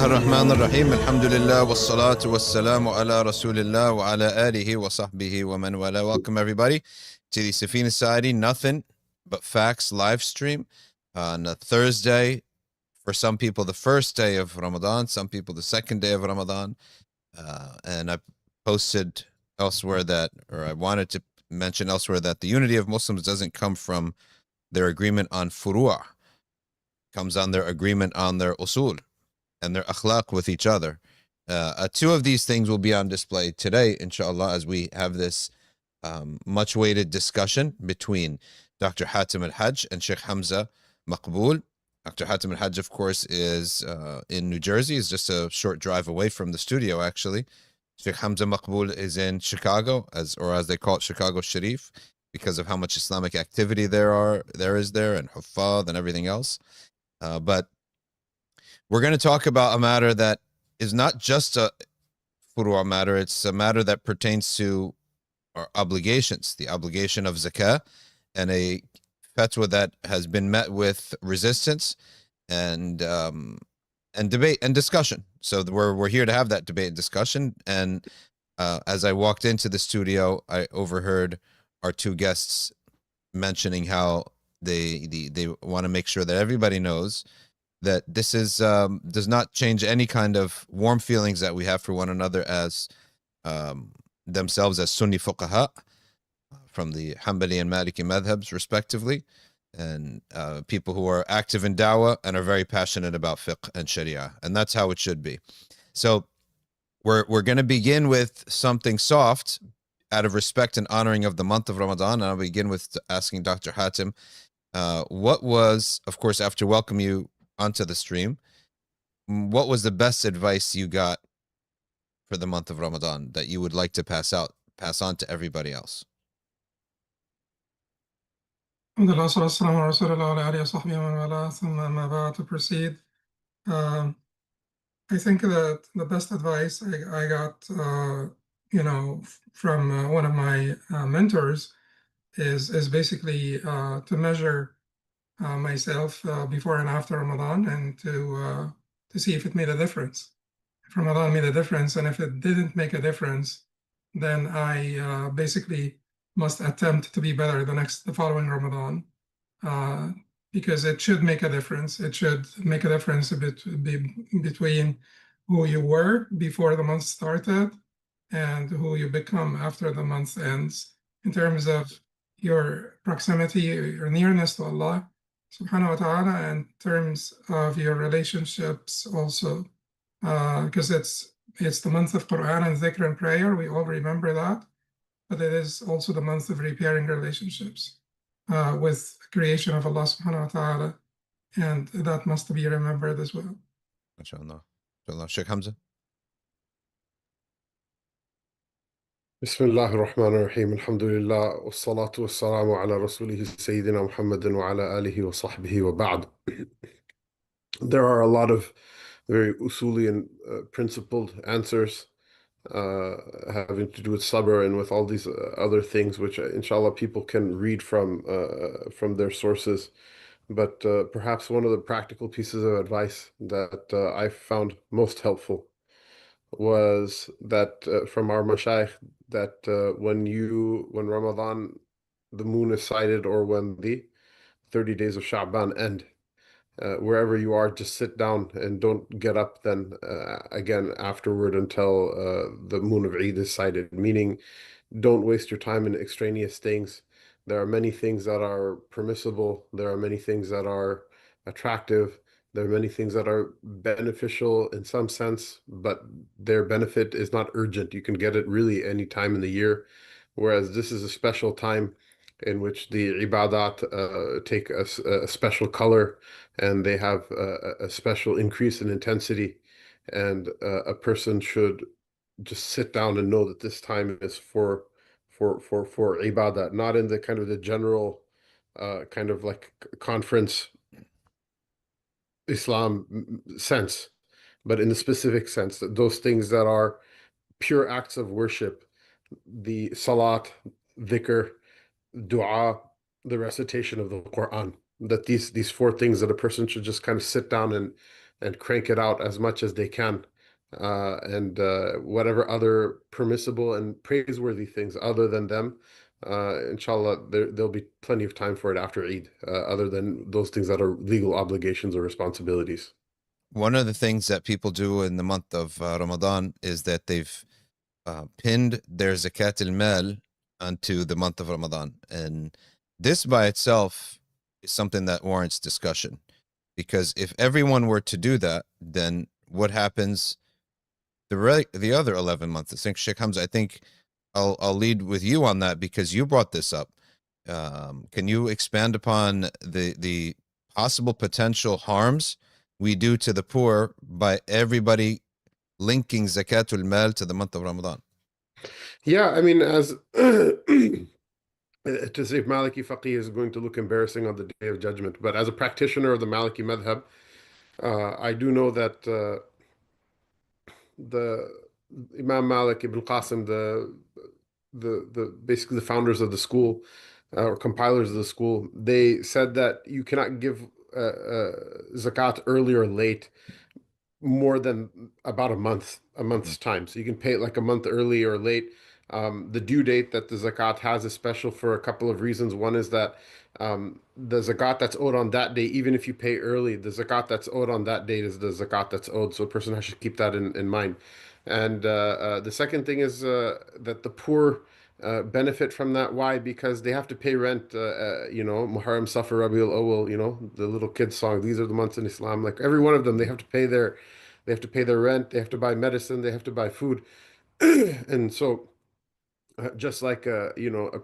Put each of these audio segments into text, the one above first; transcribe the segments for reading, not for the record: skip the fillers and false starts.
الله الرحمن الرحيم الحمد لله والصلاة والسلام على رسول الله وعلى آله وصحبه ومن والاه. Welcome everybody to the Safina Society Nothing But Facts live stream on a Thursday. For some people the first day of Ramadan, some people the second day of Ramadan. And I posted elsewhere that, or I wanted to mention elsewhere that the unity of Muslims doesn't come from their agreement on Furu'. It comes on their agreement on their Usul and their akhlaq with each other. Two of these things will be on display today, inshallah, as we have this much weighted discussion between Dr. Hatem al-Haj and Shaykh Hamza Maqbul. Dr. Hatem al-Haj, of course, is in New Jersey. Is just a short drive away from the studio, actually. Shaykh Hamza Maqbul is in Chicago, as they call it, Chicago Sharif, because of how much Islamic activity there is there, and huffaz and everything else. But we're going to talk about a matter that is not just a furu' matter. It's a matter that pertains to our obligations, the obligation of zakah, and a fatwa that has been met with resistance and debate and discussion. So we're here to have that debate and discussion. And as I walked into the studio, I overheard our two guests mentioning how they want to make sure that everybody knows that this is does not change any kind of warm feelings that we have for one another as themselves as Sunni fuqaha from the Hanbali and Maliki madhabs, respectively, and people who are active in dawah and are very passionate about fiqh and sharia, and that's how it should be. So we're going to begin with something soft out of respect and honoring of the month of Ramadan, and I'll begin with asking Dr. Hatem, what was, of course, after welcome you onto the stream, what was the best advice you got for the month of Ramadan that you would like to pass on to everybody else? Alhamdulillah, sallallahu alaihi wasallam, to proceed. I think that the best advice I got, from one of my mentors is basically to measure myself before and after Ramadan, and to see if it made a difference. If Ramadan made a difference, and if it didn't make a difference, then I basically must attempt to be better the following Ramadan, because it should make a difference. It should make a difference between who you were before the month started and who you become after the month ends, in terms of your proximity, your nearness to Allah subhanahu wa ta'ala, and in terms of your relationships also, because it's the month of Quran and dhikr and prayer. We all remember that, but it is also the month of repairing relationships with creation of Allah subhanahu wa ta'ala, and that must be remembered as well. MashaAllah. MashaAllah. Shaykh Hamza. Bismillah ar-Rahman ar-Rahim. Alhamdulillah. Wassalatu wassalamu ala rasulihi Sayyidina Muhammadin wa ala alihi wa sahbihi wa ba'd. There are a lot of very usuli and principled answers having to do with sabr and with all these other things, which inshallah people can read from their sources. But perhaps one of the practical pieces of advice that I found most helpful was that from our mashayikh, that when Ramadan, the moon is sighted, or when the 30 days of Sha'ban end, wherever you are, just sit down and don't get up then again afterward until the moon of Eid is sighted, meaning don't waste your time in extraneous things. There are many things that are permissible. There are many things that are attractive. There are many things that are beneficial in some sense, but their benefit is not urgent. You can get it really any time in the year, whereas this is a special time in which the ibadat take a special color, and they have a special increase in intensity, and a person should just sit down and know that this time is for ibadah, not in the kind of the general kind of like conference Islam sense, but in the specific sense, that those things that are pure acts of worship, the salat, dhikr, dua, the recitation of the Quran, that these four things that a person should just kind of sit down and crank it out as much as they can. And whatever other permissible and praiseworthy things other than them, inshallah, there'll be plenty of time for it after Eid, other than those things that are legal obligations or responsibilities. One of the things that people do in the month of Ramadan is that they've pinned their zakat al-mal onto the month of Ramadan. And this by itself is something that warrants discussion. Because if everyone were to do that, then what happens the other 11 months? I think, Sheikh Hamza, I think I'll lead with you on that because you brought this up. Can you expand upon the possible potential harms we do to the poor by everybody linking zakatul mal to the month of Ramadan? Yeah, I mean, as to say Maliki Faqih is going to look embarrassing on the Day of Judgment, but as a practitioner of the Maliki madhab, I do know that the Imam Malik ibn Qasim, the basically the founders of the school or compilers of the school, they said that you cannot give zakat early or late more than about a month's time. So you can pay it like a month early or late. The due date that the zakat has is special for a couple of reasons. One is that the zakat that's owed on that day, even if you pay early, the zakat that's owed on that date is the zakat that's owed. So a person has to keep that in mind. And the second thing is that the poor benefit from that. Why? Because they have to pay rent. Muharram, Safar, Rabiul Awwal. The little kids song. These are the months in Islam. Like every one of them, they have to pay their rent. They have to buy medicine. They have to buy food, and so. Just like a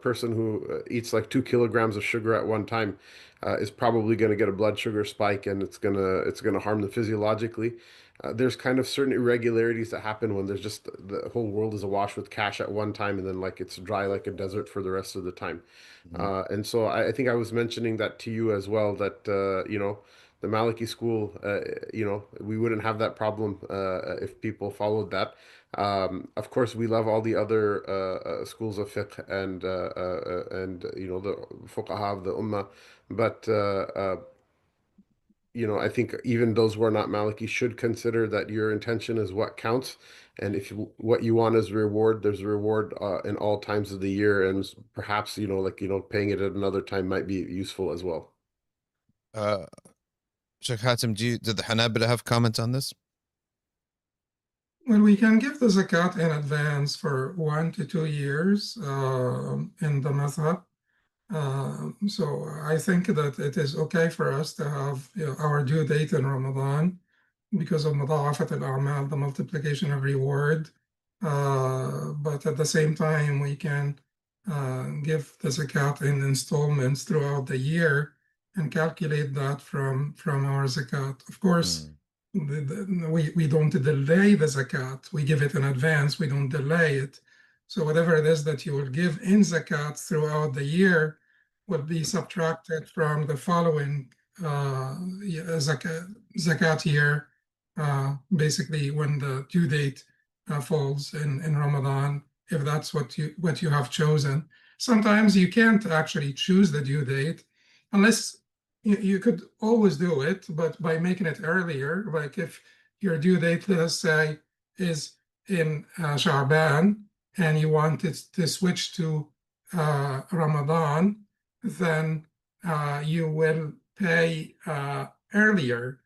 person who eats like 2 kilograms of sugar at one time is probably going to get a blood sugar spike, and it's gonna harm them physiologically. There's kind of certain irregularities that happen when there's just the whole world is awash with cash at one time, and then like it's dry like a desert for the rest of the time. And so I think I was mentioning that to you as well, that the Maliki school, we wouldn't have that problem if people followed that. Of course, we love all the other schools of fiqh and the fuqaha of the ummah, but I think even those who are not Maliki should consider that your intention is what counts, and if what you want is reward, there's a reward in all times of the year, and perhaps paying it at another time might be useful as well. Sheikh Hatem, did the Hanabila have comments on this? Well, we can give the zakat in advance for 1 to 2 years in the madhab. So I think that it is okay for us to have our due date in Ramadan because of mudawafat al-a'mal, the multiplication of reward. But at the same time, we can give the zakat in installments throughout the year and calculate that from our zakat. Of course, we don't delay the zakat. We give it in advance. We don't delay it. So whatever it is that you will give in zakat throughout the year will be subtracted from the following zakat year, basically when the due date falls in Ramadan, if that's what you have chosen. Sometimes you can't actually choose the due date unless you could always do it, but by making it earlier, like if your due date, let's say, is in Sha'ban and you want it to switch to Ramadan, then you will pay earlier.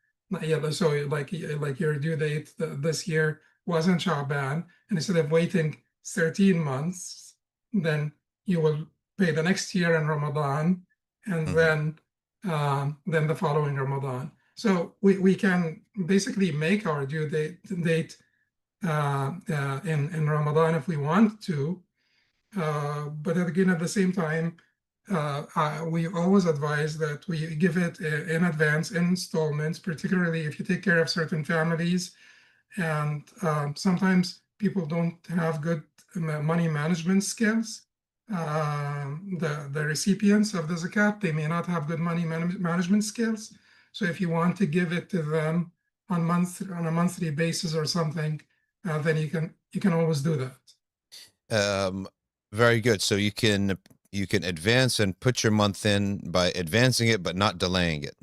So like your due date this year was in Sha'ban, and instead of waiting 13 months, then you will pay the next year in Ramadan, and then the following Ramadan. So we can basically make our due date in Ramadan if we want to, but again, at the same time, we always advise that we give it in advance in installments, particularly if you take care of certain families. And sometimes people don't have good money management skills. The recipients of the zakat, they may not have good money management skills. So if you want to give it to them on a monthly basis or something, then you can always do that. Very good. So you can advance and put your month in by advancing it, but not delaying it.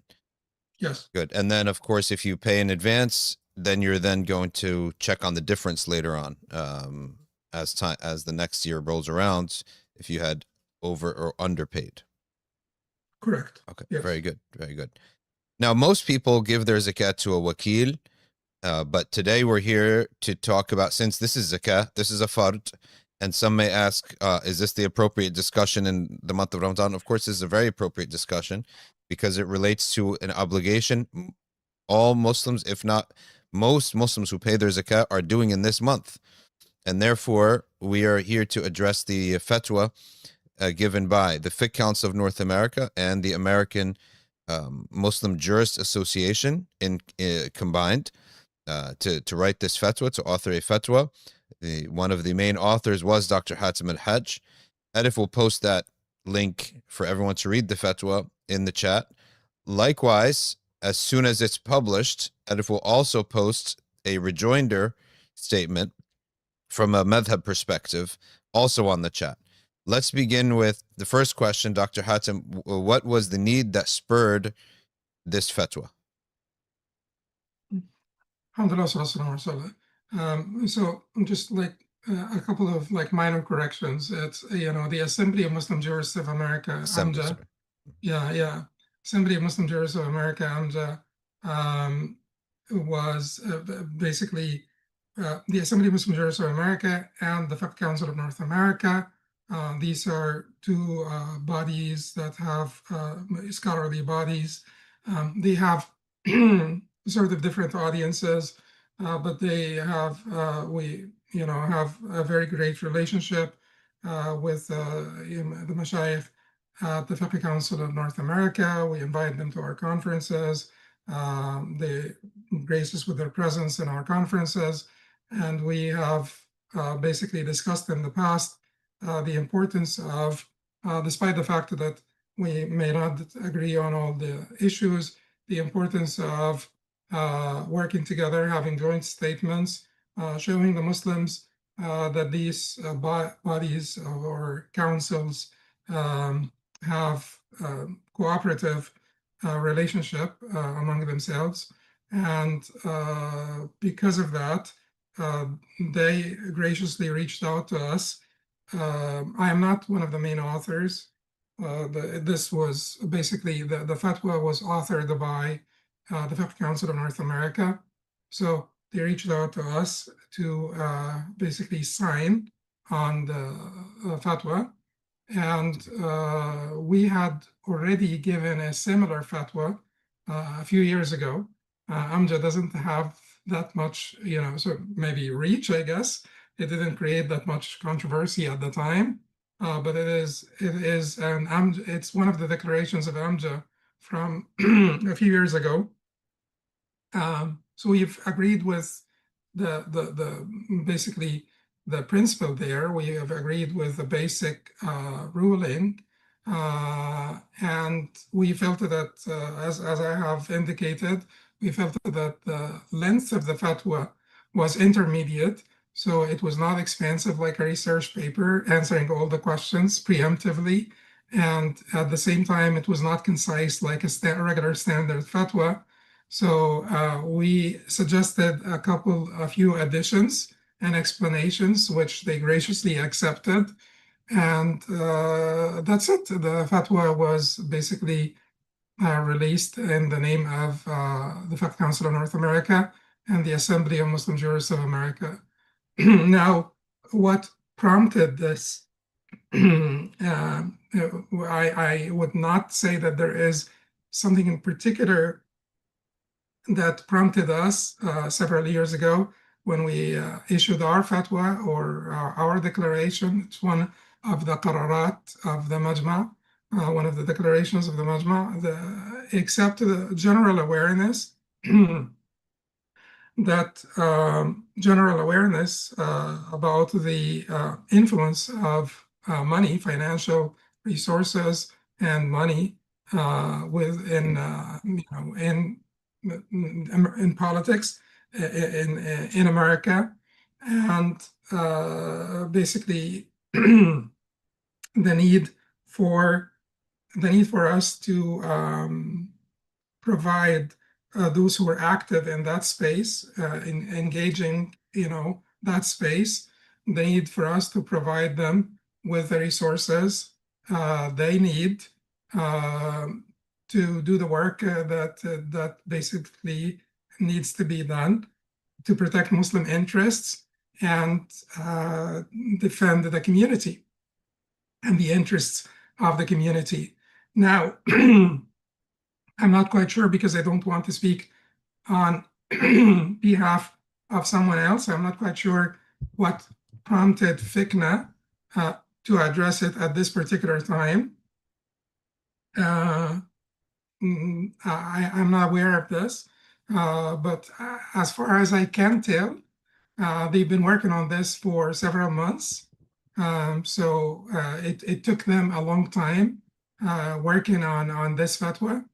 Yes. Good. And then, of course, if you pay in advance, then you're then going to check on the difference later on, as the next year rolls around, if you had over or underpaid. Correct. Okay. Yes. Very good. Very good. Now, most people give their zakat to a wakil, but today we're here to talk about, since this is zakat, this is a fard, and some may ask, is this the appropriate discussion in the month of Ramadan? Of course, this is a very appropriate discussion because it relates to an obligation all Muslims, if not most Muslims who pay their zakat, are doing in this month. And therefore, we are here to address the fatwa given by the Fiqh Council of North America and the American Muslim Jurist Association combined to write this fatwa, to author a fatwa. One of the main authors was Dr. Hatem al-Haj. Edif will post that link for everyone to read the fatwa in the chat. Likewise, as soon as it's published, Edif will also post a rejoinder statement from a madhab perspective, also on the chat. Let's begin with the first question, Dr. Hatem. What was the need that spurred this fatwa? So just like a couple of like minor corrections. It's the Assembly of Muslim Jurists of America, Assembly, AMJA. sorry. Yeah. Assembly of Muslim Jurists of America, AMJA, was basically the Assembly of Muslim Jurists of America and the Fiqh Council of North America. These are two bodies that have scholarly bodies. They have sort of different audiences, but they have have a very great relationship with the mashayikh at the Fiqh Council of North America. We invite them to our conferences. They grace us with their presence in our conferences, and we have basically discussed in the past the importance of, despite the fact that we may not agree on all the issues, the importance of working together, having joint statements, showing the Muslims that these bodies or councils have cooperative relationship among themselves. And because of that, they graciously reached out to us. I am not one of the main authors. This was basically, the fatwa was authored by the Fiqh Council of North America. So they reached out to us to basically sign on the fatwa. And we had already given a similar fatwa a few years ago. AMJA doesn't have that much, so maybe reach, I guess. It didn't create that much controversy at the time, but it's one of the declarations of AMJA from a few years ago. So we've agreed with basically the principle there. We have agreed with the basic ruling, and we felt that, as I have indicated, we felt that the length of the fatwa was intermediate, so it was not expansive like a research paper answering all the questions preemptively, and at the same time, it was not concise like a regular standard fatwa. So we suggested a few additions and explanations, which they graciously accepted. And that's it. The fatwa was basically released in the name of the Fiqh Council of North America and the Assembly of Muslim Jurists of America. Now, what prompted this? I would not say that there is something in particular that prompted us several years ago when we issued our fatwa or our declaration. It's one of the qararat of the Majma, one of the declarations of the Majma, except the general awareness that general awareness about the influence of money, financial resources, and money in politics in America, and basically the need for us to provide those who are active in that space, in engaging, that space. They need for us to provide them with the resources they need to do the work that basically needs to be done to protect Muslim interests and defend the community and the interests of the community. Now, I'm not quite sure because I don't want to speak on behalf of someone else. I'm not quite sure what prompted Fitna to address it at this particular time. I'm not aware of this, but as far as I can tell, they've been working on this for several months. So it took them a long time working on this fatwa.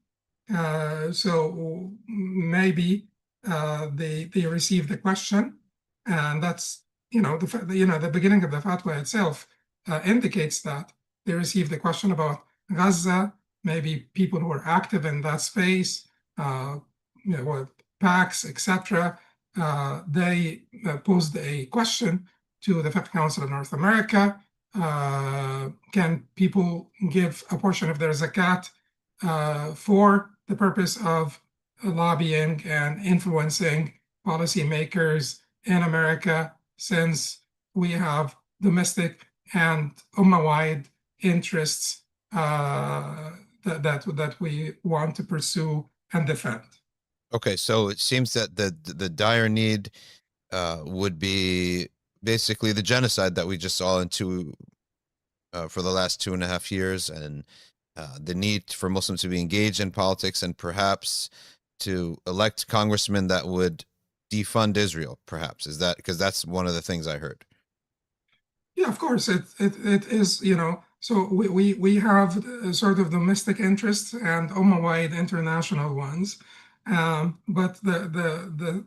So maybe they received the question, and that's the beginning of the fatwa itself indicates that they received the question about Gaza. Maybe people who are active in that space, PACs, etc. They posed a question to the Fiqh Council of North America. Can people give a portion of their zakat for the purpose of lobbying and influencing policymakers in America, since we have domestic and Ummah-wide interests that we want to pursue and defend. Okay, so it seems that the dire need would be basically the genocide that we just saw into for the last 2.5 years, and the need for Muslims to be engaged in politics and perhaps to elect congressmen that would defund Israel, perhaps. Is that because that's one of the things I heard? Yeah, of course, it is, so we have sort of domestic interests and Ummah-wide international ones. But the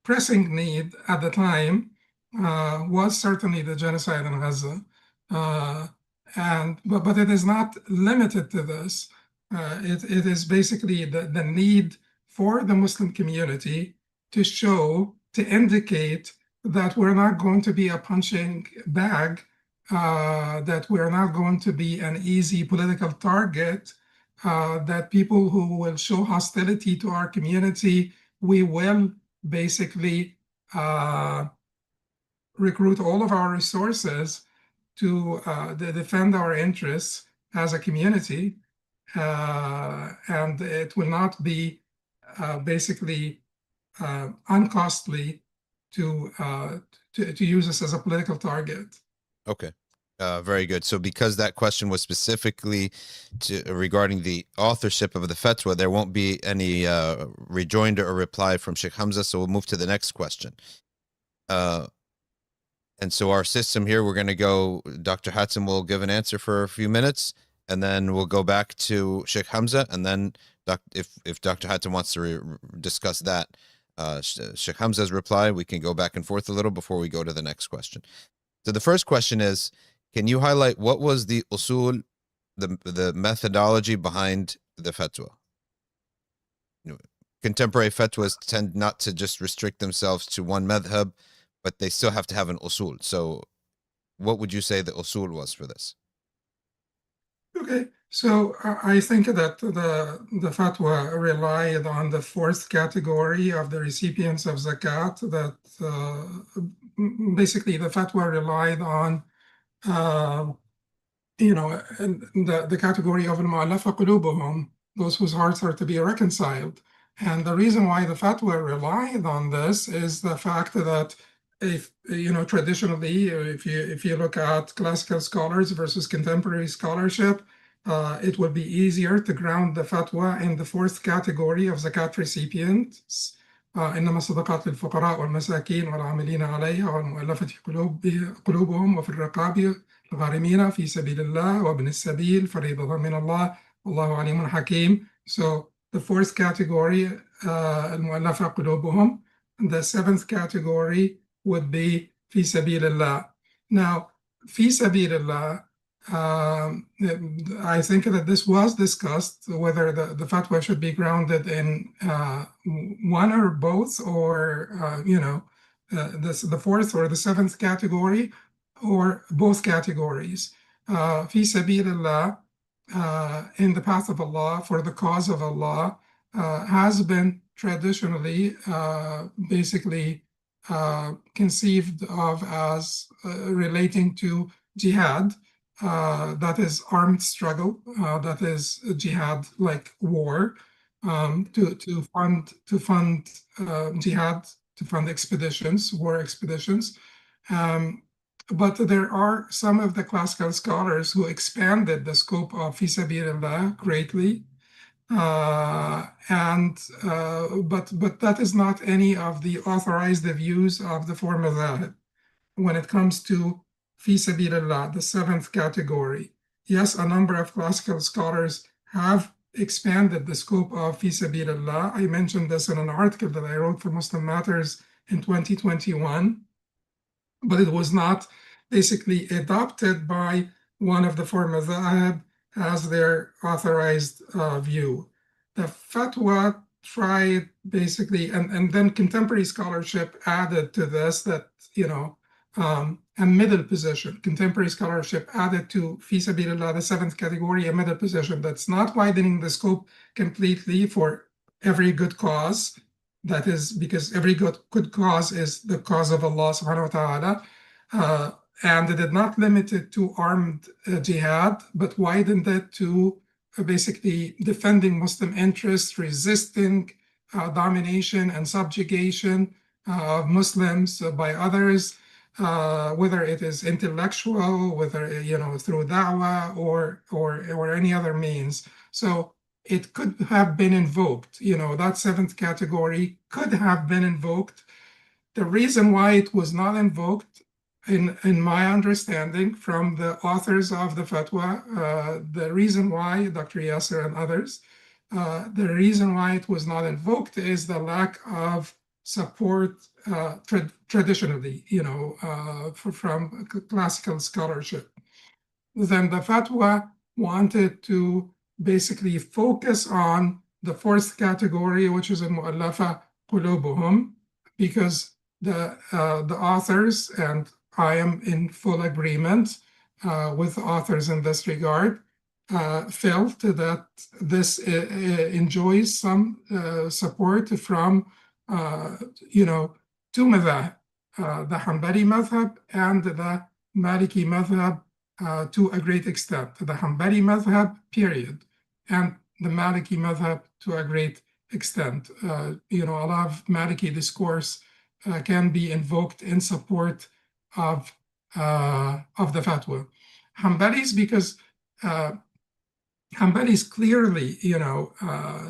pressing need at the time was certainly the genocide in Gaza. But it is not limited to this. It is basically the need for the Muslim community to indicate that we're not going to be a punching bag, that we're not going to be an easy political target, that people who will show hostility to our community, we will basically recruit all of our resources to defend our interests as a community, and it will not be basically uncostly to use this as a political target. Okay. Very good. So because that question was specifically regarding the authorship of the fatwa, there won't be any rejoinder or reply from Sheikh Hamza, so we'll move to the next question. And so our system here, we're going to go, Dr. Hatem will give an answer for a few minutes, and then we'll go back to Sheikh Hamza, and then if Dr. Hatem wants to discuss that, Sheikh Hamza's reply, we can go back and forth a little before we go to the next question. So the first question is, can you highlight what was the usul, the methodology behind the fatwa? Contemporary fatwas tend not to just restrict themselves to one madhab, but they still have to have an usul. So what would you say the usul was for this? Okay, so I think that the fatwa relied on the fourth category of the recipients of zakat, that basically the fatwa relied on the category of al-Muallafa Qulubuhum, those whose hearts are to be reconciled. And the reason why the fatwa relied on this is the fact that traditionally, if you look at classical scholars versus contemporary scholarship, it would be easier to ground the fatwa in the fourth category of zakat recipients. إنما الصدقات للفقراء والمساكين والعاملين عليها والمؤلفة قلوبهم وفي الرقاب الغارمين في سبيل الله وابن السبيل فريضة من الله والله عليم حكيم. So the fourth category, المؤلفة قلوبهم. The seventh category would be fi sabilillah. Now, fi sabilillah I think that this was discussed, whether the fatwa should be grounded in one or both, or the fourth or the seventh category, or both categories. Fi sabilillah, in the path of Allah, for the cause of Allah, has been traditionally basically conceived of as relating to jihad. That is armed struggle, that is jihad like war, to fund jihad, to fund expeditions, war expeditions. But there are some of the classical scholars who expanded the scope of fi sabilillah greatly, but that is not any of the authorized views of the four madhahib. When it comes to fi sabilillah, the seventh category, yes, a number of classical scholars have expanded the scope of fi sabilillah. I mentioned this in an article that I wrote for Muslim Matters in 2021, but it was not basically adopted by one of the four madhahib as their authorized view. The fatwa tried basically, and then contemporary scholarship added to this that, a middle position. Contemporary scholarship added to fi sabilillah, the seventh category, a middle position that's not widening the scope completely for every good cause. That is because every good cause is the cause of Allah subhanahu wa ta'ala. And it did not limit it to armed jihad, but widened it to basically defending Muslim interests, resisting domination and subjugation of Muslims by others, whether it is intellectual, whether through da'wah or any other means. So it could have been invoked. That seventh category could have been invoked. The reason why it was not invoked, in my understanding from the authors of the fatwa, the reason why, Dr. Yasser and others, the reason why it was not invoked is the lack of support traditionally, from classical scholarship. Then the fatwa wanted to basically focus on the fourth category, which is in Muallafa Qulubuhum, because the authors, and I am in full agreement with authors in this regard, felt that this enjoys some support from, two madhab, the Hanbali madhab and the Maliki madhab to a great extent. The Hanbali madhab, period, and the Maliki madhab to a great extent. A lot of Maliki discourse can be invoked in support of the fatwa. Hanbalis, because Hanbalis clearly,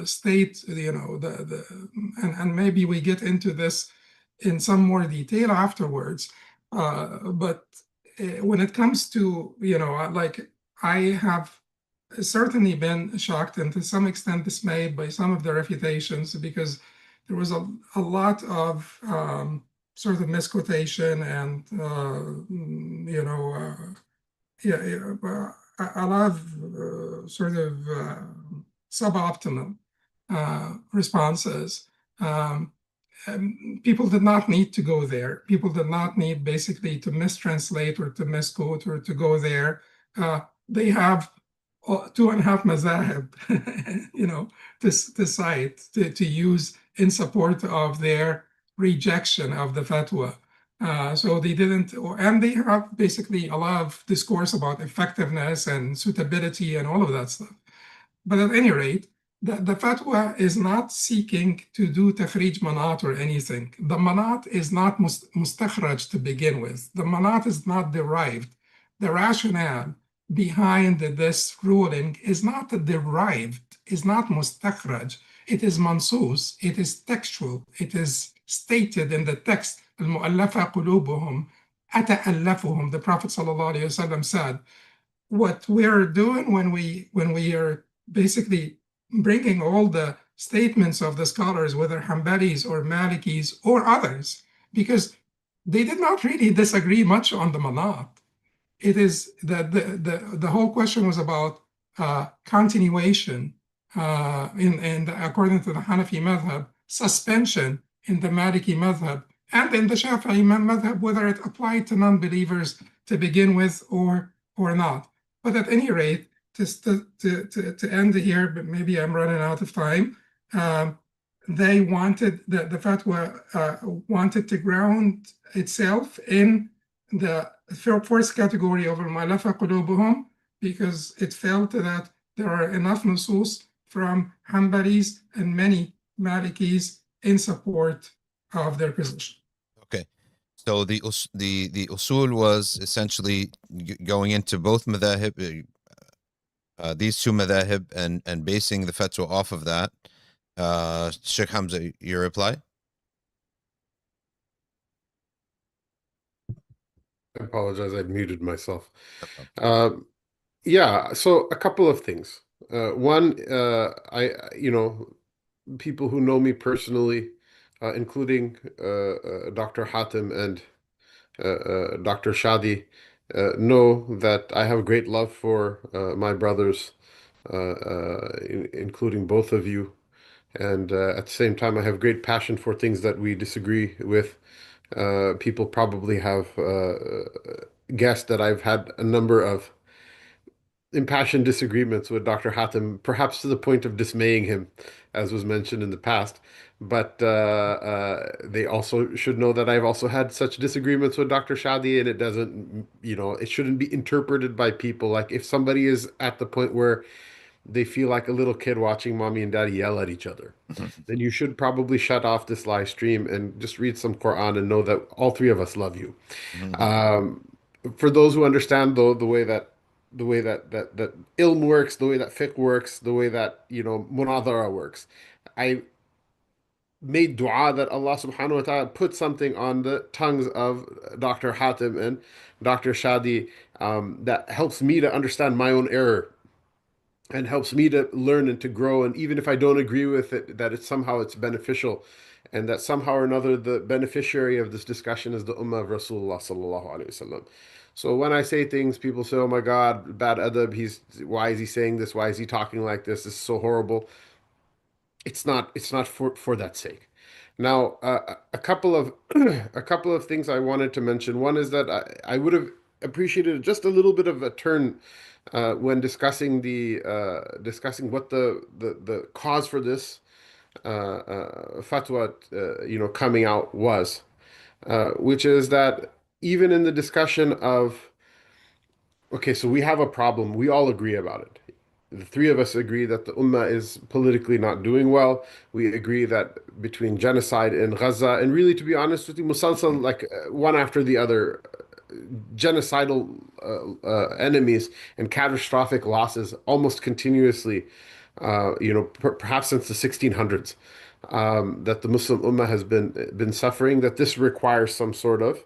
state, and maybe we get into this in some more detail afterwards. But when it comes to, I have certainly been shocked and to some extent dismayed by some of the refutations, because there was a lot of sort of misquotation and, a lot of sort of suboptimal responses. People did not need to go there. People did not need basically to mistranslate or to misquote or to go there. They have 2.5 mazahib, to cite, to use in support of their rejection of the fatwa. So they didn't, and they have basically a lot of discourse about effectiveness and suitability and all of that stuff. But at any rate, the fatwa is not seeking to do takhrij manat or anything. The manat is not mustakhraj to begin with. The manat is not derived. The rationale behind this ruling is not derived, is not mustakhraj. It is mansus, it is textual, it is stated in the text. Al-Muallafa Qulubuhum, ata'allafuhum, the Prophet ﷺ said. What we're doing when we are basically bringing all the statements of the scholars, whether Hanbalis or Malikis or others, because they did not really disagree much on the manat. it is the whole question was about continuation in according to the Hanafi madhab, suspension in the Maliki madhab, and in the Shafi'i madhab, whether it applied to non-believers to begin with or not. But at any rate, to end here, but maybe I'm running out of time. They wanted the fatwa wanted to ground itself in the first category of Muallafa Qulubuhum, because it felt that there are enough nusus from Hanbalis and many Malikis in support of their position. Okay, so the usul was essentially going into both madhahib, these two madhahib, and basing the fatwa off of that. Sheikh Hamza, your reply? I apologize, I muted myself. No problem. Yeah, so a couple of things. One, people who know me personally, including Dr. Hatem and Dr. Shadee, know that I have great love for my brothers, including both of you. And at the same time, I have great passion for things that we disagree with. People probably have guessed that I've had a number of impassioned disagreements with Dr. Hatem, perhaps to the point of dismaying him, as was mentioned in the past. But they also should know that I've also had such disagreements with Dr. Shadee, and it doesn't, it shouldn't be interpreted by people. Like if somebody is at the point where they feel like a little kid watching mommy and daddy yell at each other, then you should probably shut off this live stream and just read some Quran and know that all three of us love you. Um, for those who understand though the way that ilm works, the way that fiqh works, the way that munadhara works, I made dua that Allah subhanahu wa ta'ala put something on the tongues of Dr. Hatem and Dr. Shadee that helps me to understand my own error and helps me to learn and to grow. And even if I don't agree with it, that it's beneficial, and that somehow or another the beneficiary of this discussion is the ummah of Rasulullah sallallahu alaihi wasallam. So when I say things, people say, "Oh my God, bad adab. Why is he saying this? Why is he talking like this? This is so horrible." It's not for that sake. Now, a couple of a couple of things I wanted to mention. One is that I would have appreciated just a little bit of a turn when discussing what the cause for this fatwa coming out was, which is that even in the discussion of, okay, so we have a problem, we all agree about it. The three of us agree that the ummah is politically not doing well. We agree that between genocide in Gaza and, really, to be honest with you, musalsal, like one after the other, genocidal enemies and catastrophic losses almost continuously, perhaps since the 1600s, that the Muslim Ummah has been suffering, that this requires some sort of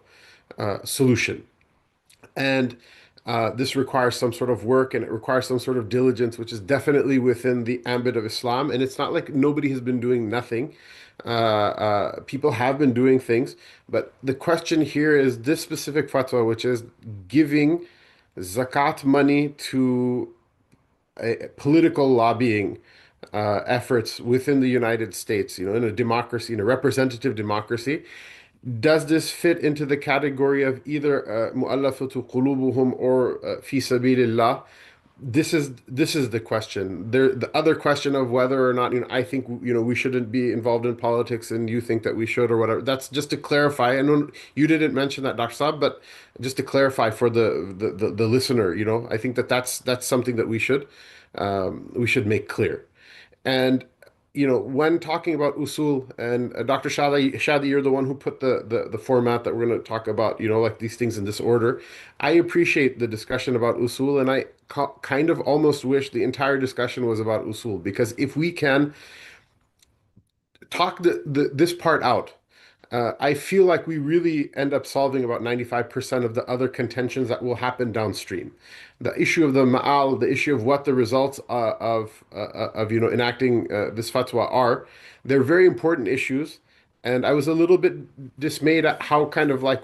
solution. And this requires some sort of work, and it requires some sort of diligence, which is definitely within the ambit of Islam. And it's not like nobody has been doing nothing. People have been doing things. But the question here is this specific fatwa, which is giving zakat money to political lobbying efforts within the United States, in a democracy, in a representative democracy. Does this fit into the category of either mu'allafatu qulubuhum or fi sabilillah? This is the question. The other question of whether or not, I think, we shouldn't be involved in politics and you think that we should, or whatever. That's just to clarify. I know you didn't mention that, Dr. Saab, but just to clarify for the listener, I think that's something that we should make clear. And when talking about usul, and Dr. Shadi, you're the one who put the format that we're going to talk about, like these things in this order. I appreciate the discussion about usul, and I kind of almost wish the entire discussion was about usul, because if we can talk this part out, I feel like we really end up solving about 95% of the other contentions that will happen downstream. The issue of the ma'al, the issue of what the results of enacting this fatwa are, they're very important issues. And I was a little bit dismayed at how kind of like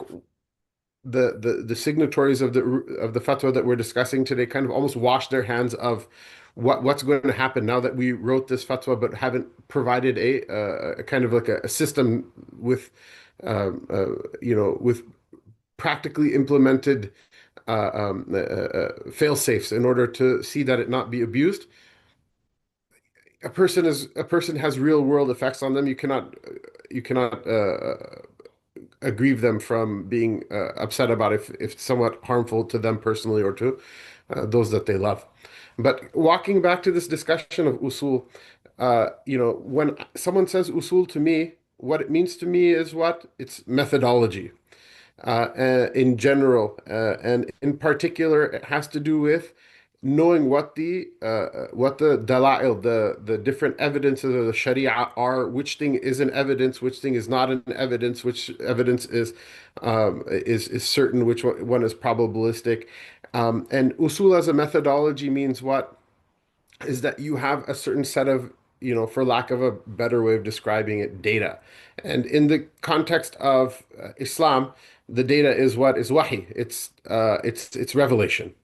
the signatories of the fatwa that we're discussing today kind of almost wash their hands of what's going to happen now that we wrote this fatwa but haven't provided a kind of like a system with with practically implemented fail safes in order to see that it not be abused. A person has real world effects on them. You cannot aggrieve them from being upset about if it's somewhat harmful to them personally or to those that they love. But walking back to this discussion of usul, when someone says usul to me, what it means to me is what? It's methodology in general, and in particular, it has to do with knowing what the dalail, the different evidences of the Sharia are, which thing is an evidence, which thing is not an evidence, which evidence is certain, which one is probabilistic, and usul as a methodology means what? Is that you have a certain set of, for lack of a better way of describing it, data. And in the context of Islam, the data is what is wahi. It's revelation.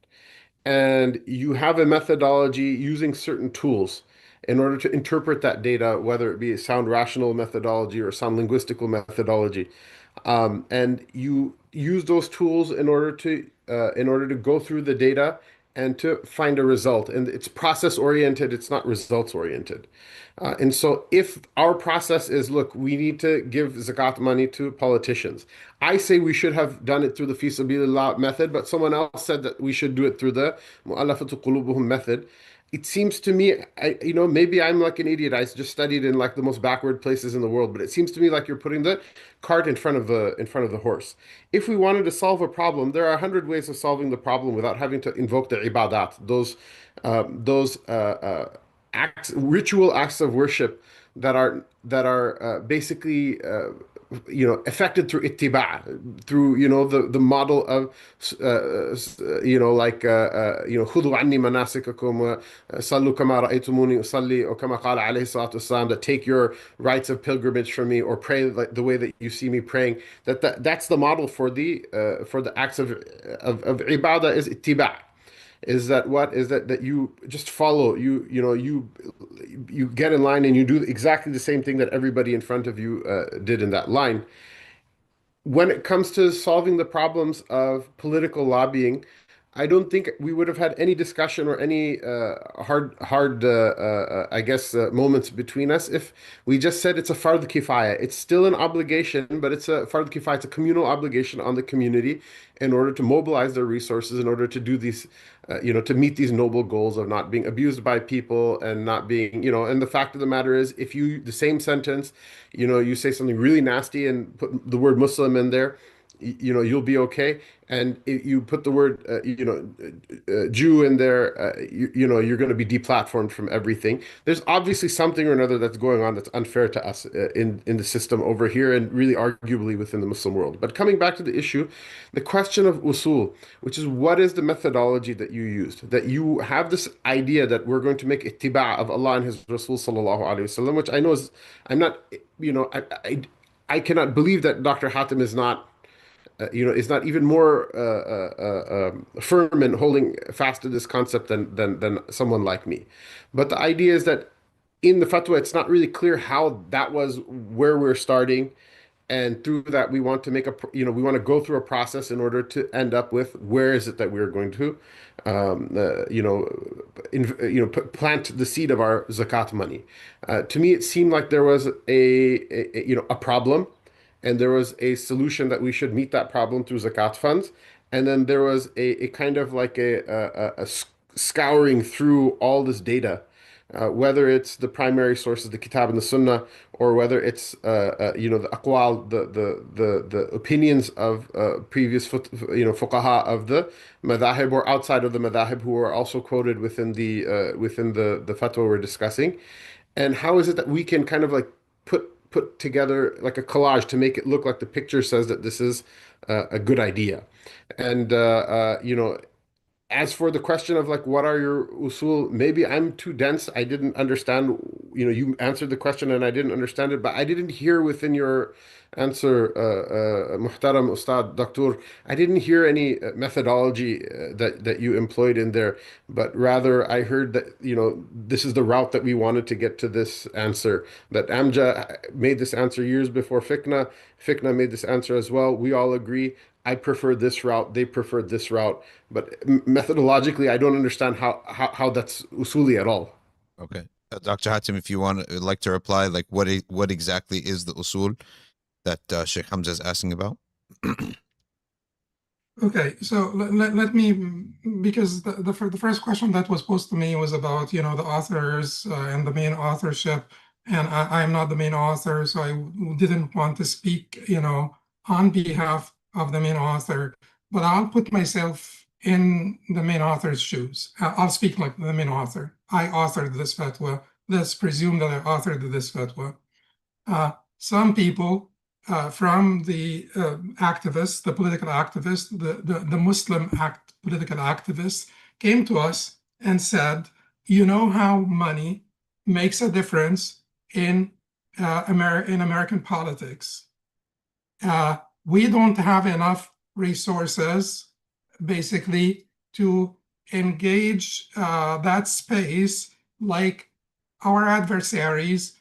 And you have a methodology using certain tools in order to interpret that data, whether it be a sound rational methodology or sound linguistical methodology. And you use those tools in order to go through the data and to find a result. And it's process oriented, it's not results oriented. And so if our process is, look, we need to give zakat money to politicians. I say we should have done it through the fi sabilillah method, but someone else said that we should do it through the Muallafa Qulubuhum method. It seems to me, maybe I'm like an idiot. I just studied in like the most backward places in the world, but it seems to me like you're putting the cart in front of the horse. If we wanted to solve a problem, there are 100 ways of solving the problem without having to invoke the ibadat, those ritual acts of worship that are basically affected through ittiba, through the model of خذوا عني مناسككم صلوا كما رأيتموني أصلي or كما قال عليه الصلاة والسلام, that take your rites of pilgrimage from me, or pray like the way that you see me praying. That's the model for the acts of ibadah, is ittiba. Is that you just follow, you get in line and you do exactly the same thing that everybody in front of you did in that line. When it comes to solving the problems of political lobbying, I don't think we would have had any discussion or any I guess, moments between us if we just said it's a fard kifaya. It's still an obligation, but it's a fard kifaya. It's a communal obligation on the community in order to mobilize their resources, in order to do these, to meet these noble goals of not being abused by people and not being, and the fact of the matter is, if the same sentence, you say something really nasty and put the word Muslim in there, you'll be okay. And if you put the word, Jew in there, you're going to be deplatformed from everything. There's obviously something or another that's going on that's unfair to us in the system over here, and really arguably within the Muslim world. But coming back to the issue, the question of usul, which is what is the methodology that you used, that you have this idea that we're going to make ittiba of Allah and His Rasul sallallahu alaihi wasallam, which I know is, I'm not, I cannot believe that Dr. Hatem is not even more firm in holding fast to this concept than someone like me. But the idea is that in the fatwa, it's not really clear how that was where we're starting, and through that we want to we want to go through a process in order to end up with where is it that we're going to, plant the seed of our zakat money. To me, it seemed like there was a problem, and there was a solution that we should meet that problem through zakat funds. And then there was a kind of like a scouring through all this data, whether it's the primary sources, the kitab and the sunnah, or whether it's the aqwal, the opinions of previous fuqaha of the madahib or outside of the madahib, who are also quoted within the fatwa we're discussing. And how is it that we can kind of like put together like a collage to make it look like the picture says that this is a good idea? And as for the question of like what are your usul, maybe I'm too dense. I didn't understand, you answered the question and I didn't understand it, but I didn't hear within your answer, Muhtaram Ustad Doctor, I didn't hear any methodology that you employed in there, but rather I heard that, this is the route that we wanted to get to this answer, that Amja made this answer years before Fikna. Fikna made this answer as well. We all agree. I prefer this route. They preferred this route. But methodologically, I don't understand how that's usuli at all. Okay. Dr. Hatem, if you would like to reply, like what exactly is the usul that Sheikh Hamza is asking about? Okay, so let me, because the first question that was posed to me was about, the authors and the main authorship, and I'm not the main author, so I didn't want to speak, on behalf of the main author, but I'll put myself in the main author's shoes. I'll speak like the main author. I authored this fatwa. Let's presume that I authored this fatwa. Some people from the activists, the political activists, the Muslim political activists came to us and said, you know how money makes a difference in American politics. We don't have enough resources, basically, to engage that space like our adversaries.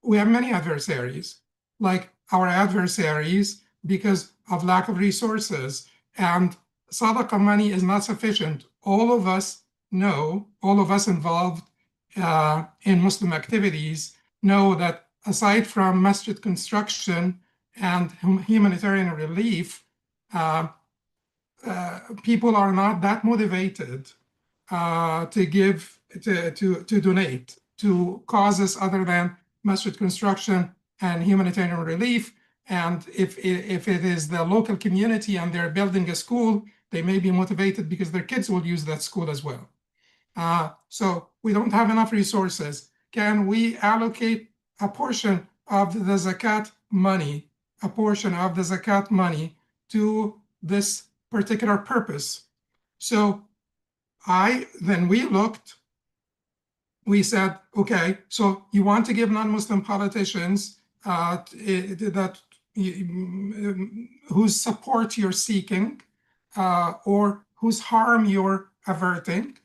We have many adversaries, like our adversaries, because of lack of resources, and sadaqah money is not sufficient. All of us know, all of us involved in Muslim activities know that aside from masjid construction and humanitarian relief, people are not that motivated to give, to donate to causes other than masjid construction and humanitarian relief. And if it is the local community and they're building a school, they may be motivated because their kids will use that school as well. So we don't have enough resources. Can we allocate a portion of the zakat money, to this particular purpose? So then we looked, we said, okay, so you want to give non-Muslim politicians whose support you're seeking or whose harm you're averting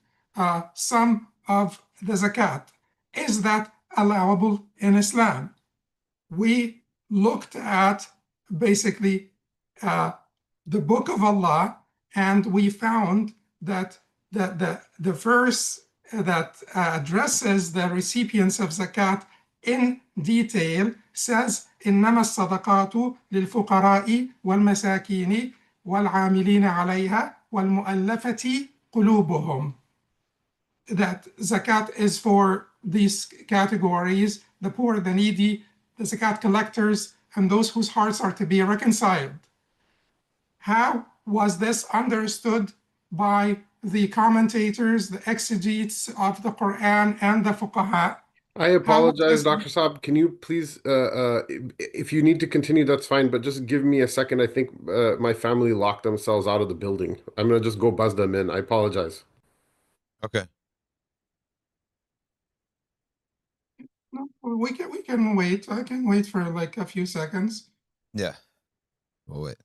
some of the zakat. Is that allowable in Islam? We looked at basically the Book of Allah, and we found that the verse that addresses the recipients of zakat in detail says, إنما الصدقات للفقراء والمساكين والعاملين عليها والمؤلفة قلوبهم. That zakat is for these categories: the poor, the needy, the zakat collectors, and those whose hearts are to be reconciled. How was this understood by the commentators, the exegetes of the Quran, and the fuqaha? I apologize, Dr. Saab. Can you please, if you need to continue, that's fine, but just give me a second. I think my family locked themselves out of the building. I'm going to just go buzz them in. I apologize. Okay. No, we can wait. I can wait for like a few seconds. Yeah. We'll wait.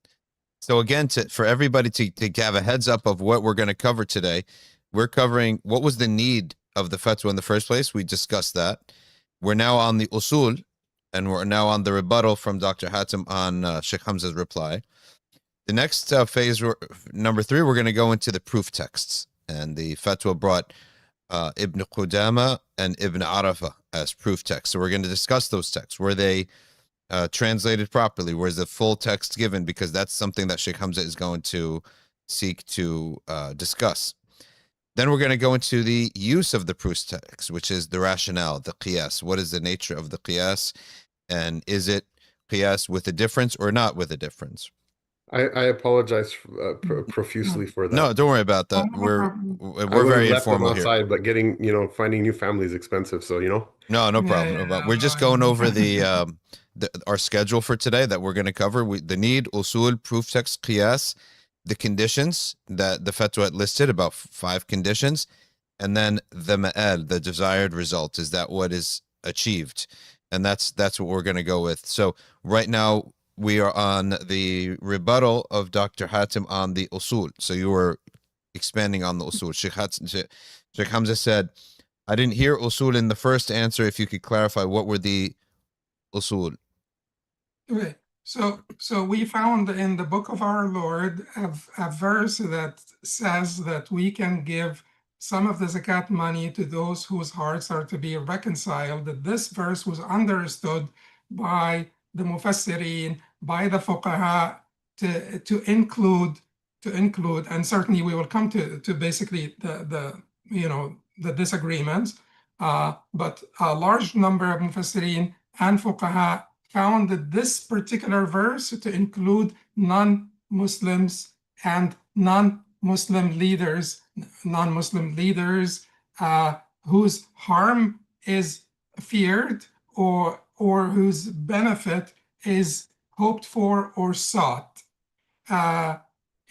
So again, for everybody to have a heads up of what we're going to cover today, we're covering what was the need of the fatwa in the first place. We discussed that. We're now on the usul, and we're now on the rebuttal from Dr. Hatem on Sheikh Hamza's reply. The next phase, number 3, we're going to go into the proof texts. And the fatwa brought Ibn Qudama and Ibn Arafa as proof texts. So we're going to discuss those texts. Were they translated properly? Where's the full text given? Because that's something that Sheikh Hamza is going to seek to discuss. Then we're going to go into the use of the proof text, which is the rationale, the qiyas. What is the nature of the qiyas? And is it qiyas with a difference or not with a difference? I apologize profusely for that. No, don't worry about that. We're very informal here. Outside, but getting, finding new family is expensive. So, No problem. No problem. We're just going over our schedule for today that we're going to cover. The need, usul, proof text, qiyas, the conditions that the fatwa listed, about 5 conditions, and then the ma'al, the desired result. Is that what is achieved, and that's what we're going to go with. So right now we are on the rebuttal of Dr. Hatem on the usul. So you were expanding on the usul. Sheikh Hamza said, I didn't hear usul in the first answer. If you could clarify, what were the usul? Okay, so we found in the book of our Lord a verse that says that we can give some of the zakat money to those whose hearts are to be reconciled. That this verse was understood by the mufassirin, by the fuqaha, to include, and certainly we will come to basically the disagreements. But a large number of mufassirin and fuqaha found that this particular verse to include non-Muslims and non-Muslim leaders whose harm is feared or whose benefit is hoped for or sought.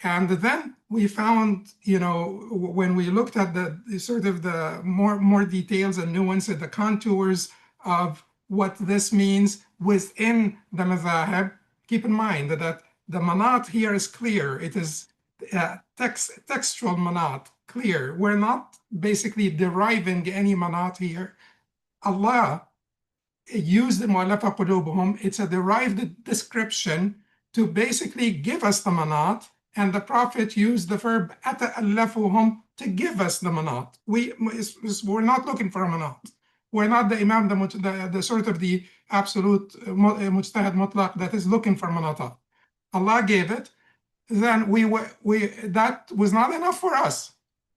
And then we found, when we looked at the sort of the more details and nuances, the contours of what this means within the madhahib, keep in mind that the manat here is clear. It is textual manat, clear. We're not basically deriving any manat here. Allah used the Muallafa Qulubuhum. It's a derived description to basically give us the manat, and the Prophet used the verb ata'allafuhum to give us the manat. We're not looking for a manat. We're not the Imam, the sort of the absolute mujtahid mutlaq that is looking for manatat. Allah gave it. Then that was not enough for us.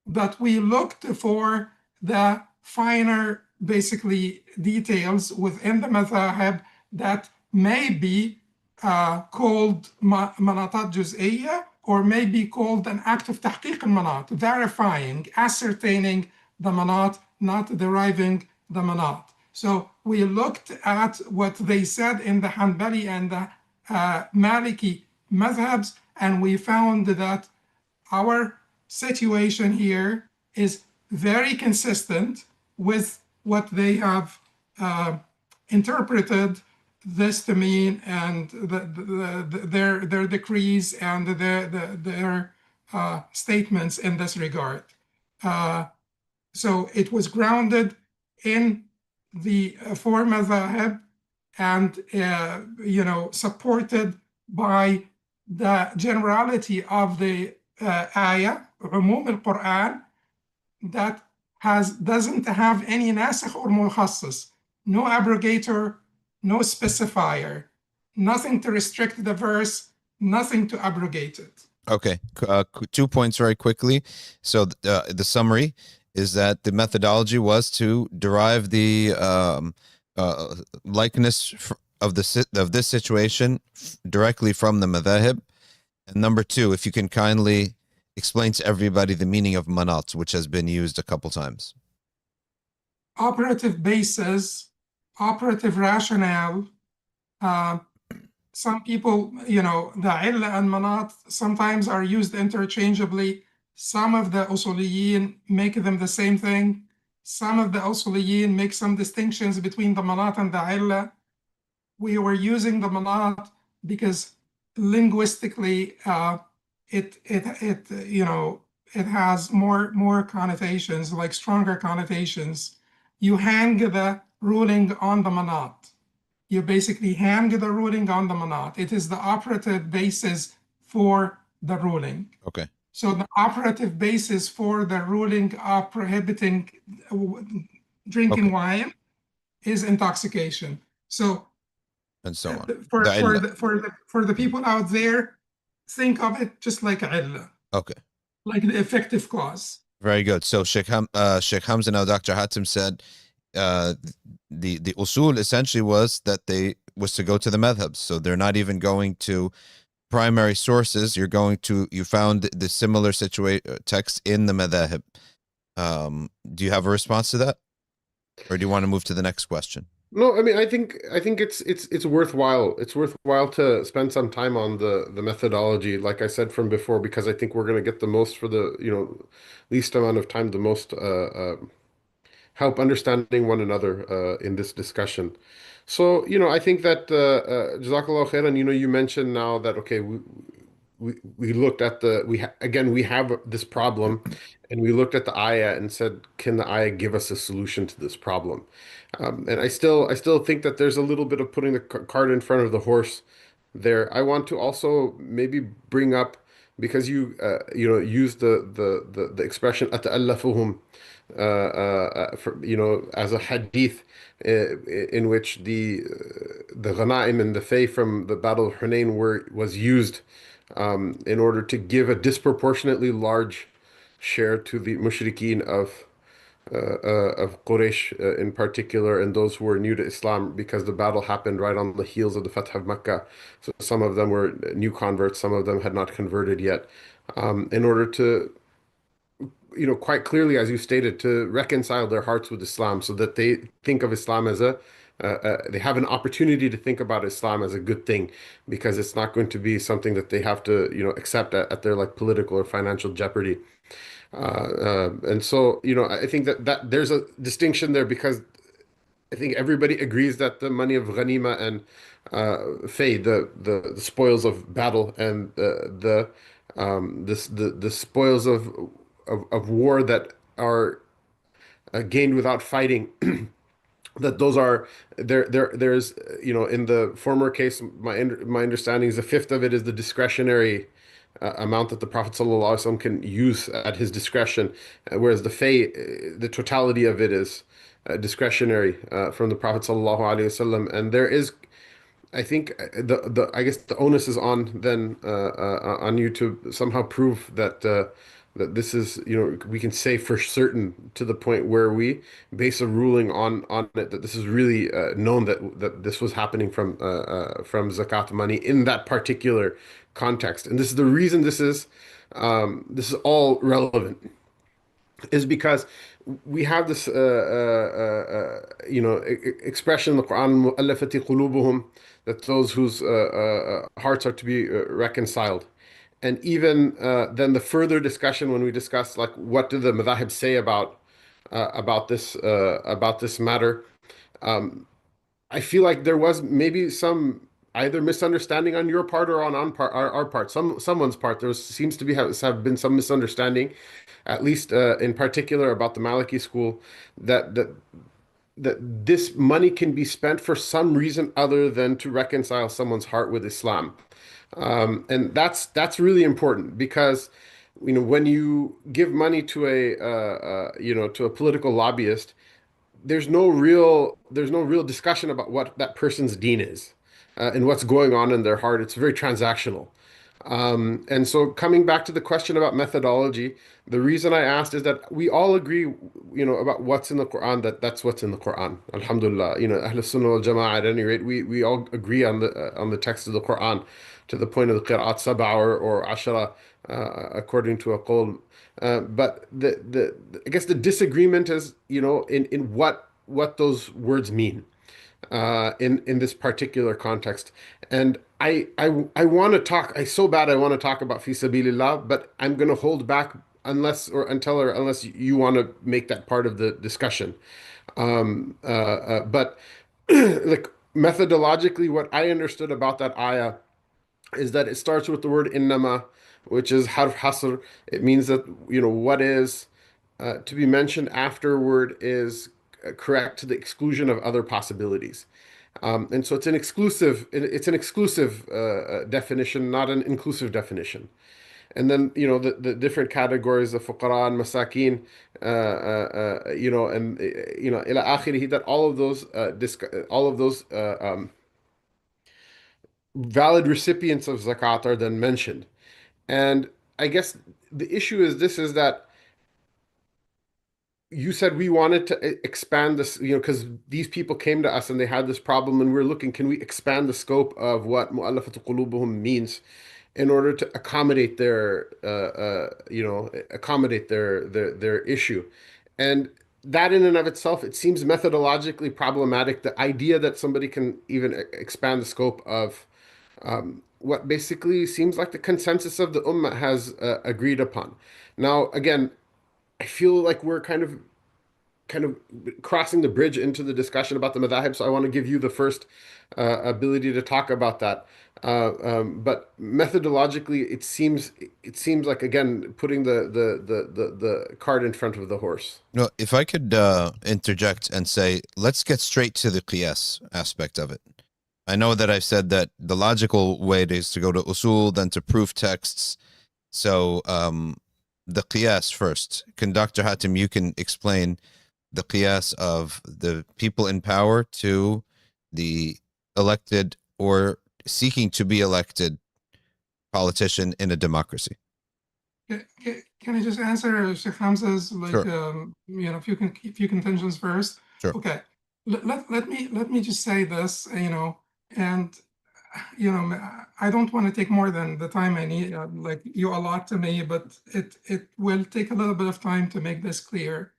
But we looked for the finer, basically, details within the madhahib that may be called manatat juz'iyya, or may be called an act of tahqiq al-manat, verifying, ascertaining the manat, not deriving the manat. So we looked at what they said in the Hanbali and the Maliki madhabs, and we found that our situation here is very consistent with what they have interpreted this to mean, and their decrees and their statements in this regard. So it was grounded in the four madhahib and supported by the generality of the ayah, umum al-Quran, that doesn't have any nasikh or mukhassas, no abrogator, no specifier, nothing to restrict the verse, nothing to abrogate it. Okay, 2 points very quickly. So the summary is that the methodology was to derive the likeness of this situation directly from the madhahib. And number two, if you can kindly explain to everybody the meaning of manat, which has been used a couple times. Operative basis, operative rationale. Some people, the illah and manat sometimes are used interchangeably. Some of the usuliyin make them the same thing. Some of the usuliyin make some distinctions between the manat and the illah. We were using the manat because linguistically it has more connotations, like stronger connotations. You hang the ruling on the manat. You basically hang the ruling on the manat. It is the operative basis for the ruling. Okay. So the operative basis for the ruling of prohibiting drinking wine is intoxication. So and so on. For the people out there, think of it just like illah. Okay. Like the effective clause. Very good. So Shaykh Hamza, now Dr. Hatem said the usul essentially was that was to go to the madhabs. So they're not even going to primary sources. You found the similar text in the madhahib. Do you have a response to that? Or do you want to move to the next question? No, I mean, I think it's worthwhile. It's worthwhile to spend some time on the methodology, like I said from before, because I think we're going to get the most for the least amount of time, the most help understanding one another in this discussion. So, I think that Jazakallah khairan, you mentioned now that, okay, we looked at again, we have this problem, and we looked at the ayah and said, can the ayah give us a solution to this problem? And I still think that there's a little bit of putting the cart in front of the horse there. I want to also maybe bring up, because you use the expression ata'allafuhum as a hadith in which the ghanaim and the fay from the Battle of Hunain was used in order to give a disproportionately large share to the mushrikeen of Quraysh in particular, and those who were new to Islam, because the battle happened right on the heels of the Fath of Mecca. So some of them were new converts, some of them had not converted yet. In order to, quite clearly, as you stated, to reconcile their hearts with Islam, so that they think of Islam as they have an opportunity to think about Islam as a good thing, because it's not going to be something that they have to, accept at their like political or financial jeopardy. And so, I think that there's a distinction there, because I think everybody agrees that the money of ghanima and fay, the spoils of battle, and the spoils of war that are gained without fighting, that those are there's in the former case, my understanding is a fifth of it is the discretionary amount that the Prophet ﷺ can use at his discretion, whereas the fay, the totality of it is discretionary from the Prophet ﷺ. And there is, I think, I guess the onus is on then on you to somehow prove that this is, we can say for certain, to the point where we base a ruling on it, that this is really known, that this was happening from zakat money in that particular context. And this is the reason this is all relevant, is because we have this expression in the Quran, mu'allafati qulubuhum, that those whose hearts are to be reconciled. And even then the further discussion, when we discuss like what do the madhahib say about this matter, I feel like there was maybe some either misunderstanding on your part or on our part, someone's part. There seems to have been some misunderstanding, at least in particular about the Maliki school, that this money can be spent for some reason other than to reconcile someone's heart with Islam. And that's really important, because when you give money to a political lobbyist, there's no real discussion about what that person's deen is, and what's going on in their heart. It's very transactional. And so, coming back to the question about methodology, the reason I asked is that we all agree, about what's in the Quran, that's what's in the Quran. Alhamdulillah, Ahl Sunnah wal Jama'ah, at any rate, we all agree on the text of the Quran, to the point of the Qira'at Sab'a or Ashara, according to a qawl. But I guess the disagreement is, in what those words mean in this particular context. And I want to talk. I want to talk about fi sabilillah, but I'm going to hold back unless you want to make that part of the discussion. But like methodologically, what I understood about that ayah is that it starts with the word innama, which is harf hasr. It means that, what is to be mentioned afterward is correct to the exclusion of other possibilities. And so it's an exclusive definition, not an inclusive definition. And then, the different categories of fuqara and masakin, and, ila akhirih, that all of those valid recipients of zakat are then mentioned. And I guess the issue is that you said we wanted to expand this, because these people came to us and they had this problem, and we're looking, can we expand the scope of what mu'allafatu qulubuhum means in order to accommodate their issue. And that in and of itself, it seems methodologically problematic. The idea that somebody can even expand the scope of what basically seems like the consensus of the ummah has agreed upon. Now, again, I feel like we're kind of kind of crossing the bridge into the discussion about the madhahib. So I want to give you the first ability to talk about that. But methodologically, it seems like, again, putting the cart in front of the horse. No, if I could interject and say, let's get straight to the qiyas aspect of it. I know that I've said that the logical way is to go to usul, then to proof texts. So the qiyas first. Conductor Hatem, you can explain the qiyas of the people in power to the elected or seeking to be elected politician in a democracy. Can I just answer Sheikh Hamza's Sure. few contentions first? Sure. Okay. Let me just say this, and I don't want to take more than the time I need, like you allot to me, but it will take a little bit of time to make this clear.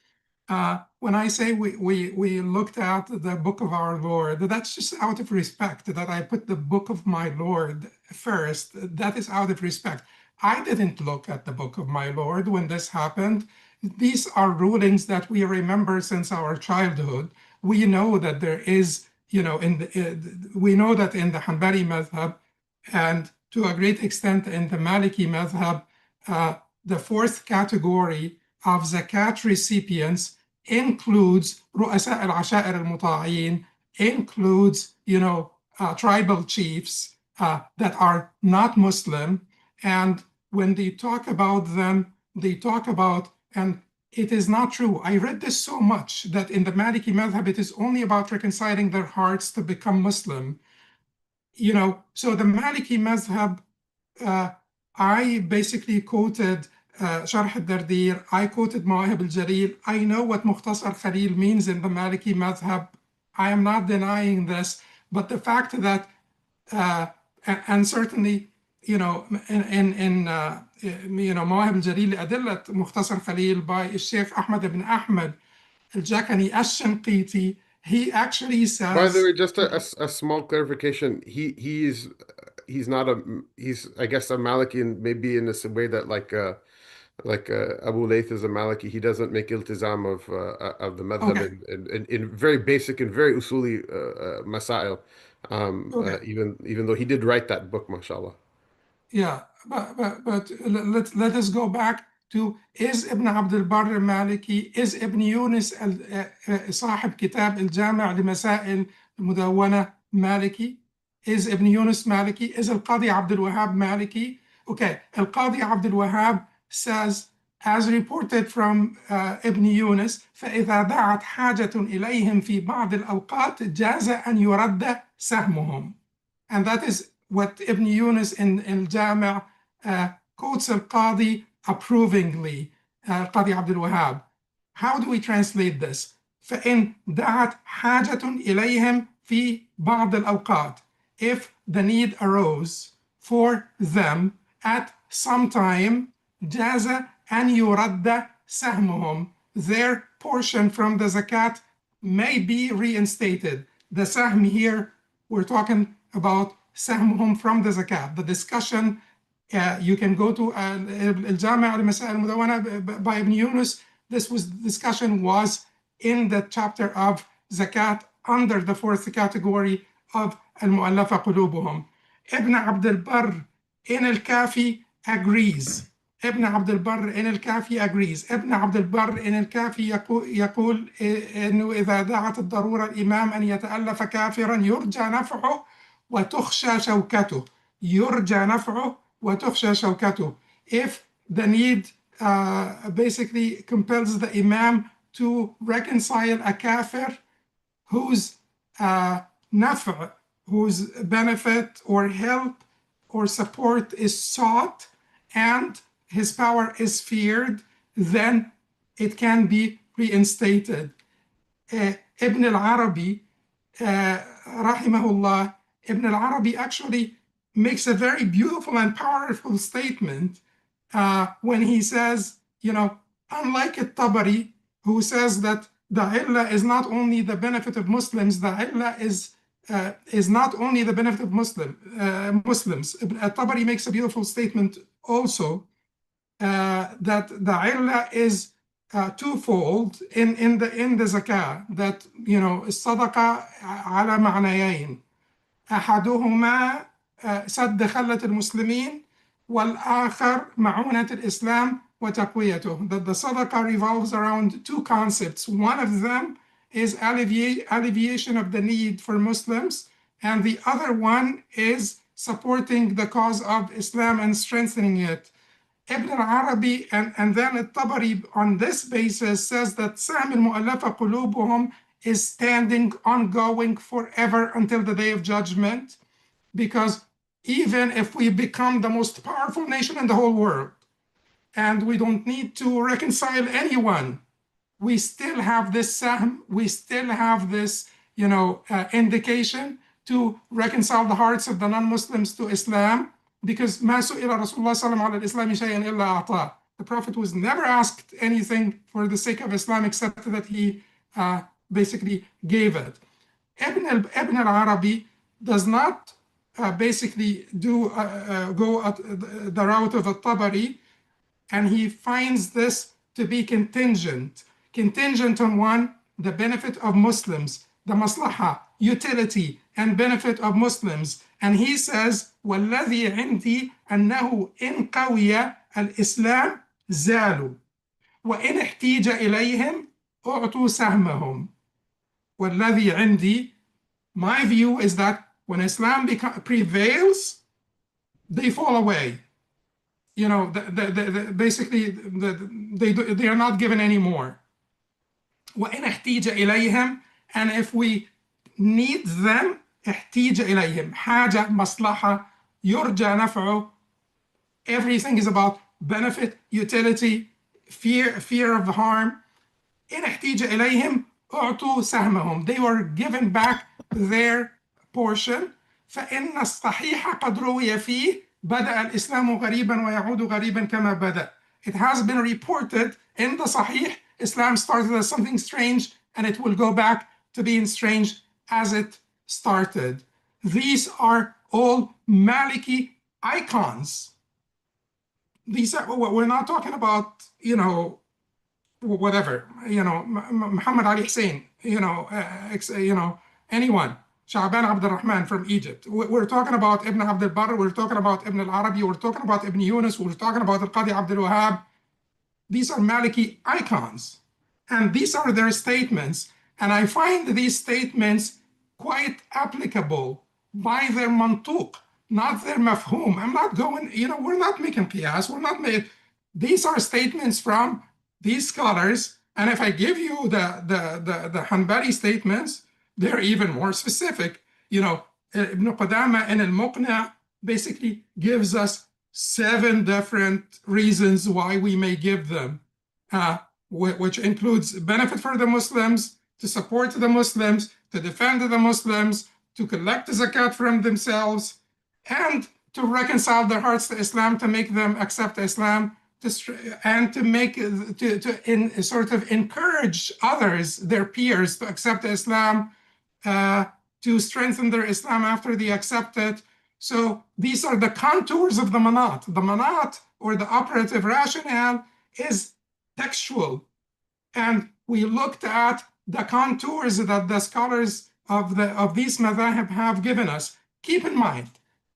When I say we looked at the book of our Lord, that's just out of respect that I put the book of my Lord first. That is out of respect. I didn't look at the book of my Lord when this happened. These are rulings that we remember since our childhood. We know that there is, we know that in the Hanbali madhab and to a great extent in the Maliki madhab, the fourth category of zakat recipients includes رؤساء العشائر المطاعين, includes, tribal chiefs that are not Muslim. And when they talk about them, they talk about, and it is not true. I read this so much that in the Maliki madhab, it is only about reconciling their hearts to become Muslim. So the Maliki madhab, I basically quoted Sharh al-Dardir, I quoted Mawahib al-Jalil. I know what Mukhtasar Khalil means in the Maliki madhab. I am not denying this, but the fact that, and certainly, in Mawahib al-Jalil, Adillat Mukhtasar Khalil by Shaykh Ahmad ibn Ahmad al-Jakani al-Shanqiti, he actually says. By the way, just a small clarification. He's not he's I guess a Maliki, and maybe in this way that like Abu Layth is a Maliki. He doesn't make iltizam of the madhab in very basic and very usuli masail. Even though he did write that book, mashallah. Yeah, but let us go back to, is Ibn Abd al-Barr Maliki, is Ibn Yunus صاحب كتاب الجامع لمسائل المدونة Maliki, is Ibn Yunus Maliki, is Al-Qadi Abd al-Wahhab Maliki? Okay, Al-Qadi Abd al-Wahhab says, as reported from Ibn Yunus, فإذا دعت حاجة إليهم في بعض الأوقات جاز أن يرد سهمهم. And that is what Ibn Yunus in Al-Jami' quotes Al-Qadi approvingly, Qadi Abd al-Wahhab. How do we translate this? فإن دعت حاجة إليهم في بعض الأوقات. If the need arose for them at some time, جاز أن يرد سهمهم. Their portion from the zakat may be reinstated. The sahm here, we're talking about سهمهم from the zakat. The discussion, you can go to الجامع لمسائل المدونة by Ibn Yunus. This discussion was in the chapter of zakat under the fourth category of al-Muallafa Qulubuhum. Ibn Abd al-Barr in al-Kafi agrees. Ibn Abd al-Barr in al-Kafi agrees. Ibn Abd al-Barr in al-Kafi يقول إنه إذا دعت الضرورة الإمام أن يتألف كافرا يرجى نفعه وتخشى شوكته. يرجى نفعه وتخشى شوكته. If the need basically compels the imam to reconcile a kafir whose naf', whose benefit or help or support is sought and his power is feared, then it can be reinstated. Ibn al-Arabi, rahimahullah, Ibn al-Arabi actually makes a very beautiful and powerful statement when he says, unlike al-Tabari, who says that the illah is not only the benefit of Muslims, the illah is not only the benefit of Muslims. Al-Tabari makes a beautiful statement also that the illah is twofold in the zakah, that الصدقة على معنيين. أحدهما سد خلة المسلمين، والآخر معونة الإسلام وتقويته. That the sadaqah revolves around two concepts. One of them is alleviation of the need for Muslims, and the other one is supporting the cause of Islam and strengthening it. Ibn al-Arabi and then al-Tabari on this basis says that Sam al-Muallafa Qulubuhum is standing, ongoing forever until the day of judgment, because even if we become the most powerful nation in the whole world and we don't need to reconcile anyone, we still have this sahm, we still have this indication to reconcile the hearts of the non-Muslims to Islam, because ما سئل رسول الله صلى الله عليه وسلم على الإسلام شيئا إلا أعطاه. The Prophet was never asked anything for the sake of Islam except that he basically gave it. Ibn al-Arabi does not basically go the route of al-Tabari, and he finds this to be contingent on one, the benefit of Muslims, the maslaha, utility, and benefit of Muslims. And he says, وَالَّذِي عِنْدِي أَنَّهُ إِنْ قَوِيَ الْإِسْلَامِ زَالُوا وَإِنْ احْتِيجَ إِلَيْهِمْ أُعْطُوا سَهْمَهُم. وَالَّذِي عِنْدِي, my view is that when Islam prevails, they fall away. Basically, they are not given anymore. وَإِنْ احْتِيجَ إِلَيْهِمْ, and if we need them, احتيج إليهم, حاجة, مصلحة, يرجى نفعه. Everything is about benefit, utility, fear of harm. إن احتيج إليهم أعطوا سهمهم. They were given back their portion. فإن الصحيح قد روي فيه بدأ الإسلام غريبا ويعود غريبا كما بدأ. It has been reported in the Sahih, Islam started as something strange and it will go back to being strange as it started. These are all Maliki icons. These are, we're not talking about, whatever, Muhammad Ali Hussein, anyone, Sha'ban Abdul Rahman from Egypt. We're talking about Ibn Abdul Barr, we're talking about Ibn al-Arabi, we're talking about Ibn Yunus, we're talking about Al-Qadi Abdul Wahab. These are Maliki icons, and these are their statements. And I find these statements quite applicable by their mantuq, not their mafhum. I'm not going, we're not making qiyas, these are statements from these scholars. And if I give you the Hanbali statements, they're even more specific. Ibn Qudama in al-Muqna basically gives us 7 different reasons why we may give them, which includes benefit for the Muslims, to support the Muslims, to defend the Muslims, to collect zakat from themselves, and to reconcile their hearts to Islam, to make them accept Islam, and to sort of encourage others, their peers, to accept Islam, to strengthen their Islam after they accept it. So these are the contours of the Manat. The Manat, or the operative rationale, is textual. And we looked at the contours that the scholars of these madhahib have given us. Keep in mind,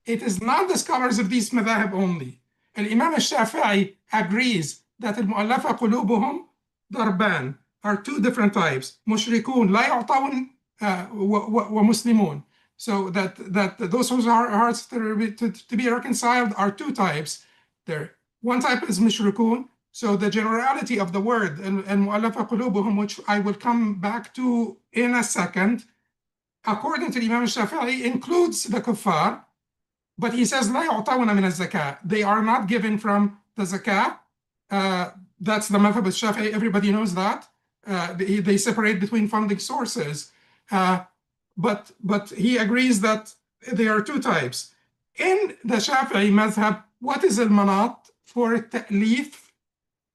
it is not the scholars of these madhahib only. And Imam al-Shafi'i agrees that al-Muallafa Qulubuhum darban are 2 different types. Mushrikun la yu'tawun wa muslimun. So that those whose hearts to be reconciled are 2 types. One type is mushrikun. So the generality of the word, and Muallafa Qulubuhum, which I will come back to in a second, according to Imam Shafi'i, includes the kuffar, but he says, لا يعطون من الزكاة. They are not given from the zakah. That's the madhab of Shafi'i, everybody knows that. They separate between funding sources. But he agrees that there are 2 types. In the Shafi'i madhab, what is al-manat for ta'lif?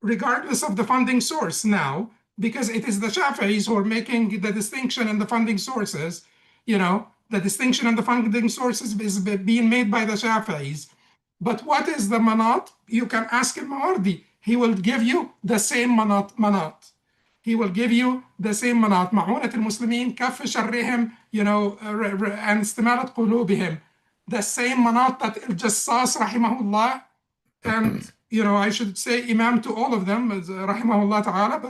Regardless of the funding source now, because it is the Shafi'is who are making the distinction in the funding sources. The distinction in the funding sources is being made by the Shafi'is. But what is the manat? You can ask al-Mawardi. he will give you the same manat. He will give you the same manat. معونة المسلمين كف شرهم, and استمالة قلوبهم. The same manat that al-Jassas rahimahullah, and I should say Imam to all of them, rahimahullah ta'ala,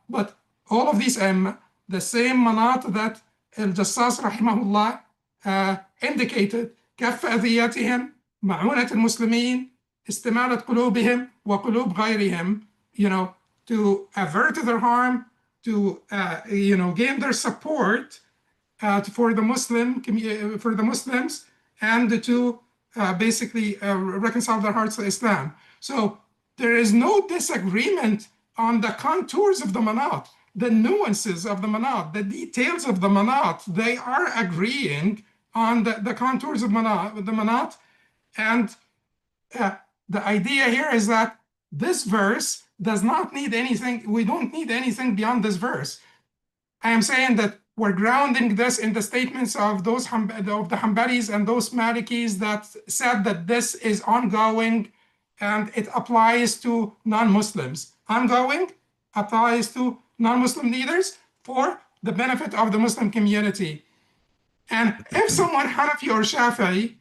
but all of these the same manat that al-Jassas rahimahullah indicated. كف أذيتهم, معونة المسلمين, استمالة قلوبهم وقلوب غيرهم, to avert their harm, to gain their support for the Muslims, and to basically reconcile their hearts to Islam. So there is no disagreement on the contours of the manat, the nuances of the manat, the details of the manat. They are agreeing on the contours of the manat, and the idea here is that this verse does not need anything. We don't need anything beyond this verse. I am saying that we're grounding this in the statements of the Hanbalis and those Malikis that said that this is ongoing and it applies to non-Muslims. Ongoing applies to non-Muslim leaders for the benefit of the Muslim community. And if someone, Hanafi or Shafi'i,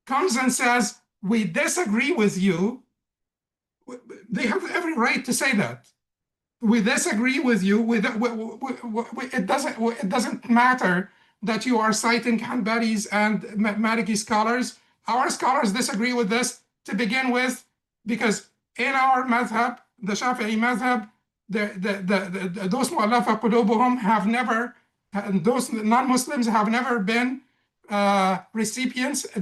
comes and says, we disagree with you, they have every right to say that. We disagree with you. It doesn't matter that you are citing Hanbalis and Maliki scholars. Our scholars disagree with this to begin with, because in our madhab, the Shafi'i madhab, those Muallafa Qulubuhum have never, those non-Muslims have never been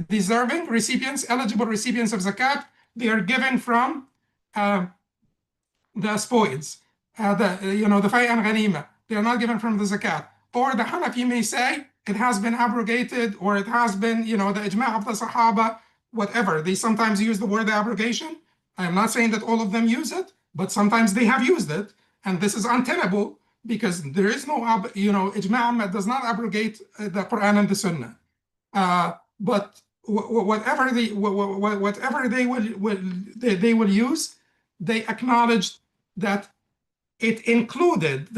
deserving recipients, eligible recipients of zakat. They are given from the spoils, the fay and ghanima. They are not given from the zakat. Or the Hanafi may say it has been abrogated, or it has been, the ijma' of the Sahaba, whatever. They sometimes use the word abrogation. I am not saying that all of them use it, but sometimes they have used it. And this is untenable, because there is no, ijma' does not abrogate the Quran and the Sunnah. But whatever they will use, they acknowledged that it included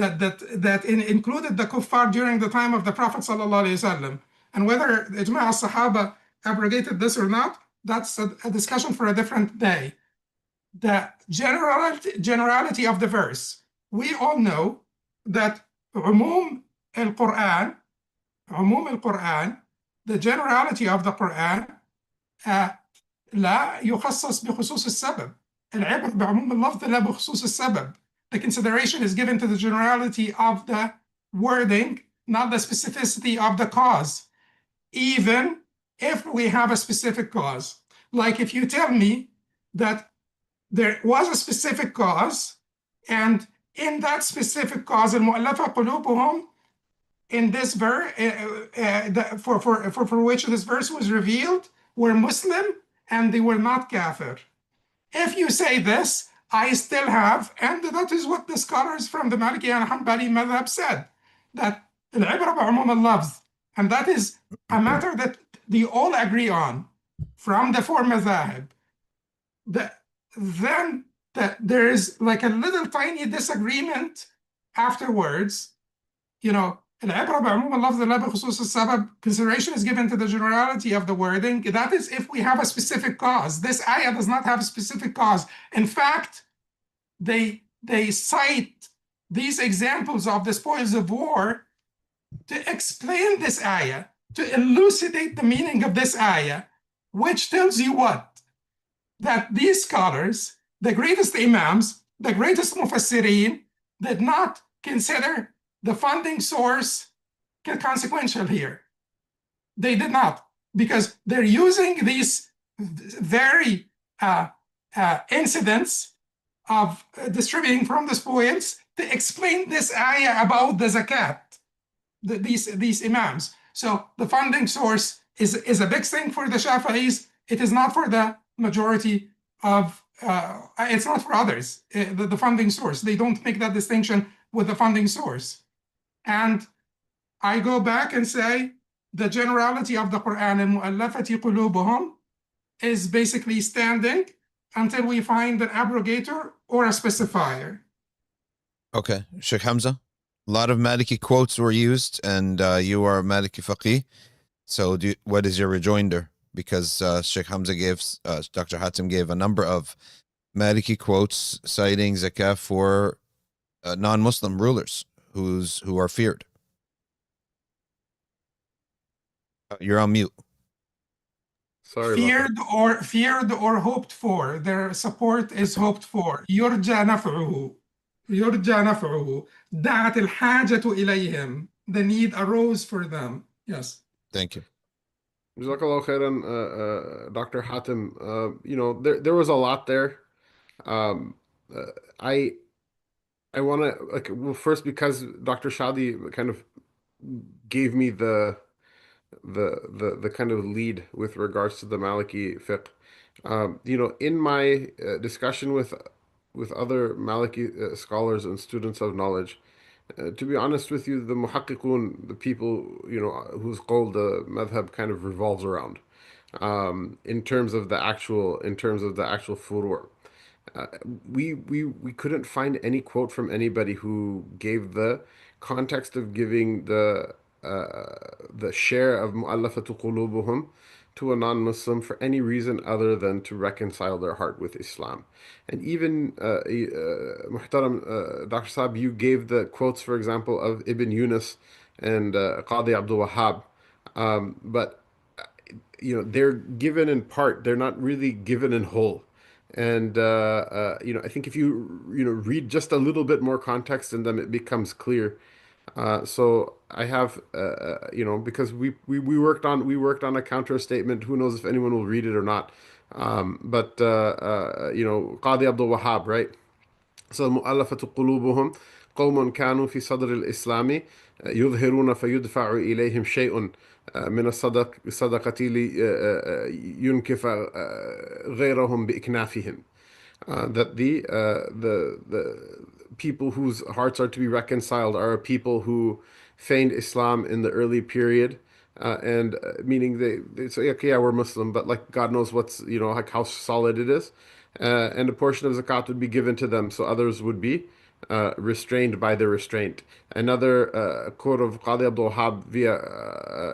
included the kuffar during the time of the Prophet ﷺ. And whether ijma' al-Sahaba abrogated this or not, that's a discussion for a different day. The generality of the verse, we all know that umum al-Quran, the generality of the Quran, لا يخصص بخصوص السبب. العبرة بعموم اللفظ لا بخصوص السبب. The consideration is given to the generality of the wording, not the specificity of the cause, even if we have a specific cause. Like if you tell me that there was a specific cause, and in that specific cause, al-Muallafa Qulubuhum, in this verse, for which this verse was revealed, were Muslim and they were not kafir. If you say this, I still have, and that is what the scholars from the Maliki and Hanbali madhab said, that al-ibra ba'umum al-lafz, and that is a matter that they all agree on from the four madhab. Then there is like a little tiny disagreement afterwards, al-ibra ba'umum al-lafz la bikhusus al-sabab, consideration is given to the generality of the wording. That is if we have a specific cause. This ayah does not have a specific cause. In fact, they cite these examples of the spoils of war to explain this ayah, to elucidate the meaning of this ayah, which tells you what? That these scholars, the greatest Imams, the greatest Mufassirin, did not consider the funding source consequential here. They did not, because they're using these very incidents of distributing from the spoils to explain this ayah about the zakat, these Imams. So the funding source is a big thing for the Shafi'is. It is not for the majority of, it's not for others, the funding source. They don't make that distinction with the funding source. And I go back and say the generality of the Quran, al-Mu'allafati Qulubuhum, is basically standing until we find an abrogator or a specifier. Okay, Sheikh Hamza, a lot of Maliki quotes were used, and you are Maliki faqih. So, what is your rejoinder? Because Sheikh Hamza gave, Dr. Hatem gave a number of Maliki quotes citing zakah for non-Muslim rulers who are feared. You're on mute. Sorry about that. Feared or hoped for. Their support is hoped for. يرجى نفعه. يرجى نفعه. دعت الحاجة إليهم. The need arose for them. Yes. Thank you. Jazakallah khairan, Dr. Hatem. There was a lot there. Um, I want to well, first, because Dr. Shadee kind of gave me the kind of lead with regards to the Maliki fiqh. In my discussion with other Maliki scholars and students of knowledge, to be honest with you, the muhaqqiqun, the people whose qawl the madhab kind of revolves around, in terms of the actual furu'. Uh, we couldn't find any quote from anybody who gave the context of giving the share of mu'allafatu qulubuhum to a non-Muslim for any reason other than to reconcile their heart with Islam. And even Muhtaram Dr. Saab, you gave the quotes, for example, of Ibn Yunus and Qadi Abdul Wahhab, but they're given in part, they're not really given in whole. And I think if you read just a little bit more context in them, it becomes clear. So I have because we worked on a counter statement. Who knows if anyone will read it or not? But Qadi Abdul Wahhab, right? So مؤلفة قلوبهم قوم كانوا في صدر الإسلام يظهرون فيدفع إليهم شيء من الصدقة لينكف غيرهم بإكنافهم. That the people whose hearts are to be reconciled are people who feigned Islam in the early period, and meaning they say, okay, yeah, we're Muslim, but like God knows what's like how solid it is, and a portion of zakat would be given to them, so others would be restrained by their restraint. Another quote of Qadi Abdul Wahhab via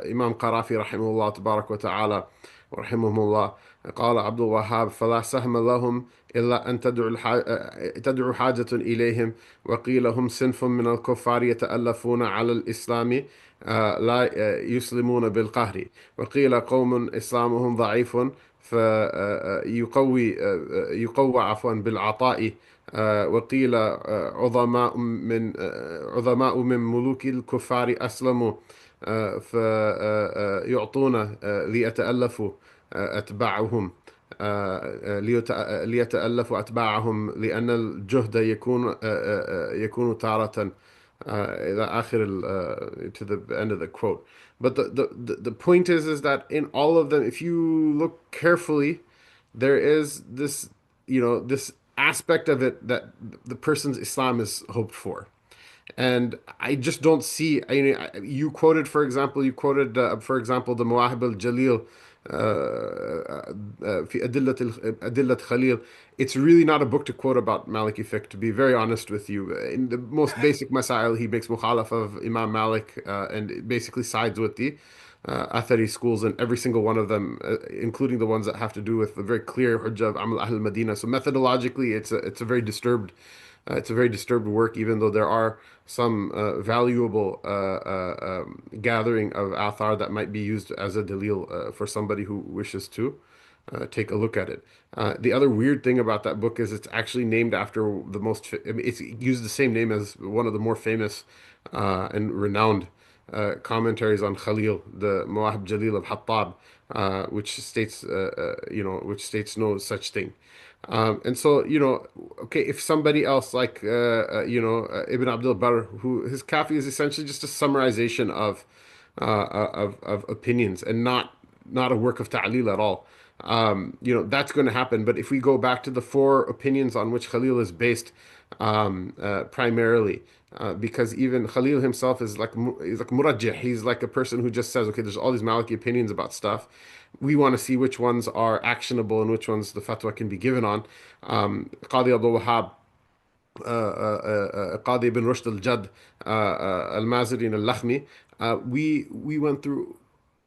Imam Qarafi rahimahullah tabarak wa ta'ala ورحمهم قال عبد الوهاب فلا سهم لهم إلا أن تدعو حاجة إليهم وقيل هم صنف من الكفار يتألفون على الإسلام لا يسلمون بالقهر وقيل قوم إسلامهم ضعيف يقوى عفوا بالعطاء وقيل عظماء من ملوك الكفار أسلموا فيعطون ليتألفوا أتباعهم ليتألفوا أتباعهم لأن الجهد يكون تارة إلى آخر to the end of the quote. But the point is that in all of them, if you look carefully, there is this this aspect of it that the person's Islam is hoped for. And I just don't see. You quoted, for example, the Mawahib al-Jalil في أدلة Khalil. It's really not a book to quote about Maliki fiqh, to be very honest with you. In the most basic masail, he makes mukhalafa of Imam Malik and basically sides with the Athari schools, and every single one of them, including the ones that have to do with the very clear hujjah of Amal Ahl Madina. So methodologically, it's a very disturbed work, even though there are some valuable gathering of athar that might be used as a dalil for somebody who wishes to take a look at it. The other weird thing about that book is it's actually named after it's used the same name as one of the more famous and renowned commentaries on Khalil, the Mawahib Jalil of Hattab, which states no such thing. And so, okay, if somebody else like, Ibn Abdul Barr, who his kafi is essentially just a summarization of opinions and not a work of ta'lil at all. That's going to happen. But if we go back to the four opinions on which Khalil is based, primarily, because even Khalil himself he's like murajjih. He's like a person who just says, okay, there's all these Maliki opinions about stuff, we want to see which ones are actionable and which ones the fatwa can be given on. Qadi Abdul Wahab, Qadi ibn Rushd al-Jad, al-Mazari and al-Lakhmi, we went through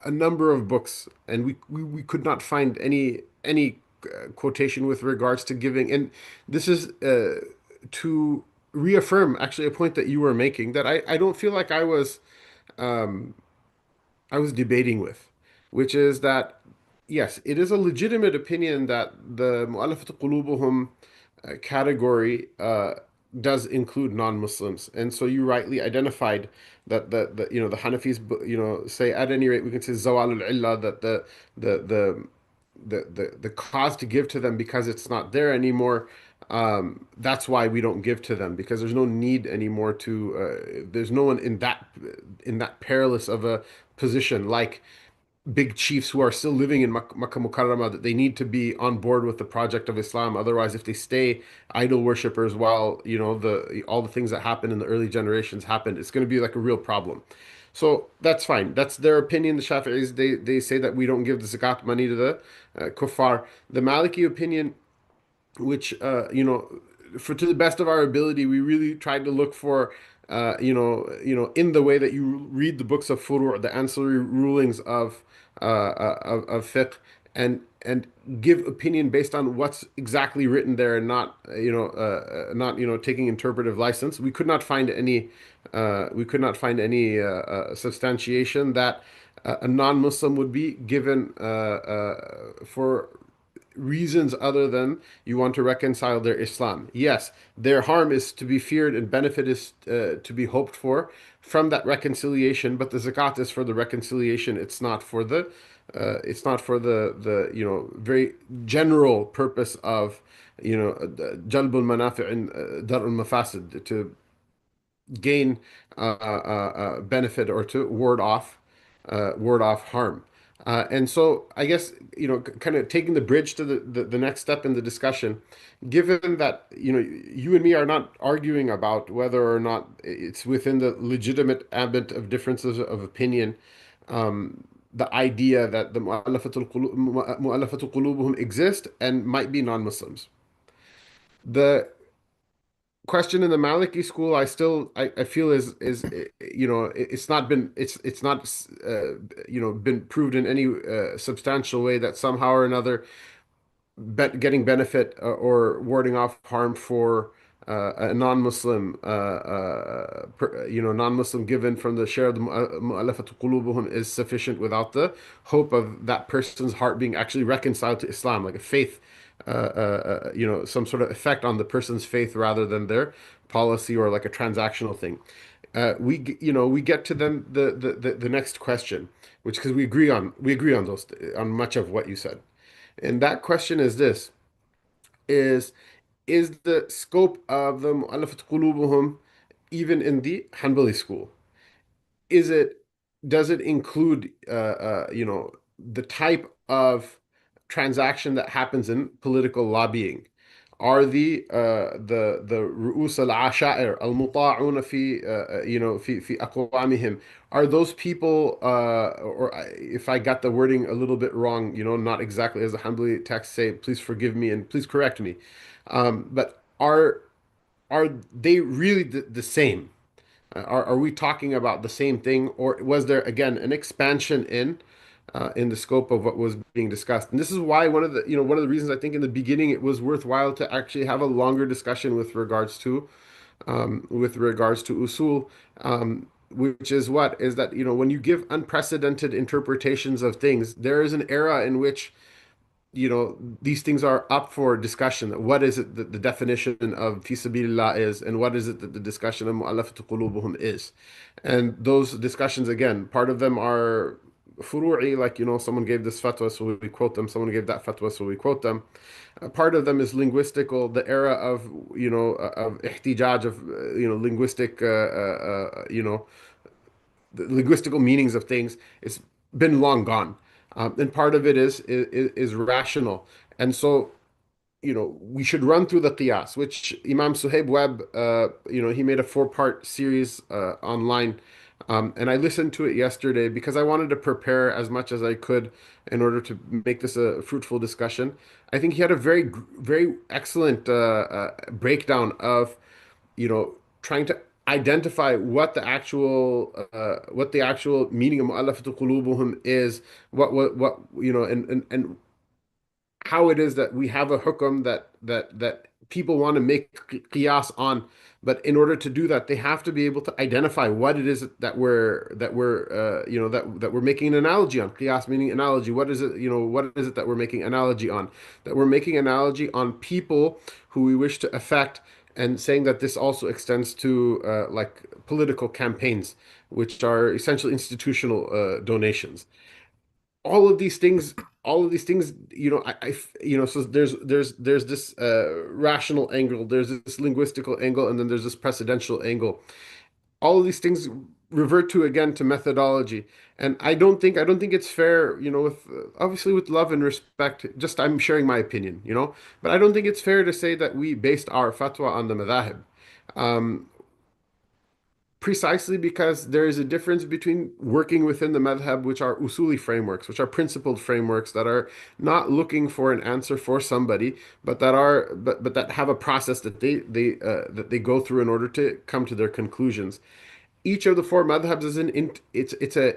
a number of books, and we could not find any quotation with regards to giving. And this is to reaffirm actually a point that you were making, that I don't feel like um, I was debating with, which is that yes, it is a legitimate opinion that the Mu'allafat Qulubuhum category does include non-Muslims. And so you rightly identified that the Hanafis, say at any rate we can say zawal al-illa, that the the the cause to give to them, because it's not there anymore. That's why we don't give to them, because there's no need anymore to. There's no one in that perilous of a position like big chiefs who are still living in Makkah Mukarramah, that they need to be on board with the project of Islam. Otherwise, if they stay idol worshippers while the all the things that happened in the early generations happened, it's going to be like a real problem. So that's fine. That's their opinion. The Shafi'is, they say that we don't give the zakat money to the kuffar. The Maliki opinion, which for to the best of our ability, we really tried to look for in the way that you read the books of Furu, the ancillary rulings of fiqh, and give opinion based on what's exactly written there, and not taking interpretive license. We could not find any substantiation that a non-Muslim would be given for reasons other than you want to reconcile their Islam. Yes, their harm is to be feared and benefit is to be hoped for from that reconciliation, but the zakat is for the reconciliation. It's not for the very general purpose of jalbul manafi' and dar'ul mafasid, to gain benefit or to ward off harm. And so I guess, kind of taking the bridge to the next step in the discussion, given that, you and me are not arguing about whether or not it's within the legitimate ambit of differences of opinion, the idea that the mu'allafatul qulubuhum exist and might be non-Muslims. The question in the Maliki school, I feel is it's not been proved in any substantial way that somehow or another getting benefit or warding off harm for a non-Muslim non-Muslim given from the share of the mu'allafatu qulubuhum is sufficient without the hope of that person's heart being actually reconciled to Islam, like a faith, some sort of effect on the person's faith rather than their policy, or like a transactional thing. We get to then the next question, which, because we agree on those, on much of what you said. And that question is this: is the scope of the Mu'allafat Qulubuhum even in the Hanbali school? Is it Does it include the type of transaction that happens in political lobbying? Are the ru'us al-ashair al-muta'un fi fi aqwamihim, are those people, or if I got the wording a little bit wrong, not exactly as the Hanbali text say, please forgive me and please correct me, but are they really the same? Are we talking about the same thing, or was there again an expansion in the scope of what was being discussed? And this is why one of the reasons I think in the beginning it was worthwhile to actually have a longer discussion with regards to usul, which is that when you give unprecedented interpretations of things, there is an era in which these things are up for discussion. What is it that the definition of fi sabilillah is, and what is it that the discussion of mu'allafatu qulubuhum is? And those discussions, again, part of them are furu'i, like someone gave this fatwa, so we quote them. Someone gave that fatwa, so we quote them. Part of them is linguistical, the era of of ihtijaj, of linguistic the linguistical meanings of things. It's been long gone. And part of it is rational. And so, we should run through the qiyas, which Imam Suhaib Webb, he made a 4-part series online And I listened to it yesterday because I wanted to prepare as much as I could in order to make this a fruitful discussion. I think he had a very excellent breakdown of, trying to identify what the actual meaning of Mu'allafatu Qulubuhum is, what and how it is that we have a hukum that people want to make qiyas on, but in order to do that, they have to be able to identify what it is that we're making an analogy on. Qiyas meaning analogy. What is it? What is it that we're making analogy on? That we're making analogy on people who we wish to affect, and saying that this also extends to like political campaigns, which are essentially institutional donations. All of these things, so there's this rational angle, there's this linguistical angle, and then there's this precedential angle. All of these things revert to, again, to methodology. And I don't think it's fair, with obviously with love and respect, just I'm sharing my opinion, but I don't think it's fair to say that we based our fatwa on the madhahib. Um, Precisely because there is a difference between working within the madhab, which are usuli frameworks, which are principled frameworks that are not looking for an answer for somebody, but that have a process that they go through in order to come to their conclusions. Each of the four madhabs is it's a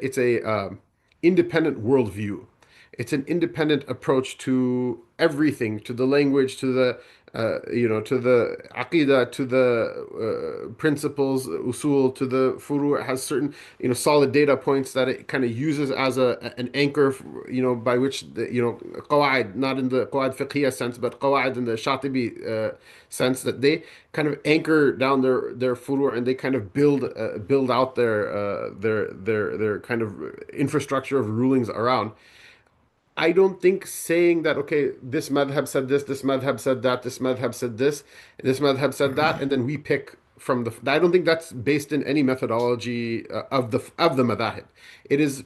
independent worldview. It's an independent approach to everything, to the language, to the to the aqidah, to the principles, usul, to the furu. It has certain solid data points that it kind of uses as an anchor, by which qawaid, not in the qawaid fiqhiyah sense, but qawaid in the Shatibi sense, that they kind of anchor down their furu, and they kind of build out their kind of infrastructure of rulings around. I don't think saying that, okay, this madhab said this madhab said that, this madhab said this madhab said that, and then we pick from the. I don't think that's based in any methodology of the madhab. It is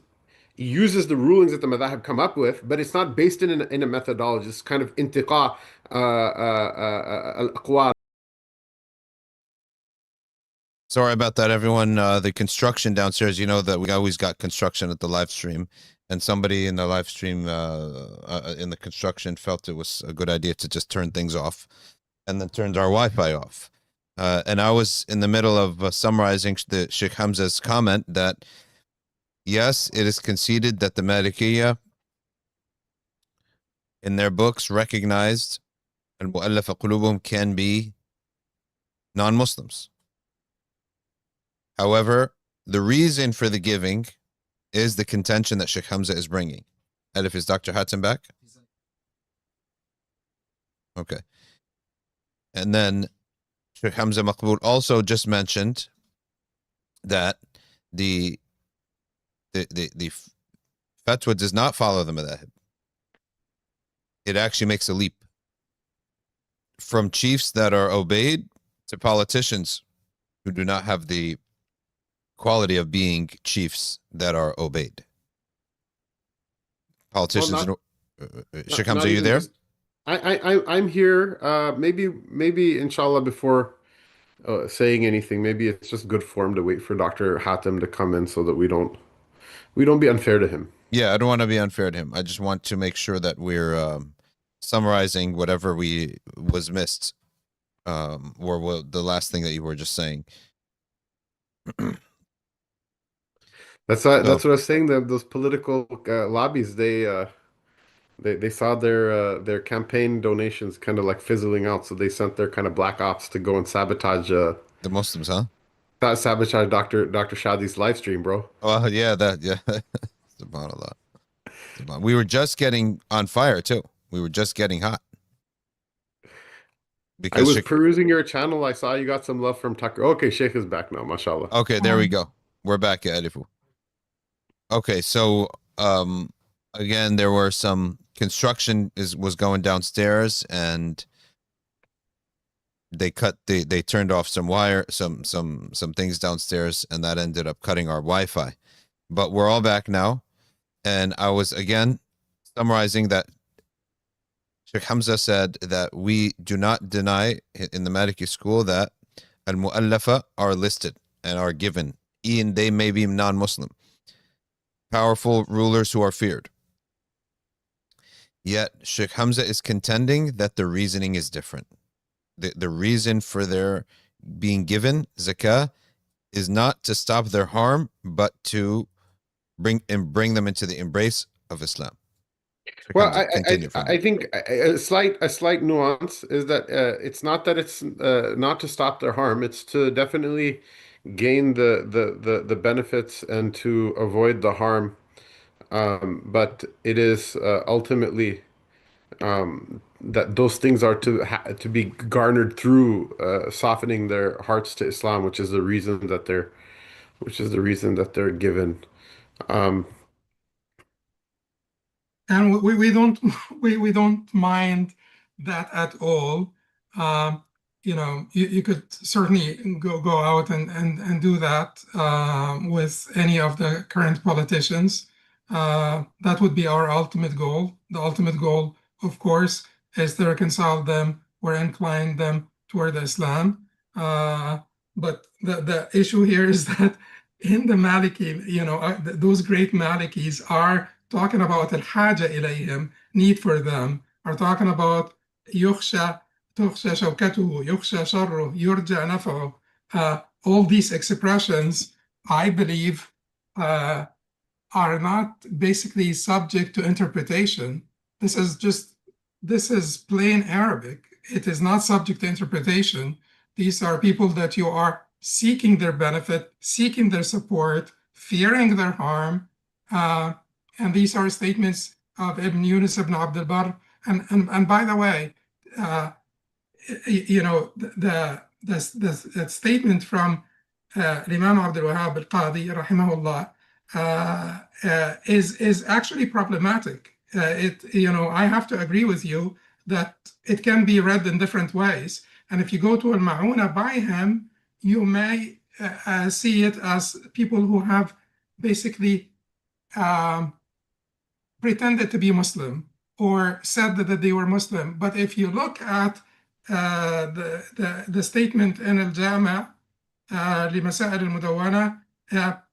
uses the rulings that the madhab come up with, but it's not based in a methodology. It's kind of intiqa al-aqwal. Sorry about that, everyone. The construction downstairs, you know that we always got construction at the live stream, and somebody in the live stream in the construction felt it was a good idea to just turn things off, and then turned our Wi-Fi off. And I was in the middle of summarizing the Sheikh Hamza's comment that, yes, it is conceded that the Malikiyya in their books recognized al-Muallafa Qulubuhum can be non-Muslims. However, the reason for the giving is the contention that Sheikh Hamza is bringing. Alif, is Dr. Hatem back? Okay. And then Sheikh Hamza Maqbul also just mentioned that the fatwa does not follow the madhab. It actually makes a leap from chiefs that are obeyed to politicians who do not have the quality of being chiefs that are obeyed. Politicians. Well, Sheikh Hamza, are you there? I'm here. Maybe inshallah, before saying anything, maybe it's just good form to wait for Dr. Hatem to come in so that we don't be unfair to him. Yeah, I don't want to be unfair to him. I just want to make sure that we're summarizing whatever was missed, or the last thing that you were just saying. That's what I was saying. Those political lobbies, they saw their campaign donations kind of like fizzling out, so they sent their kind of black ops to go and sabotage the Muslims, huh? Sabotage Dr. Shadee's live stream, bro. Oh yeah, subhanallah. We were just getting on fire too. We were just getting hot. I was perusing your channel. I saw you got some love from Tucker. Okay, Shaykh is back now, mashallah. Okay, there we go. We're back at Alifu. Okay, so again, there were some construction was going downstairs, and they turned off some wire, some things downstairs, and that ended up cutting our Wi-Fi. But we're all back now, and I was again summarizing that Sheikh Hamza said that we do not deny in the Maliki school that al-Muallafa are listed and are given and they may be non-Muslim. Powerful rulers who are feared. Yet Sheikh Hamza is contending that the reasoning is different. The reason for their being given zakah is not to stop their harm, but to bring them into the embrace of Islam. Sheikh Well, Hamza, continue from I there. think a slight nuance is that it's not that it's not to stop their harm. It's to definitely gain the benefits and to avoid the harm. But it is ultimately that those things are to be garnered through softening their hearts to Islam, which is the reason that they're given. And we don't we don't mind that at all. You know, you could certainly go out and do that with any of the current politicians. That would be our ultimate goal. The ultimate goal, of course, is to reconcile them or incline them toward Islam. But the issue here is that in the Maliki, you know, those great Malikis are talking about al-Haj ilayhim, need for them, are talking about yukhsha, tukhsha shawkatuhu, yukhsha sharruh, yurja naf'uh. All these expressions, I believe, are not basically subject to interpretation. This is plain Arabic. It is not subject to interpretation. These are people that you are seeking their benefit, seeking their support, fearing their harm. And these are statements of Ibn Yunus ibn Abdul Barr. And by the way, you know, the statement from Imam Abdul Wahhab al-Qadi, rahimahullah, is actually problematic. You know, I have to agree with you that it can be read in different ways. And if you go to al-Ma'una by him, you may see it as people who have basically pretended to be Muslim or said that they were Muslim. But if you look at the statement in al-Jama' لمسائل المدونة,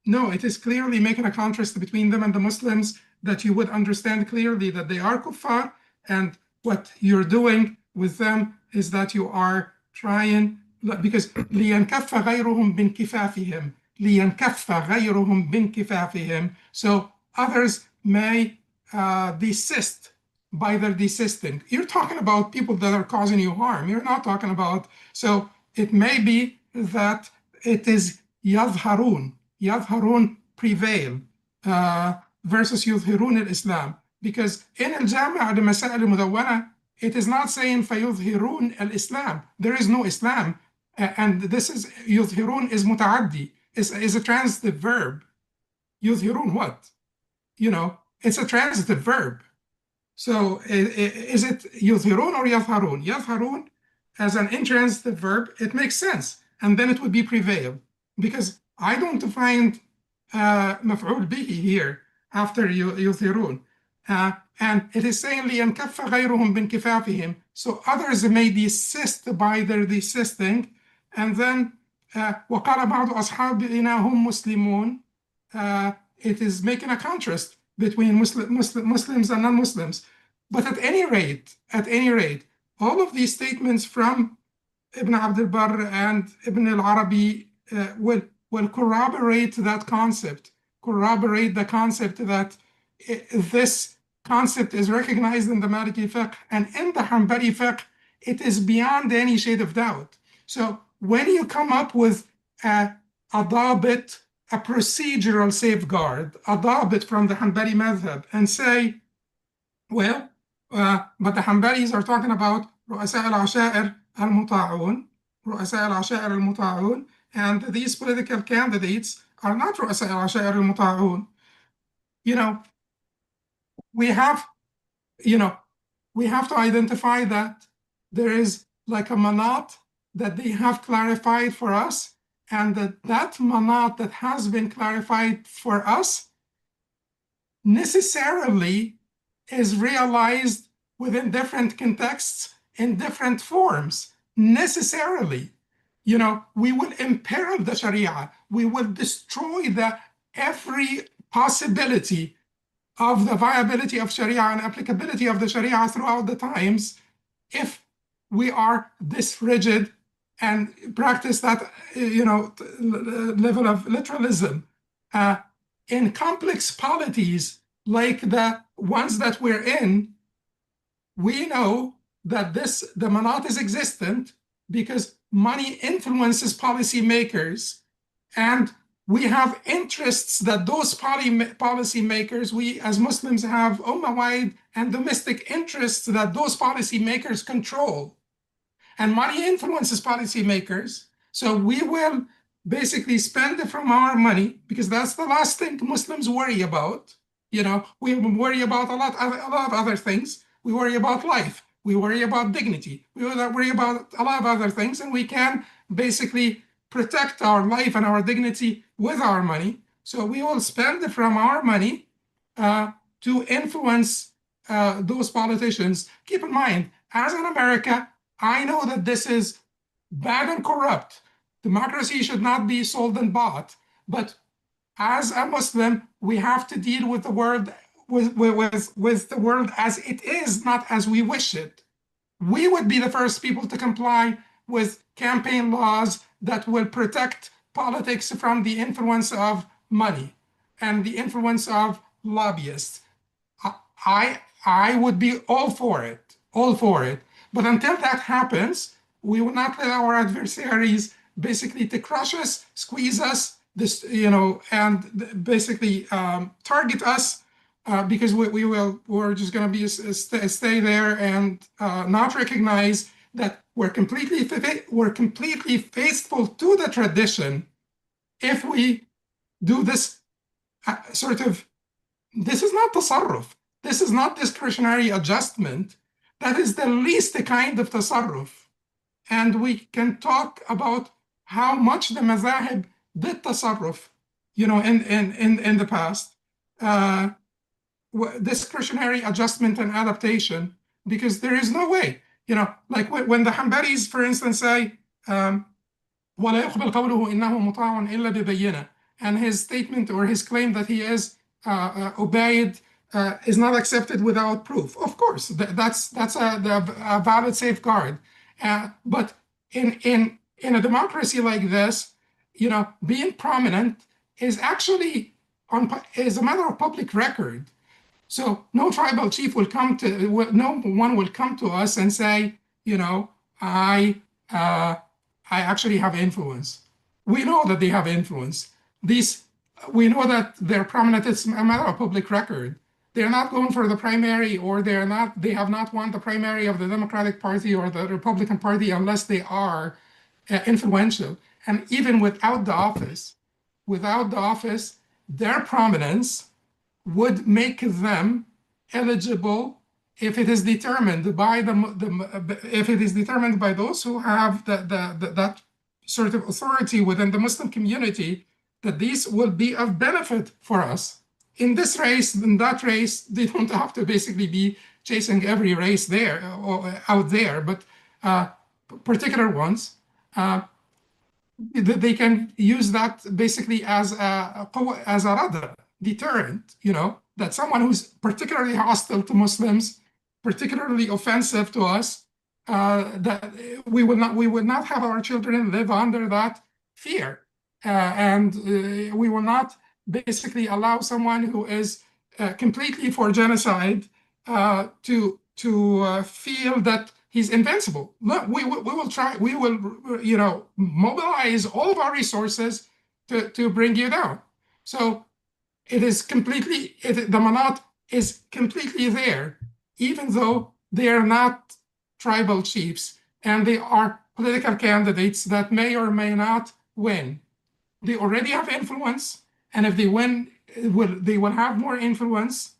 no, it is clearly making a contrast between them and the Muslims, that you would understand clearly that they are kuffar, and what you're doing with them is that you are trying, because لينكف غيرهم بانكفافهم, لينكف غيرهم بانكفافهم, so others may desist by their desisting. You're talking about people that are causing you harm. You're not talking about, so it may be that it is يظهرون prevail versus يظهرون الإسلام, because in الجامع لمسائل المدونة it is not saying فيظهرون الإسلام. There is no Islam, and this is يظهرون is متعدي, is a transitive verb. يظهرون what? You know, it's a transitive verb. So is it يظهرون or يظهرون? يظهرون as an intransitive verb, it makes sense, and then it would be prevail, because I don't find مفعول به here after يظهرون. And it is saying لينكف غيرهم بانكفافهم, so others may desist by their desisting, and then وقال بعض أصحابنا هم مسلمون, it is making a contrast between Muslims and non-Muslims. But at any rate, all of these statements from Ibn Abdul Barr and Ibn al-Arabi will corroborate that concept, corroborate the concept that this concept is recognized in the Maliki fiqh, and in the Hanbali fiqh, it is beyond any shade of doubt. So when you come up with a dabit, a procedural safeguard, a dabit from the Hanbali madhab, and say, well, but the Hanbalis are talking about رؤساء العشائر المطاعون, رؤساء العشائر المطاعون, and these political candidates are not رؤساء العشائر المطاعون. You know, we have to identify that there is like a manat that they have clarified for us, and that manat that has been clarified for us necessarily is realized within different contexts in different forms, necessarily. we will imperil the Sharia. We will destroy every possibility of the viability of Sharia and applicability of the Sharia throughout the times if we are this rigid and practice that, level of literalism. In complex polities like the ones that we're in, we know that the Manat is existent because money influences policymakers, and we have interests that those policymakers, we as Muslims have ummah-wide and domestic interests that those policymakers control. And money influences policymakers. So we will basically spend it from our money because that's the last thing Muslims worry about. We worry about a lot of other things. We worry about life. We worry about dignity. We worry about a lot of other things, and we can basically protect our life and our dignity with our money. So we will spend from our money to influence those politicians. Keep in mind, as in America, I know that this is bad and corrupt. Democracy should not be sold and bought. But as a Muslim, we have to deal with the world with the world as it is, not as we wish it. We would be the first people to comply with campaign laws that will protect politics from the influence of money and the influence of lobbyists. I would be all for it. But until that happens, we will not let our adversaries basically to crush us, squeeze us, and basically target us because we're just going to be stay there and not recognize that we're completely faithful to the tradition if we do this this is not tasarruf. This is not discretionary adjustment. That is the least kind of tasarruf. And we can talk about how much the mazahib did tasarruf, in the past. Discretionary adjustment and adaptation, because there is no way, like when the Hanbalis, for instance, say, وَلَا يُقْبَلْ قَوْلُهُ إِنَّهُ مُطَاعٌ إِلَّا بِبَيِّنَةٍ, and his statement or his claim that he is obeyed is not accepted without proof. Of course, that's a valid safeguard. But in a democracy like this, being prominent is actually is a matter of public record. So no tribal chief will no one will come to us and say, I actually have influence. We know that they have influence. We know that they're prominent. It's a matter of public record. They're not going for the primary, or they have not won the primary of the Democratic Party or the Republican Party unless they are influential. And even without the office, their prominence would make them eligible if it is determined by those who have that sort of authority within the Muslim community, that these will be of benefit for us. In this race, in that race, they don't have to basically be chasing every race there or out there, but particular ones, they can use that basically as a radar, deterrent, that someone who's particularly hostile to Muslims, particularly offensive to us, that we would not have our children live under that fear. And we will not basically allow someone who is completely for genocide to feel that he's invincible. Look, we will try. We will, mobilize all of our resources to bring you down. So it is completely. The Manat is completely there, even though they are not tribal chiefs and they are political candidates that may or may not win. They already have influence, and if they win, they will have more influence.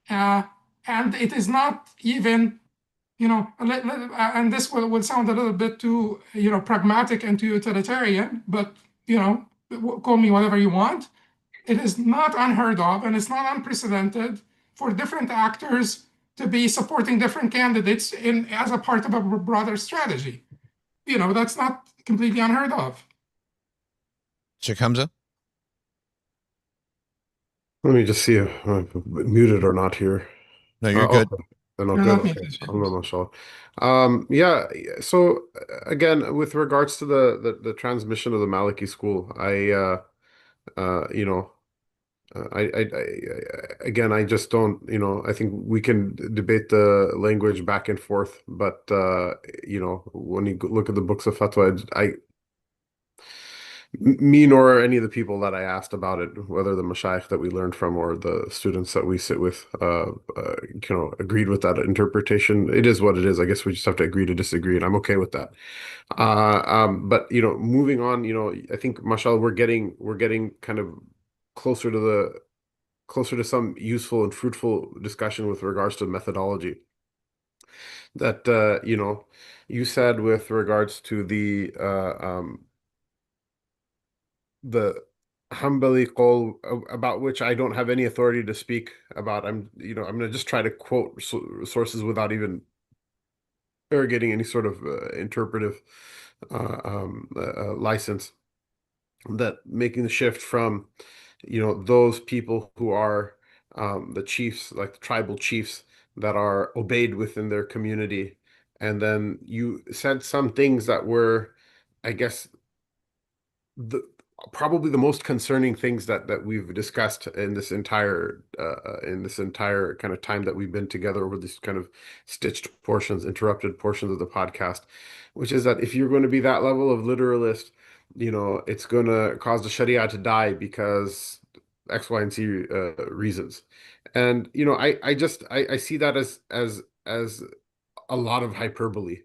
And it is not even, and this will sound a little bit too, pragmatic and too utilitarian, but, call me whatever you want. It is not unheard of, and it's not unprecedented for different actors to be supporting different candidates as a part of a broader strategy. that's not completely unheard of. Sheikh Hamza? Let me just see if I'm muted or not here. No, you're good. Okay. Then You're good. not Okay. muted, Sheikh. Mashallah. Yeah. So again, with regards to the transmission of the Maliki school, you know, again, I just don't, I think we can debate the language back and forth, but when you look at the books of fatwa, me nor any of the people that I asked about it, whether the mashayikh that we learned from or the students that we sit with, agreed with that interpretation. It is what it is. I guess we just have to agree to disagree, and I'm okay with that. But moving on, I think, mashallah, we're getting kind of closer to some useful and fruitful discussion with regards to methodology. That you said with regards to the Hanbali qawl, about which I don't have any authority to speak about. I'm going to just try to quote sources without even getting any sort of interpretive license. That making the shift from those people who are the chiefs, like the tribal chiefs that are obeyed within their community, and then you said some things that were, I guess, the probably the most concerning things that we've discussed in this entire kind of time that we've been together over these kind of stitched portions, interrupted portions of the podcast, which is that if you're going to be that level of literalist, it's going to cause the Sharia to die because X, Y, and Z reasons. And I see that as a lot of hyperbole.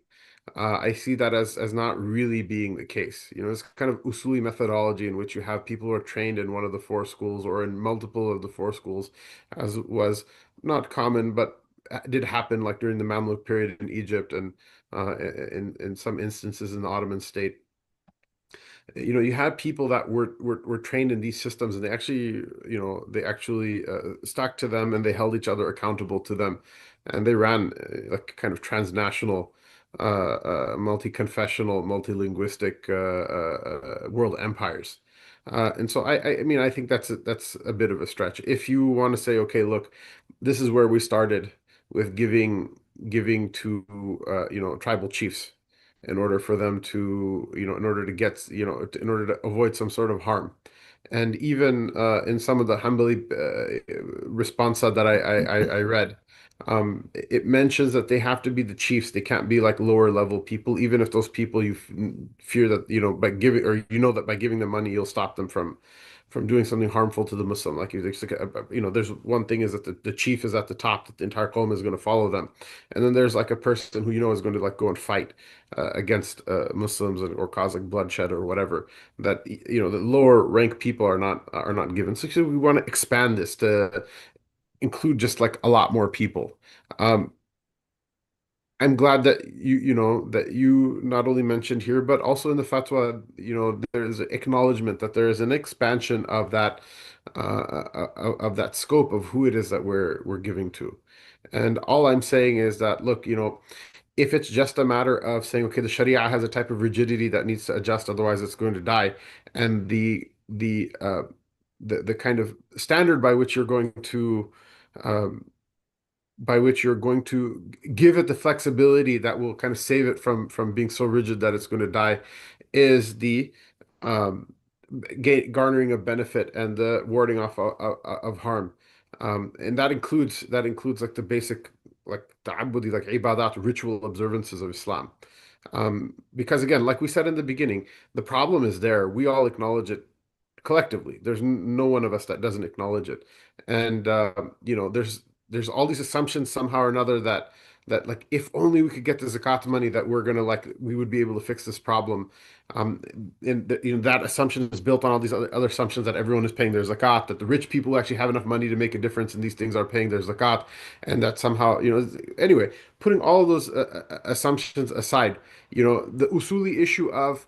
I see that as not really being the case. It's kind of usuli methodology in which you have people who are trained in one of the four schools or in multiple of the four schools, as was not common, but did happen like during the Mamluk period in Egypt and in some instances in the Ottoman state. You had people that were trained in these systems, and they actually stuck to them, and they held each other accountable to them, and they ran like kind of transnational, multi-confessional, multilinguistic world empires. And so I mean, I think that's a bit of a stretch. If you want to say, okay, look, this is where we started with giving to tribal chiefs in order for them to, in order to get, in order to avoid some sort of harm. And even in some of the Hanbali responsa that I read, it mentions that they have to be the chiefs. They can't be like lower level people, even if those people you fear that, by giving, or that by giving them money, you'll stop them from doing something harmful to the Muslim. Like, there's one thing is that the chief is at the top, that the entire qawm is going to follow them. And then there's like a person who is going to like go and fight against Muslims or cause like bloodshed or whatever. That the lower rank people are not given. So we want to expand this to include just like a lot more people. Um, I'm glad that you not only mentioned here, but also in the fatwa, there is acknowledgement that there is an expansion of that scope of who it is that we're giving to. And all I'm saying is that, look, if it's just a matter of saying, okay, the Sharia has a type of rigidity that needs to adjust, otherwise it's going to die, and the kind of standard um, by which you're going to give it the flexibility that will kind of save it from being so rigid that it's going to die, is the um, garnering of benefit and the warding off of harm. And that includes like the basic, like ta'abbudi, like ibadat, ritual observances of Islam. Because again, like we said in the beginning, the problem is there. We all acknowledge it collectively. There's no one of us that doesn't acknowledge it. And there's all these assumptions somehow or another that like, if only we could get the zakat money, that we would be able to fix this problem. And that assumption is built on all these other assumptions that everyone is paying their zakat, that the rich people who actually have enough money to make a difference in these things are paying their zakat, and that somehow, anyway, putting all of those assumptions aside, the usuli issue of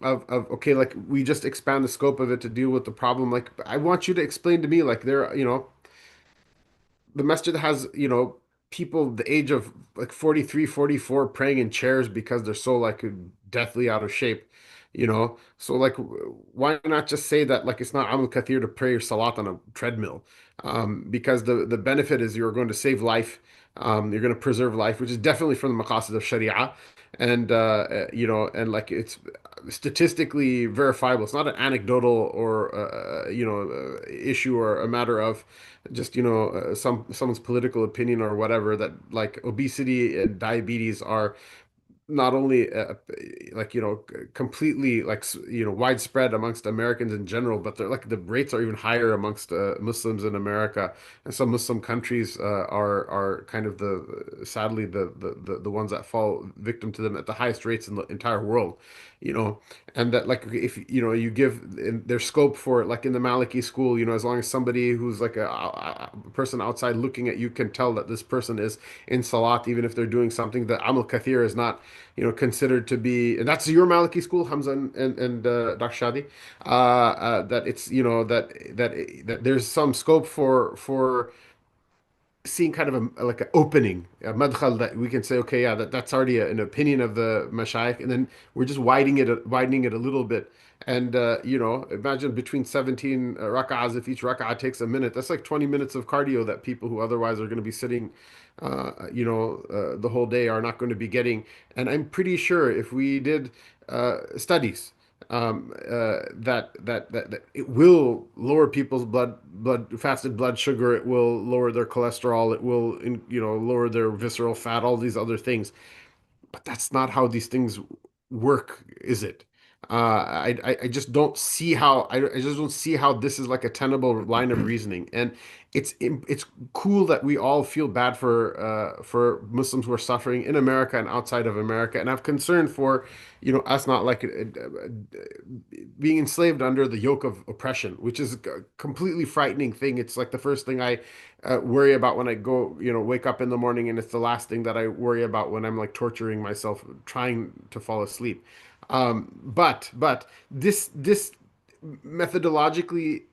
okay, like, we just expand the scope of it to deal with the problem. Like, I want you to explain to me, like, the masjid has, people the age of like 43, 44 praying in chairs because they're so like deathly out of shape, you know. So like, why not just say that like it's not amal kathir to pray your salat on a treadmill? Because the benefit is you're going to save life, you're going to preserve life, which is definitely from the maqasid of Sharia, and you know, and like it's statistically verifiable. It's not an anecdotal or you know, issue or a matter of just, you know, someone's political opinion or whatever, that like obesity and diabetes are not only like, you know, completely like, you know, widespread amongst Americans in general, but they're like the rates are even higher amongst Muslims in America, and some Muslim countries are kind of the sadly the ones that fall victim to them at the highest rates in the entire world, you know. And that like if you know, you give their scope for it, like in the Maliki school, you know, as long as somebody who's like a person outside looking at you can tell that this person is in salat, even if they're doing something that amal kathir is not, you know, considered to be, and that's your Maliki school, Hamza and Dr. Shadee, that it's, you know, that there's some scope for seeing kind of a like an opening, a madkhal, that we can say, okay, yeah, that's already an opinion of the mashayikh, and then we're just widening it a little bit. And you know, imagine between 17 rak'ahs, if each rak'ah takes a minute, that's like 20 minutes of cardio that people who otherwise are going to be sitting, you know, the whole day are not going to be getting. And I'm pretty sure if we did studies, that it will lower people's fasted blood sugar. It will lower their cholesterol. It will, you know, lower their visceral fat. All these other things, but that's not how these things work, is it? I just don't see how I just don't see how this is like a tenable line of reasoning. And it's cool that we all feel bad for Muslims who are suffering in America and outside of America, and have concern for, you know, us not like being enslaved under the yoke of oppression, which is a completely frightening thing. It's like the first thing I worry about when I go, you know, wake up in the morning, and it's the last thing that I worry about when I'm like torturing myself trying to fall asleep. But this methodologically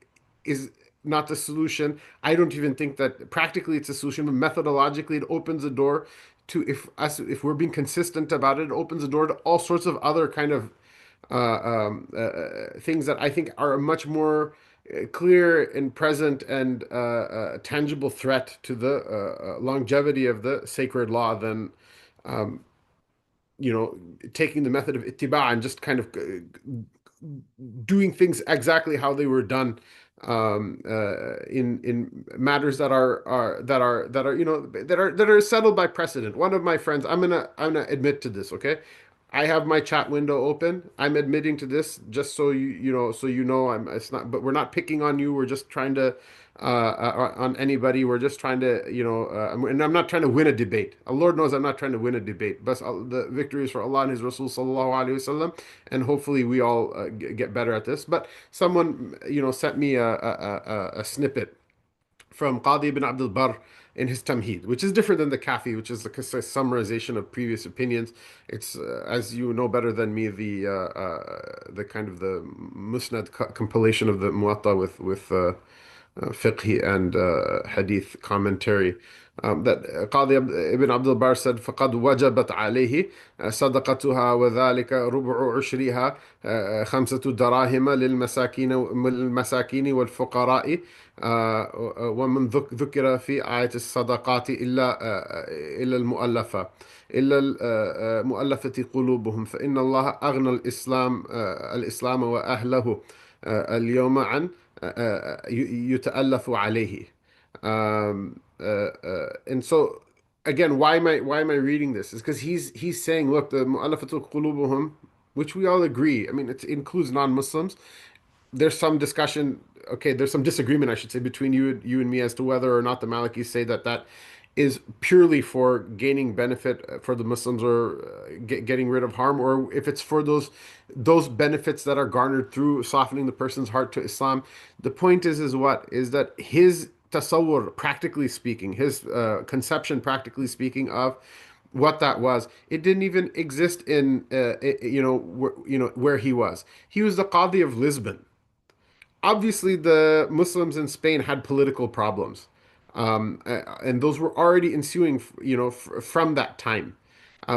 is not the solution. I don't even think that practically it's a solution, but methodologically it opens a door to, if we're being consistent about it, it opens a door to all sorts of other kind of things that I think are a much more clear and present and tangible threat to the longevity of the sacred law than, you know, taking the method of ittiba and just kind of doing things exactly how they were done, in matters that are you know, that are settled by precedent. One of my friends, I'm gonna admit to this, okay? I have my chat window open. I'm admitting to this just so you know, so you know, it's not, but we're not picking on you. We're just trying to on anybody. We're just trying to, you know, and I'm not trying to win a debate. Lord knows I'm not trying to win a debate. But the victory is for Allah and His Rasul sallallahu alaihi wasallam, and hopefully we all get better at this. But someone, you know, sent me a snippet from Qadi ibn Abdul Barr in his Tamheed, which is different than the Kafi, which is the summarization of previous opinions. It's, as you know better than me, the kind of the Musnad compilation of the Muwatta with fiqh and hadith commentary. That Qadi ibn Abdul Barr said, فَقَدْ وَجَبَتْ عَلَيْهِ صَدَقَتُهَا وَذَلِكَ رُبْعُ عُشْرِهَا خَمْسَةُ دَرَاهِمَ لِلْمَسَاكِينِ وَالْفُقَرَاءِ ومن ذكر في آية الصدقات إلا المؤلفة إلا المؤلفة قلوبهم فإن الله أغنى الإسلام وأهله اليوم عن يتألف عليه. And so again, why am I reading this? Is because he's saying, look, the mu'allafatu qulubuhum, which we all agree. I mean, it includes non-Muslims. There's some discussion, okay, there's some disagreement, I should say, between you and me as to whether or not the Malikis say that is purely for gaining benefit for the Muslims, or getting rid of harm, or if it's for those benefits that are garnered through softening the person's heart to Islam. The point is what? Is that his tasawwur, practically speaking, his conception, practically speaking, of what that was, it didn't even exist in where he was. He was the Qadi of Lisbon. Obviously the Muslims in Spain had political problems, and those were already ensuing, from that time.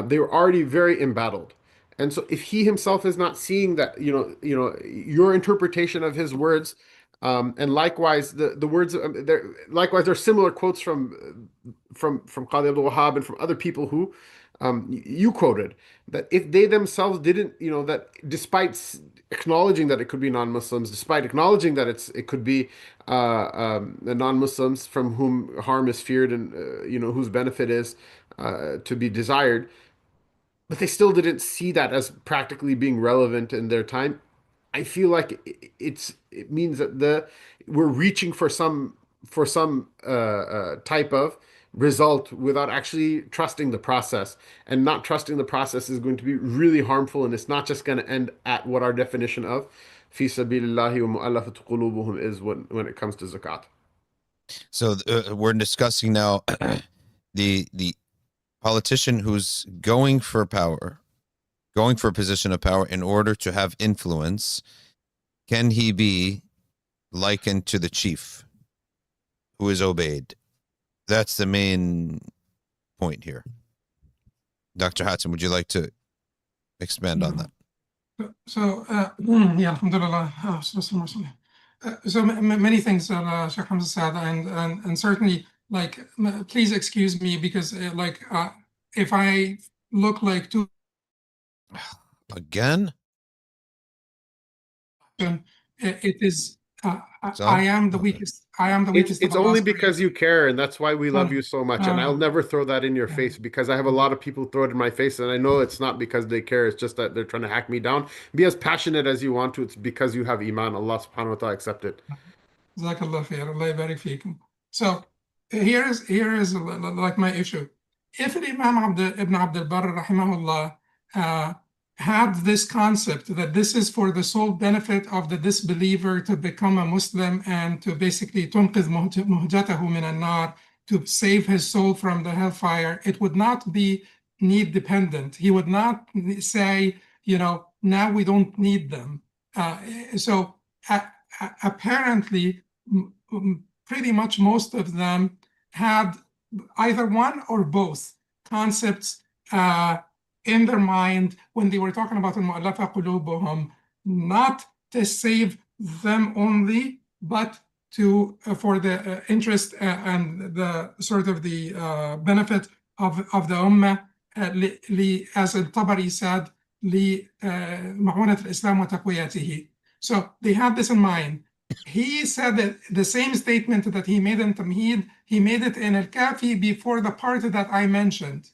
They were already very embattled, And so if he himself is not seeing that, your interpretation of his words, and likewise the words, likewise there are similar quotes from Qadi Abdul Wahab and from other people who you quoted, that if they themselves didn't, that despite acknowledging that it could be non-Muslims, despite acknowledging that it could be the non-Muslims from whom harm is feared and whose benefit is to be desired, but they still didn't see that as practically being relevant in their time. I feel like it means that we're reaching for some type of result without actually trusting the process, and not trusting the process is going to be really harmful, and it's not just going to end at what our definition of fi sabilillahi wa mu'allafatu qulubuhum is when it comes to zakat. So we're discussing now the politician who's going for power, going for a position of power in order to have influence. Can he be likened to the chief who is obeyed? That's the main point here. Dr. Hatem, would you like to expand on that? So, yeah, alhamdulillah. So many things that Shaykh Hamza said, and certainly, like, please excuse me because, if I look like too again, it is. I am the weakest. I am the weakest. It's only because you care, and that's why we love you so much. And I'll never throw that in your Yeah. face, because I have a lot of people throw it in my face, and I know it's not because they care. It's just that they're trying to hack me down. Be as passionate as you want to. It's because you have iman. Allah subhanahu wa ta'ala accept it. Jazakallah khair. Allah yabarik feekum. So here is like my issue. If Imam Ibn Abd al-Barr rahimahullah had this concept that this is for the sole benefit of the disbeliever to become a Muslim and to basically tunqidh muhjatahu min an-nar, to save his soul from the hellfire, it would not be need dependent. He would not say, now we don't need them. So apparently, pretty much most of them had either one or both concepts in their mind when they were talking about Muallafa Qulubuhum, not to save them only, but to for the interest and the sort of the benefit of the Ummah, as al-Tabari said, لمعونة الإسلام وتقويته. So they had this in mind. He said that the same statement that he made in Tamheed, he made it in al-Kafi before the part that I mentioned.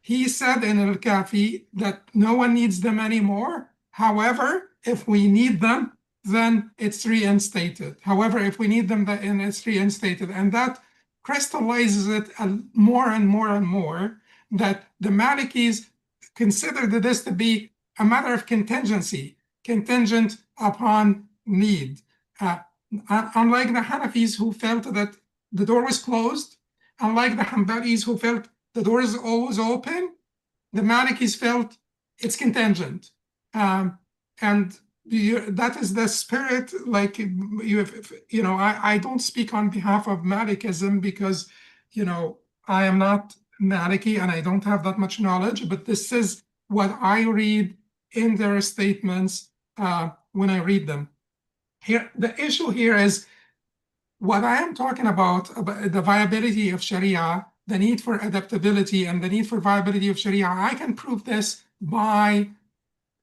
He said in al-Kafi that no one needs them anymore. However, if we need them, then it's reinstated. However, if we need them, then it's reinstated. And that crystallizes it more and more and more, that the Malikis considered this to be a matter of contingency, contingent upon need. Unlike the Hanafis who felt that the door was closed, unlike the Hanbalis who felt the door is always open, the Malikis felt it's contingent. And that is the spirit, like, I don't speak on behalf of Malikism because, I am not Maliki and I don't have that much knowledge, but this is what I read in their statements when I read them. Here, the issue here is what I am talking about the viability of Sharia, the need for adaptability and the need for viability of Sharia. I can prove this by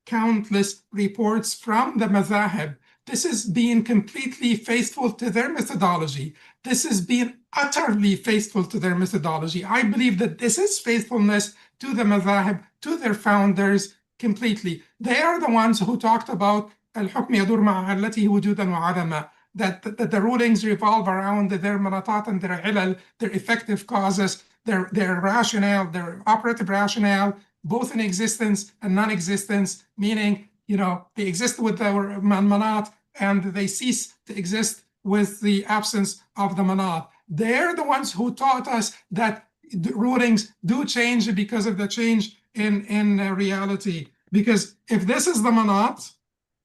countless reports from the Madhahib. This is being completely faithful to their methodology. This is being utterly faithful to their methodology. I believe that this is faithfulness to the Madhahib, to their founders completely. They are the ones who talked about al-hukm yadur ma'a allati wujudan wa adama, that the rulings revolve around their manatat and their ilal, their effective causes, their rationale, their operative rationale, both in existence and non-existence, meaning, they exist with their manat and they cease to exist with the absence of the manat. They're the ones who taught us that the rulings do change because of the change in reality. Because if this is the manat,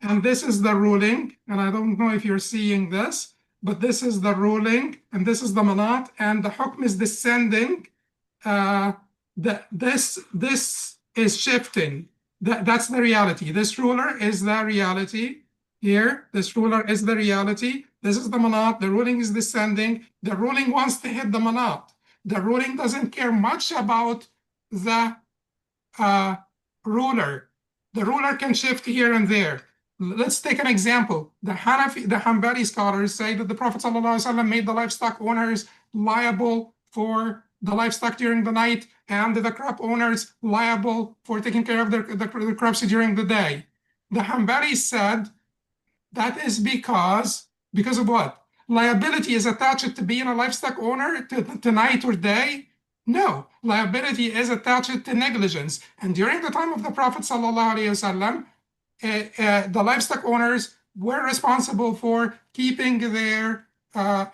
and this is the ruling, and I don't know if you're seeing this, but this is the ruling, and this is the manat, and the hukm is descending. This is shifting. That's the reality. This ruler is the reality. Here, this ruler is the reality. This is the manat. The ruling is descending. The ruling wants to hit the manat. The ruling doesn't care much about the ruler. The ruler can shift here and there. Let's take an example. The Hanbali scholars say that the Prophet ﷺ made the livestock owners liable for the livestock during the night and the crop owners liable for taking care of the crops during the day. The Hanbali said that is because of what? Liability is attached to being a livestock owner to night or day? No, liability is attached to negligence. And during the time of the Prophet ﷺ, the livestock owners were responsible for keeping their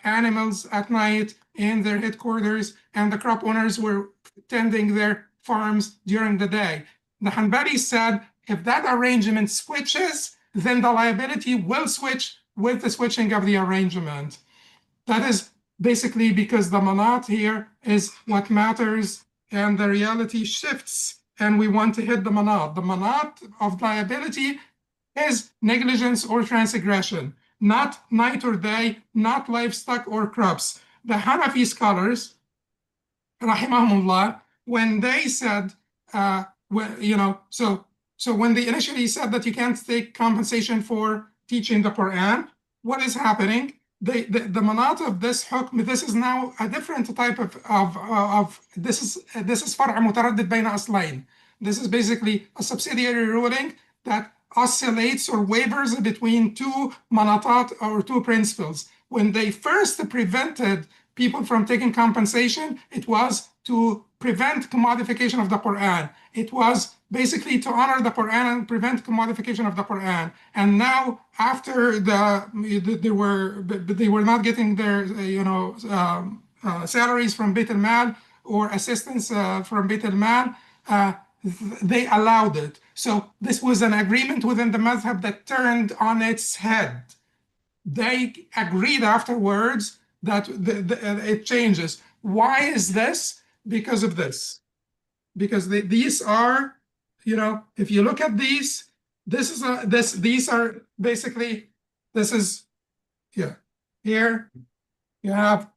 animals at night in their headquarters, and the crop owners were tending their farms during the day. The Hanbali said if that arrangement switches, then the liability will switch with the switching of the arrangement. That is basically because the manat here is what matters, and the reality shifts, and we want to hit the manat. The manat of liability is negligence or transgression, not night or day, not livestock or crops. The Hanafi scholars, rahimahumullah, when they said, so when they initially said that you can't take compensation for teaching the Quran, what is happening? The manat of this hukm, this is now a different type of this is far'a mutaraddid bayna aslayn. This is basically a subsidiary ruling that oscillates or wavers between two manatat or two principles. When they first prevented people from taking compensation, it was to prevent commodification of the Quran. It was basically to honor the Quran and prevent commodification of the Quran. And now, after they were not getting their salaries from Beit al-Mal or assistance from Beit al-Mal, they allowed it. So this was an agreement within the madhab that turned on its head. They agreed afterwards that it changes. Why is this? Because of this. Because these are, if you look at these, these are basically, here you have,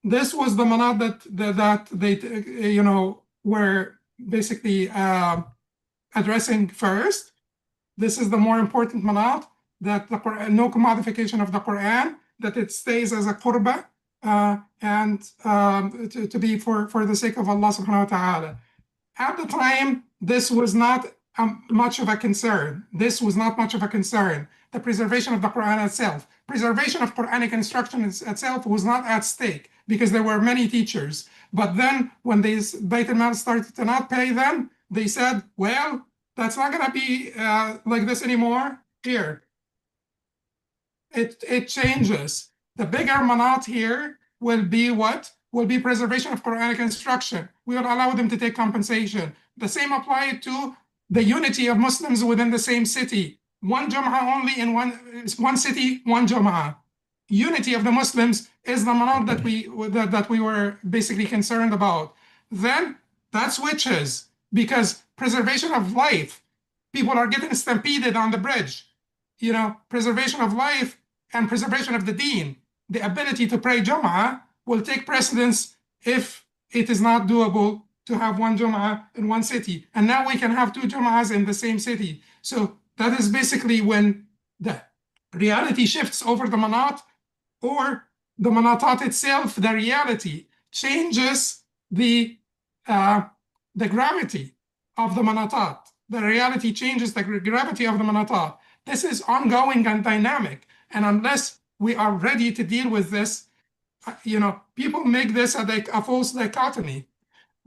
this was the manat that they, were basically addressing first. This is the more important manat, that the Quran, no commodification of the Quran, that it stays as a qurba, and to be for the sake of Allah subhanahu wa ta'ala. At the time, this was not much of a concern. This was not much of a concern. The preservation of the Quran itself. Preservation of Quranic instruction itself was not at stake because there were many teachers. But then when these Beit al-Mal started to not pay them, they said, well, that's not going to be like this anymore. Here, it changes. The bigger manat here will be what? Will be preservation of Quranic instruction. We will allow them to take compensation. The same applied to the unity of Muslims within the same city. One Jum'ah only in one city, one Jum'ah. Unity of the Muslims is the manat that we were basically concerned about. Then that switches because preservation of life, people are getting stampeded on the bridge. Preservation of life and preservation of the deen, the ability to pray Jum'ah will take precedence if it is not doable to have one Jum'ah in one city. And now we can have two Jum'ahs in the same city. So that is basically when the reality shifts over the manat, or the manatat itself, the reality changes the gravity of the manatat. The reality changes the gravity of the manatat. This is ongoing and dynamic. And unless we are ready to deal with this, people make this a false dichotomy.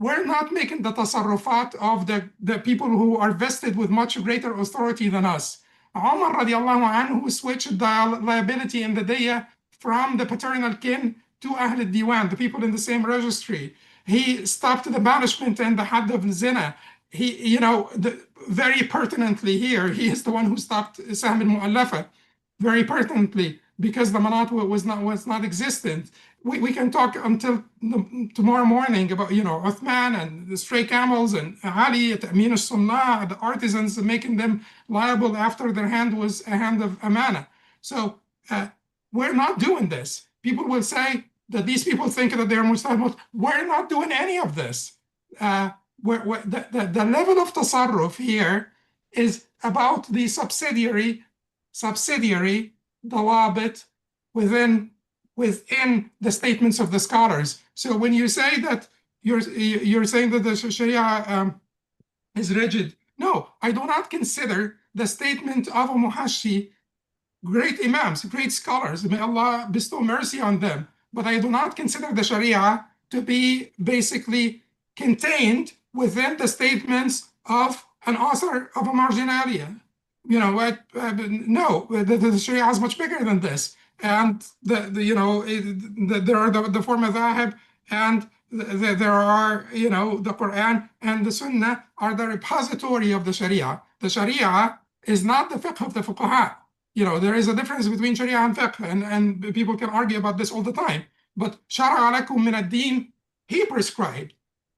We're not making the tasarrufat of the people who are vested with much greater authority than us. Umar radiallahu anhu switched the liability in the diyah from the paternal kin to Ahl al-Diwan, the people in the same registry. He stopped the banishment and the hadd of zina. He, very pertinently here, he is the one who stopped Sahm al-Muallafa, very pertinently. because the Manat was not existent. We can talk until tomorrow morning about, Uthman and the stray camels and Ali, Ta'min al-Sunnah, the artisans, making them liable after their hand was a hand of amana. So we're not doing this. People will say that these people think that they're Muslims. We're not doing any of this. The level of tasarruf here is about the subsidiary dawabit within the statements of the scholars. So when you say that you're saying that the Sharia is rigid, no, I do not consider the statement of a Muhashi great Imams, great scholars. May Allah bestow mercy on them. But I do not consider the Sharia to be basically contained within the statements of an author of a marginalia. No, the Sharia is much bigger than this. And there are the four madhahib, and there are, the Quran and the Sunnah are the repository of the Sharia. The Sharia is not the fiqh of the fuqaha. There is a difference between Sharia and fiqh, and people can argue about this all the time. But shara'a lakum min ad-din, he prescribed.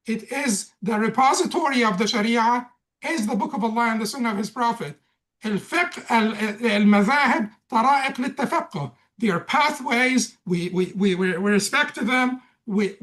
It is the repository of the Sharia, is the book of Allah and the Sunnah of His Prophet. Al-fiqh, al-madhahib, tara'iq lit-tafaqquh. They are pathways. We respect them. We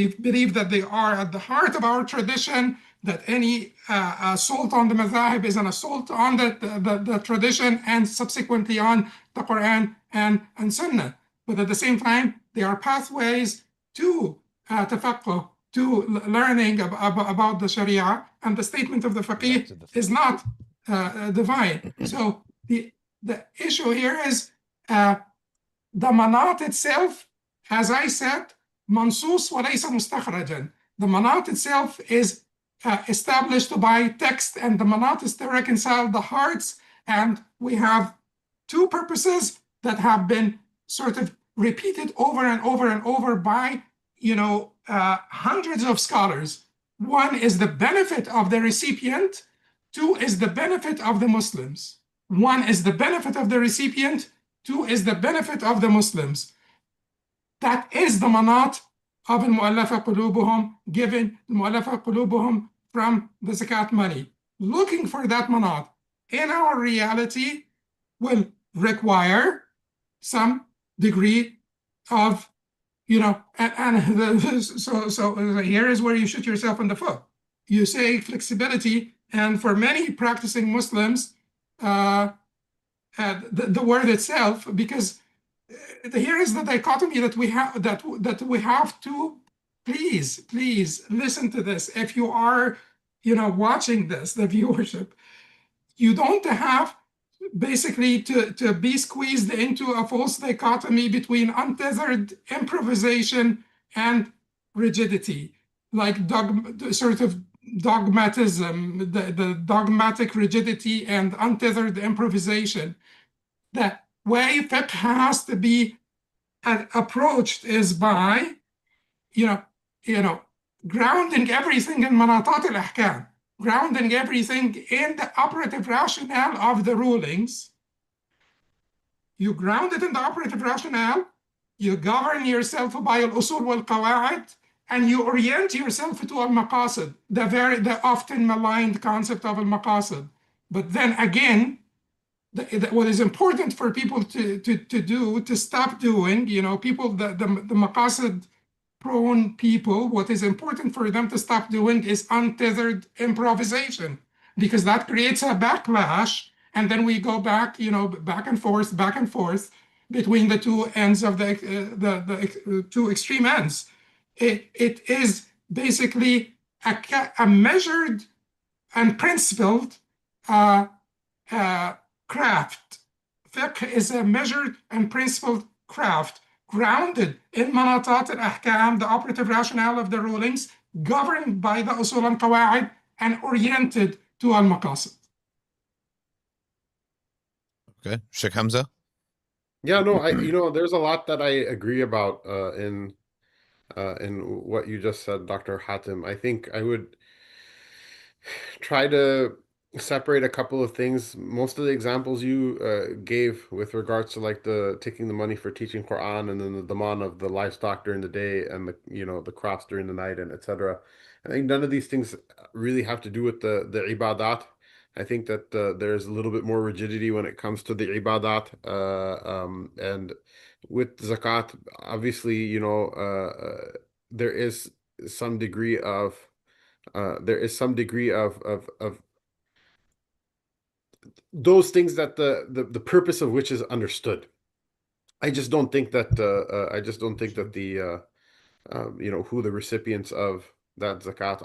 believe that they are at the heart of our tradition, that any assault on the madhahib is an assault on the tradition and subsequently on the Quran and Sunnah. But at the same time, they are pathways to tafaqquh, to learning about the Sharia, and the statement of the faqih is not divine. So the issue here is the manat itself, as I said, mansus wa laysa mustakhrajan. The manat itself is established by text, and the manat is to reconcile the hearts. And we have two purposes that have been sort of repeated over and over and over by hundreds of scholars. One is the benefit of the recipient. Two is the benefit of the Muslims. One is the benefit of the recipient. Two is the benefit of the Muslims. That is the manat of Muallafa Qulubuhum, given Muallafa Qulubuhum from the zakat money. Looking for that manat in our reality will require some degree of, so here is where you shoot yourself in the foot. You say flexibility, and for many practicing Muslims, the word itself, because here is the dichotomy that we have, that we have to please listen to this. If you are, watching this, the viewership, you don't have basically to be squeezed into a false dichotomy between untethered improvisation and rigidity, like sort of dogmatism, the dogmatic rigidity and untethered improvisation. The way fiqh has to be approached is by, grounding everything in Manatat al-Ahkam, grounding everything in the operative rationale of the rulings. You ground it in the operative rationale, you govern yourself by al-Usul wal-Qawa'id, and you orient yourself to al-Maqasid, the often maligned concept of al-Maqasid. But then again, what is important for people to stop doing, people, the Maqasid prone people, what is important for them to stop doing is untethered improvisation, because that creates a backlash, and then we go back, back and forth between the two ends of the two extreme ends. It is basically a measured and principled craft. Fiqh is a measured and principled craft, grounded in Manatat al-Ahkam, the operative rationale of the rulings, governed by the Usul and Qawa'id, and oriented to al-Maqasid. Okay, Sheikh Hamza? Yeah, no, there's a lot that I agree about in what you just said, Dr. Hatem. I think I would try to separate a couple of things. Most of the examples you gave with regards to like the taking the money for teaching Quran and then the demand of the livestock during the day and the the crops during the night and etc. I think none of these things really have to do with the ibadat. I think that there's a little bit more rigidity when it comes to the ibadat. And with zakat, obviously, there is some degree of of those things that the purpose of which is understood. I just don't think that the who the recipients of that zakat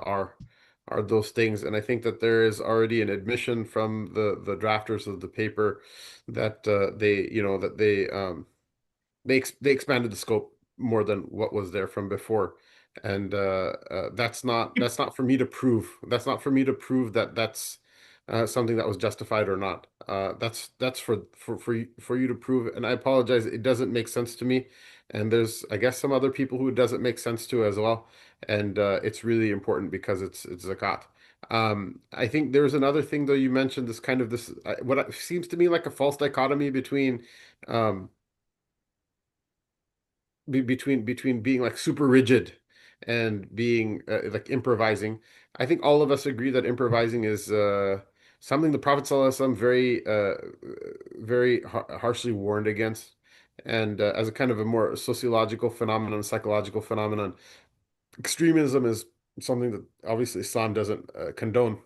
are those things. And I think that there is already an admission from the drafters of the paper that they expanded the scope more than what was there from before. And that's not for me to prove. That's not for me to prove that that's something that was justified or not. That's for you to prove. And I apologize, it doesn't make sense to me. And there's, I guess, some other people who it doesn't make sense to as well. And it's really important because it's zakat. I think there's another thing though you mentioned, this kind of this what seems to me like a false dichotomy between um, between being like super rigid and being like improvising. I think all of us agree that improvising is something the Prophet ﷺ very harshly warned against, and as a kind of a more sociological phenomenon, psychological phenomenon. Extremism is something that obviously Islam doesn't condone.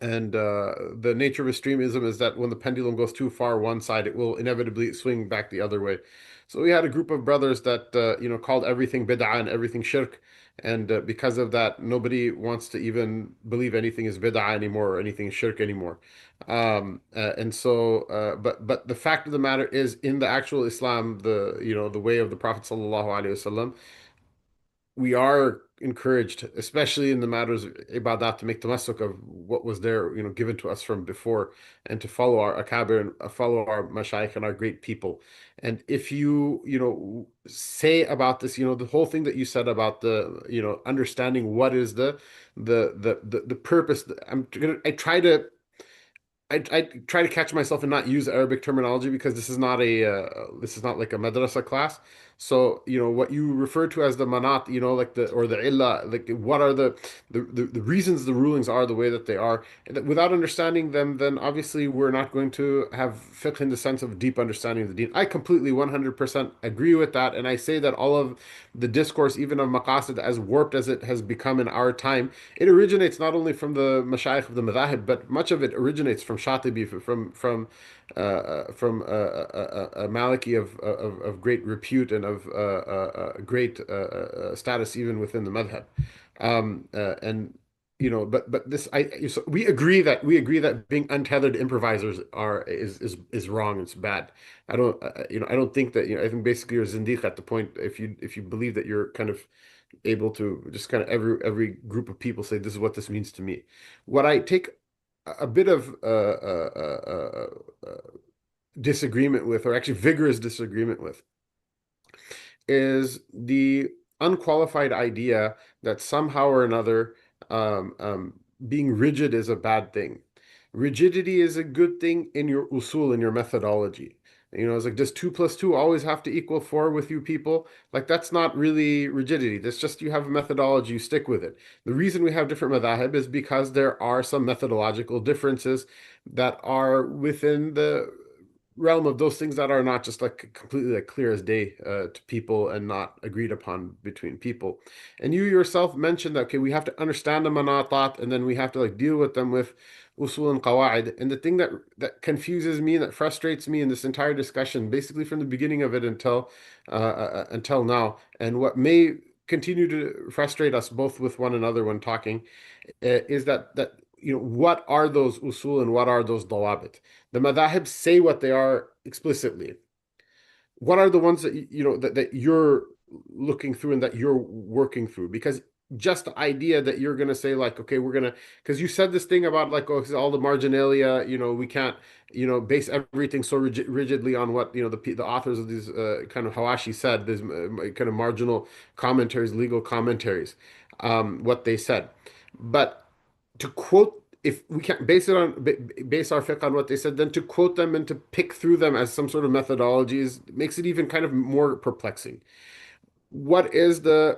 And the nature of extremism is that when the pendulum goes too far one side, it will inevitably swing back the other way. So we had a group of brothers that called everything bid'ah and everything shirk, and because of that, nobody wants to even believe anything is bid'ah anymore or anything is shirk anymore. But the fact of the matter is, in the actual Islam, the way of the Prophet sallallahu alaihi wasallam, we are encouraged, especially in the matters of ibadat, to make tamasuk of what was there, given to us from before, and to follow our akabir and follow our mashayikh and our great people. And if say about this, the whole thing that you said about the, understanding what is the purpose. I try to I try to catch myself and not use Arabic terminology because this is not like a madrasa class. So, what you refer to as the manat, like the illa, like what are the reasons the rulings are the way that they are. And that without understanding them, then obviously we're not going to have fiqh in the sense of deep understanding of the deen. I completely 100% agree with that. And I say that all of the discourse, even of maqasid, as warped as it has become in our time, it originates not only from the mashayikh of the madhahib, but much of it originates from Shatibi, from a Maliki of great repute and of great status even within the madhab. And but this so we agree that being untethered improvisers is wrong. It's bad. I don't think that I think basically you're zindiq at the point if you believe that you're kind of able to just kind of every group of people say this is what this means to me. What I take a bit of disagreement with, or actually vigorous disagreement with, is the unqualified idea that somehow or another being rigid is a bad thing. Rigidity is a good thing in your usul, in your methodology. It's like, does 2 plus 2 always have to equal 4 with you people? Like, that's not really rigidity. That's just you have a methodology, you stick with it. The reason we have different madhahib is because there are some methodological differences that are within the realm of those things that are not just like completely like clear as day to people and not agreed upon between people. And you yourself mentioned that, okay, we have to understand the manatat and then we have to like deal with them with usul and qawaid. And the thing that confuses me and that frustrates me in this entire discussion, basically from the beginning of it until now, and what may continue to frustrate us both with one another when talking, is that what are those usul and what are those dawabit? The madahib say what they are explicitly. What are the ones that that you're looking through and that you're working through? Because just the idea that you're going to say like, okay, we're going to, because you said this thing about like, oh, all the marginalia, we can't, base everything so rigidly on what, the authors of these kind of Hawashi said, these kind of marginal commentaries, legal commentaries, what they said. But to quote if we can't base our fiqh on what they said, then to quote them and to pick through them as some sort of methodologies makes it even kind of more perplexing. What is the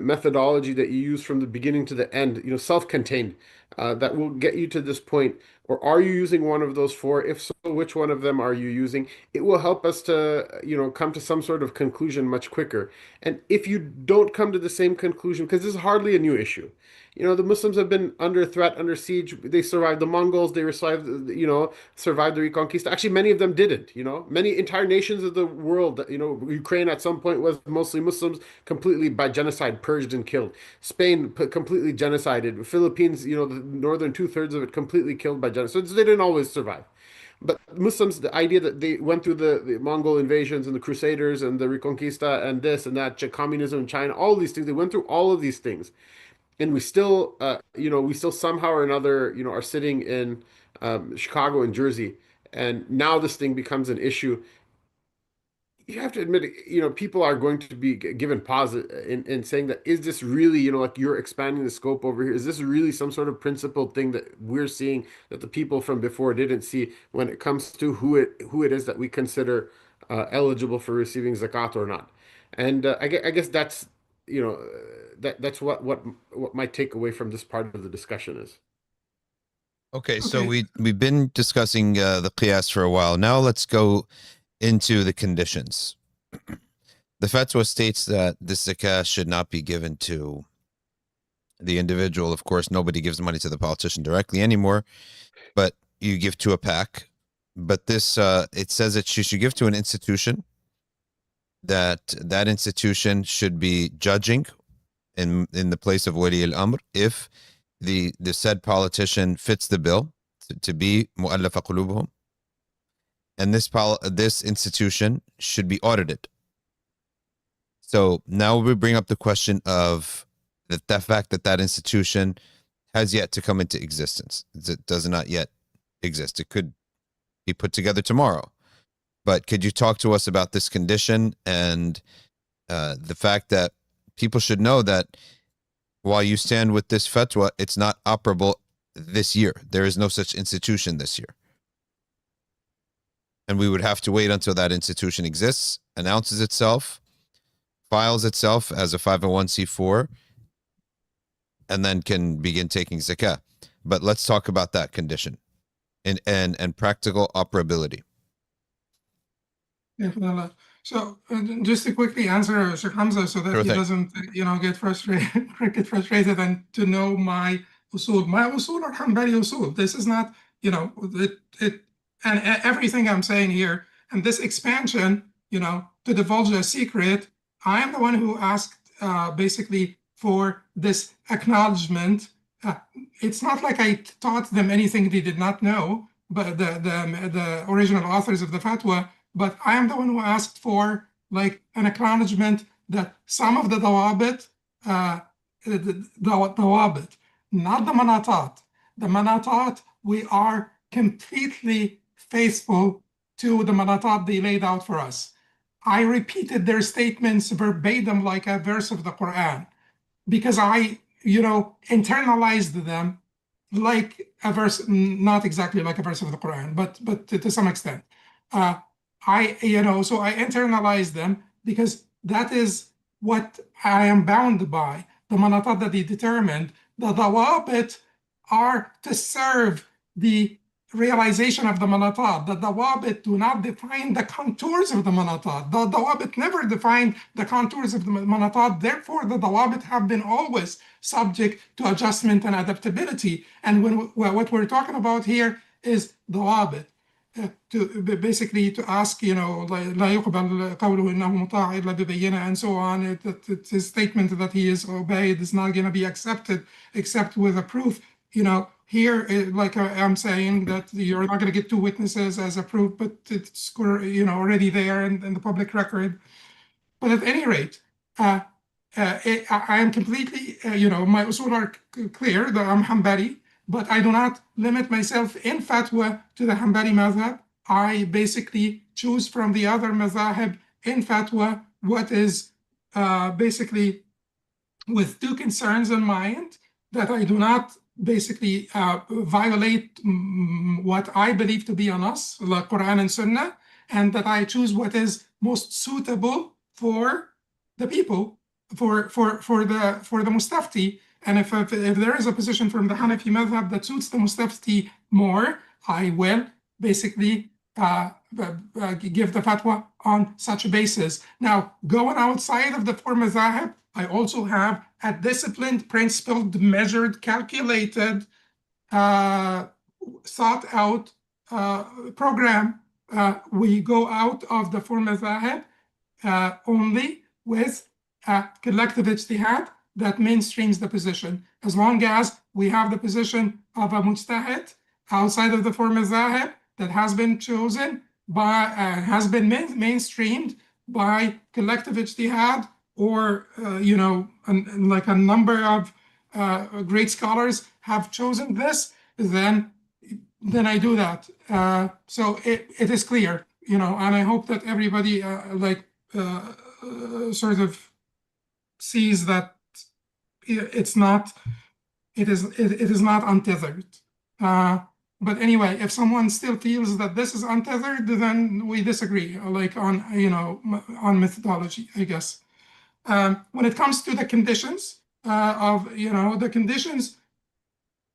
methodology that you use from the beginning to the end, self-contained, that will get you to this point? Or are you using one of those four? If so, which one of them are you using? It will help us to, come to some sort of conclusion much quicker. And if you don't come to the same conclusion, because this is hardly a new issue. The Muslims have been under threat, under siege. They survived the Mongols. They survived the Reconquista. Actually, many of them didn't. Many entire nations of the world. Ukraine at some point was mostly Muslims, completely by genocide purged and killed. Spain completely genocided. Philippines, the northern 2/3 of it completely killed by genocide. So they didn't always survive. But Muslims, the idea that they went through the Mongol invasions and the Crusaders and the Reconquista and this and that, communism in China, all these things, they went through all of these things. And we still, we still somehow or another, are sitting in Chicago and Jersey. And now this thing becomes an issue. You have to admit, people are going to be given pause in saying that, is this really, like you're expanding the scope over here? Is this really some sort of principled thing that we're seeing that the people from before didn't see when it comes to who it is that we consider eligible for receiving zakat or not? And I guess that's, that's what my takeaway from this part of the discussion is. Okay, so we've been discussing the qiyas for a while. Now let's go into the conditions. The fatwa states that this zakah should not be given to the individual. Of course, nobody gives money to the politician directly anymore, but you give to a pack. But this, it says that you should give to an institution, that institution should be judging in the place of wali al-amr if the said politician fits the bill to be Muallafa Qulubuhum. And this institution should be audited. So now we bring up the question of the fact that institution has yet to come into existence. It does not yet exist. It could be put together tomorrow. But could you talk to us about this condition and the fact that people should know that while you stand with this fatwa, it's not operable this year. There is no such institution this year. And we would have to wait until that institution exists, announces itself, files itself as a 501c4, and then can begin taking zakah. But let's talk about that condition and practical operability. Yeah, so just to quickly answer Shaykh Hamza so that Sure he thing. doesn't, get frustrated and to know my usul. My usul are Hanbali usul. This is not, and everything I'm saying here, and this expansion, to divulge a secret, I am the one who asked basically for this acknowledgement. It's not like I taught them anything they did not know, but the original authors of the fatwa, but I am the one who asked for like an acknowledgement that some of the dawabit, the dawabit, not the manatat. The manatat, we are completely faithful to the manatat they laid out for us. I repeated their statements verbatim like a verse of the Quran because I, internalized them like a verse, not exactly like a verse of the Quran, but to some extent. So I internalized them because that is what I am bound by. The manatat that he determined, the dawabit are to serve the realization of the manatat. The dawabit do not define the contours of the manatat. The dawabit never defined the contours of the manatat. Therefore, the dawabit have been always subject to adjustment and adaptability. And what we're talking about here is dawabit. To ask, لا يقبل قوله إنه مطاع إلا ببينة and so on. His statement that he is obeyed is not going to be accepted except with a proof. Here, like I'm saying, that you're not going to get two witnesses as a proof, but it's already there in the public record. But at any rate, I am completely, my usul are clear that I'm Hanbali, but I do not limit myself in fatwa to the Hanbali madhab. I basically choose from the other madhab in fatwa what is basically with two concerns in mind, that I do not basically violate what I believe to be a nas, like Quran and Sunnah, and that I choose what is most suitable for the people, for the mustafti. And if there is a position from the Hanafi madhab that suits the mustafti more, I will basically give the fatwa on such a basis. Now, going outside of the four mazahib, I also have a disciplined, principled, measured, calculated, thought out program. We go out of the four mazahib only with collective ijtihad that mainstreams the position. As long as we have the position of a mujtahid outside of the four mazahib that has been chosen by, has been mainstreamed by collective ijtihad, or like a number of great scholars have chosen this, then I do that. So it is clear, and I hope that everybody sort of sees that it is not untethered. But anyway, if someone still feels that this is untethered, then we disagree, like on methodology, I guess. When it comes to the conditions the conditions,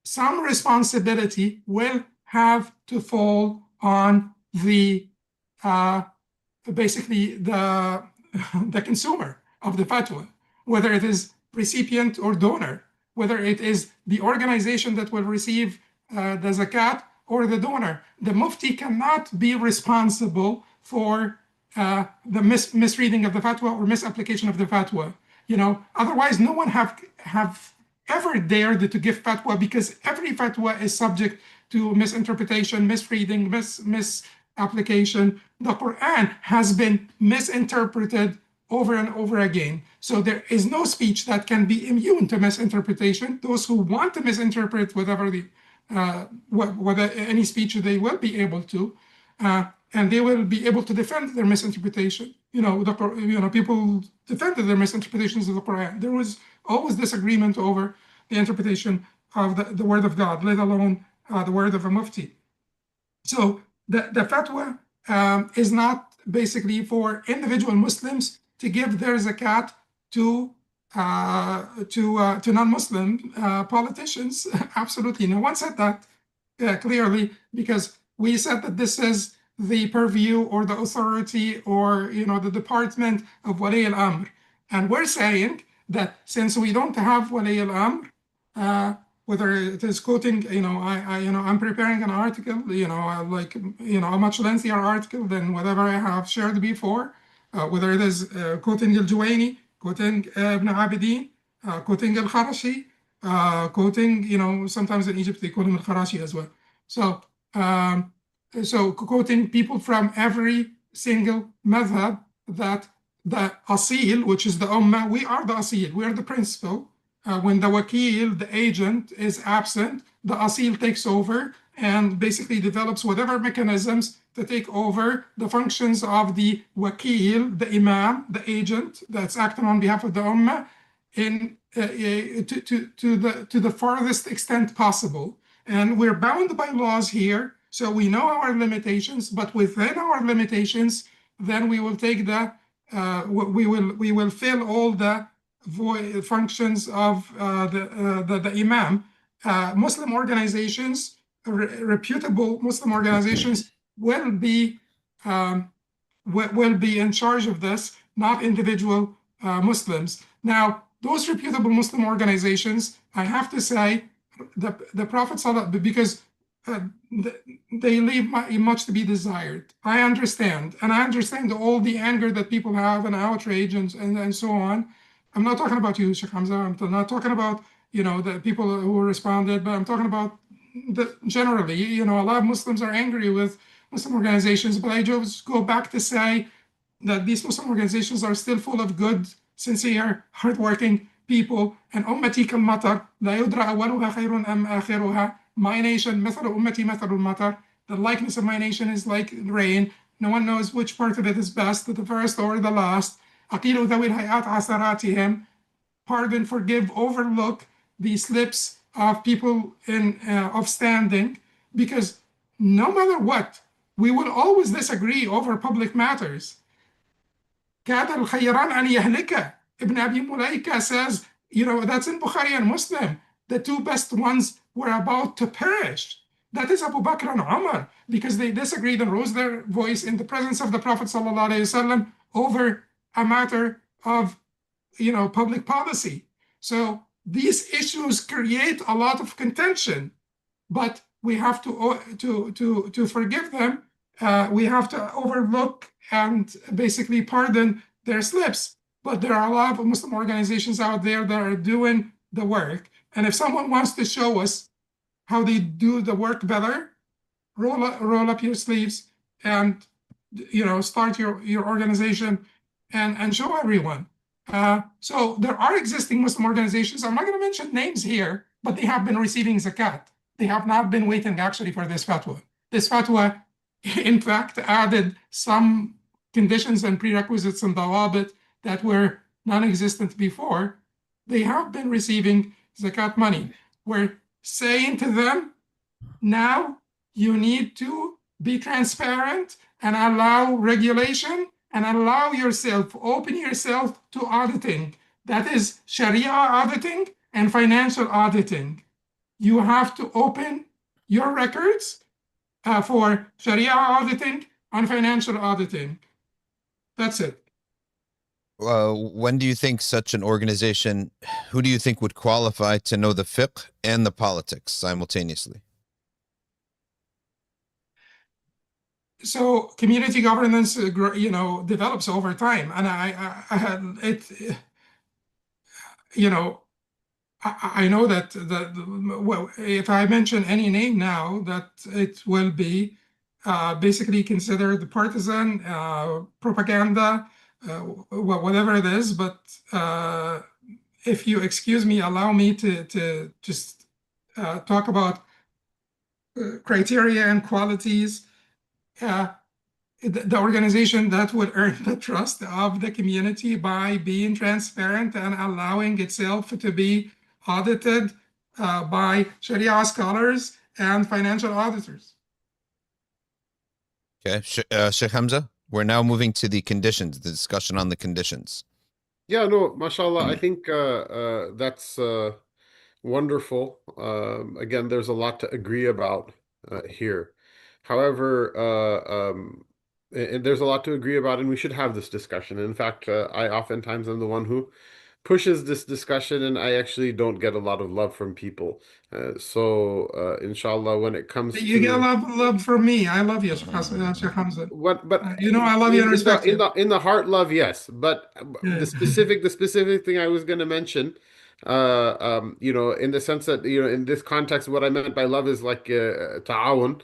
some responsibility will have to fall on the basically the consumer of the fatwa, whether it is recipient or donor, whether it is the organization that will receive the zakat or the donor. The mufti cannot be responsible for the misreading of the fatwa or misapplication of the fatwa. Otherwise no one have ever dared to give fatwa, because every fatwa is subject to misinterpretation, misreading, misapplication. The Quran has been misinterpreted over and over again. So there is no speech that can be immune to misinterpretation. Those who want to misinterpret whatever any speech, they will be able to, and they will be able to defend their misinterpretation. People defended their misinterpretations of the Quran. There was always disagreement over the interpretation of the word of God, let alone the word of a mufti. So the fatwa is not basically for individual Muslims to give their zakat to non-Muslim politicians. Absolutely, no one said that clearly, because we said that this is the purview or the authority or the department of Wali al-Amr, and we're saying that since we don't have Wali al-Amr, whether it is quoting, I'm preparing an article, a much lengthier article than whatever I have shared before, whether it is quoting al-Juwayni, quoting Ibn Abidin, quoting al-Kharashi, quoting, sometimes in Egypt they call him al-Kharashi as well. So, quoting people from every single madhab, that the asil, which is the ummah, we are the asil, we are the principal. When the wakil, the agent, is absent, the asil takes over and basically develops whatever mechanisms to take over the functions of the wakil, the imam, the agent that's acting on behalf of the ummah, to the farthest extent possible. And we're bound by laws here, so we know our limitations, but within our limitations, then we will take we will fill all the functions of the imam. Muslim organizations, reputable Muslim organizations, will be in charge of this, not individual Muslims. Now, those reputable Muslim organizations, I have to say, the Prophet ﷺ, because they leave much to be desired. I understand, and I understand all the anger that people have and outrage and so on. I'm not talking about you, Sheikh Hamza. I'm not talking about the people who responded, but I'm talking about generally. A lot of Muslims are angry with Muslim organizations, but I just go back to say that these Muslim organizations are still full of good, sincere, hardworking people. And ummati kal matar, la yudra awwaluha khayrun am akhiruha. My nation, mathalu ummati mathalul matar. The likeness of my nation is like rain. No one knows which part of it is best, the first or the last. Aqilu dhawil hayat asaratihim. Pardon, forgive, overlook the slips of people of standing, because no matter what, we will always disagree over public matters. كاد الخيران أن يهلك. Ibn Abi Mulaika says, that's in Bukhari and Muslim. The two best ones were about to perish. That is Abu Bakr and Umar, because they disagreed and rose their voice in the presence of the Prophet ﷺ over a matter of, public policy. So these issues create a lot of contention, but we have to forgive them. We have to overlook and basically pardon their slips. But there are a lot of Muslim organizations out there that are doing the work. And if someone wants to show us how they do the work better, roll up your sleeves and start your organization and show everyone. So there are existing Muslim organizations. I'm not going to mention names here, but they have been receiving zakat. They have not been waiting actually for this fatwa. This fatwa, in fact, added some conditions and prerequisites and dawabit that were non-existent before. They have been receiving zakat money. We're saying to them, now you need to be transparent and allow regulation and allow yourself, open yourself to auditing. That is Sharia auditing and financial auditing. You have to open your records for Sharia auditing and financial auditing. That's it. When do you think such an organization, who do you think would qualify to know the fiqh and the politics simultaneously? So community governance, develops over time, and I had it. I know that well, if I mention any name now, that it will be basically considered partisan propaganda, whatever it is. But if you excuse me, allow me to just talk about criteria and qualities. The organization that would earn the trust of the community by being transparent and allowing itself to be audited by Sharia scholars and financial auditors. Okay, Sheikh Hamza, we're now moving to the conditions, the discussion on the conditions. Yeah, no, mashallah, I think that's wonderful. Again, there's a lot to agree about here. However, and there's a lot to agree about, and we should have this discussion. In fact, I oftentimes am the one who pushes this discussion, and I actually don't get a lot of love from people. So, inshallah, when it comes You to get a lot of love from me. I love you, Sheikh Hamza. what, but I love you and respect you. In the heart, love, yes. But Yeah. the specific thing I was going to mention, in the sense that in this context, what I meant by love is like ta'awun.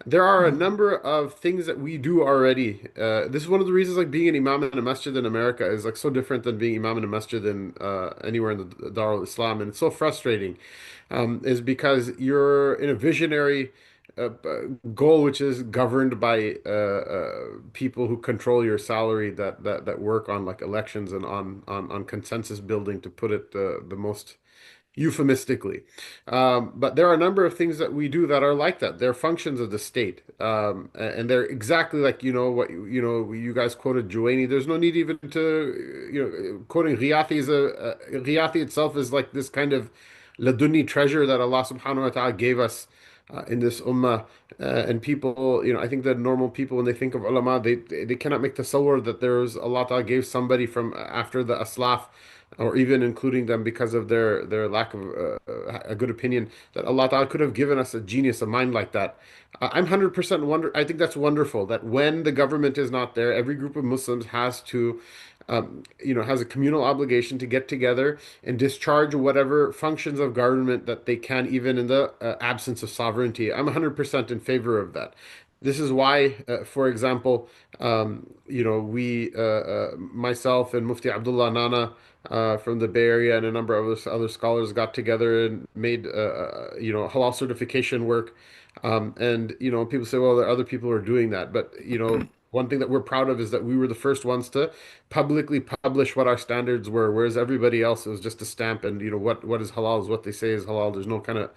There are a number of things that we do already. This is one of the reasons, like being an imam in a masjid in America is like so different than being imam in a masjid in anywhere in the Dar al-Islam, and it's so frustrating, is because you're in a visionary goal which is governed by people who control your salary that work on like elections and on consensus building, to put it the most euphemistically. But there are a number of things that we do that are like that. They're functions of the state. And they're exactly like, what, you guys quoted Juwaini. There's no need even to, quoting Ghiyathi Ghiyathi itself is like this kind of laduni treasure that Allah subhanahu wa ta'ala gave us in this ummah. And people, I think that normal people, when they think of ulama, they cannot make tasawwur that there's Allah ta'ala gave somebody from after the aslaf, or even including them because of their lack of a good opinion, that Allah Ta'ala could have given us a genius, a mind like that. I'm 100% I think that's wonderful that when the government is not there, every group of Muslims has to, has a communal obligation to get together and discharge whatever functions of government that they can, even in the absence of sovereignty. I'm 100% in favor of that. This is why, for example, we, myself and Mufti Abdullah Nana from the Bay Area and a number of other scholars got together and made, halal certification work. And, people say, well, there are other people who are doing that. But, one thing that we're proud of is that we were the first ones to publicly publish what our standards were, whereas everybody else, it was just a stamp, and what is halal is what they say is halal. There's no kind of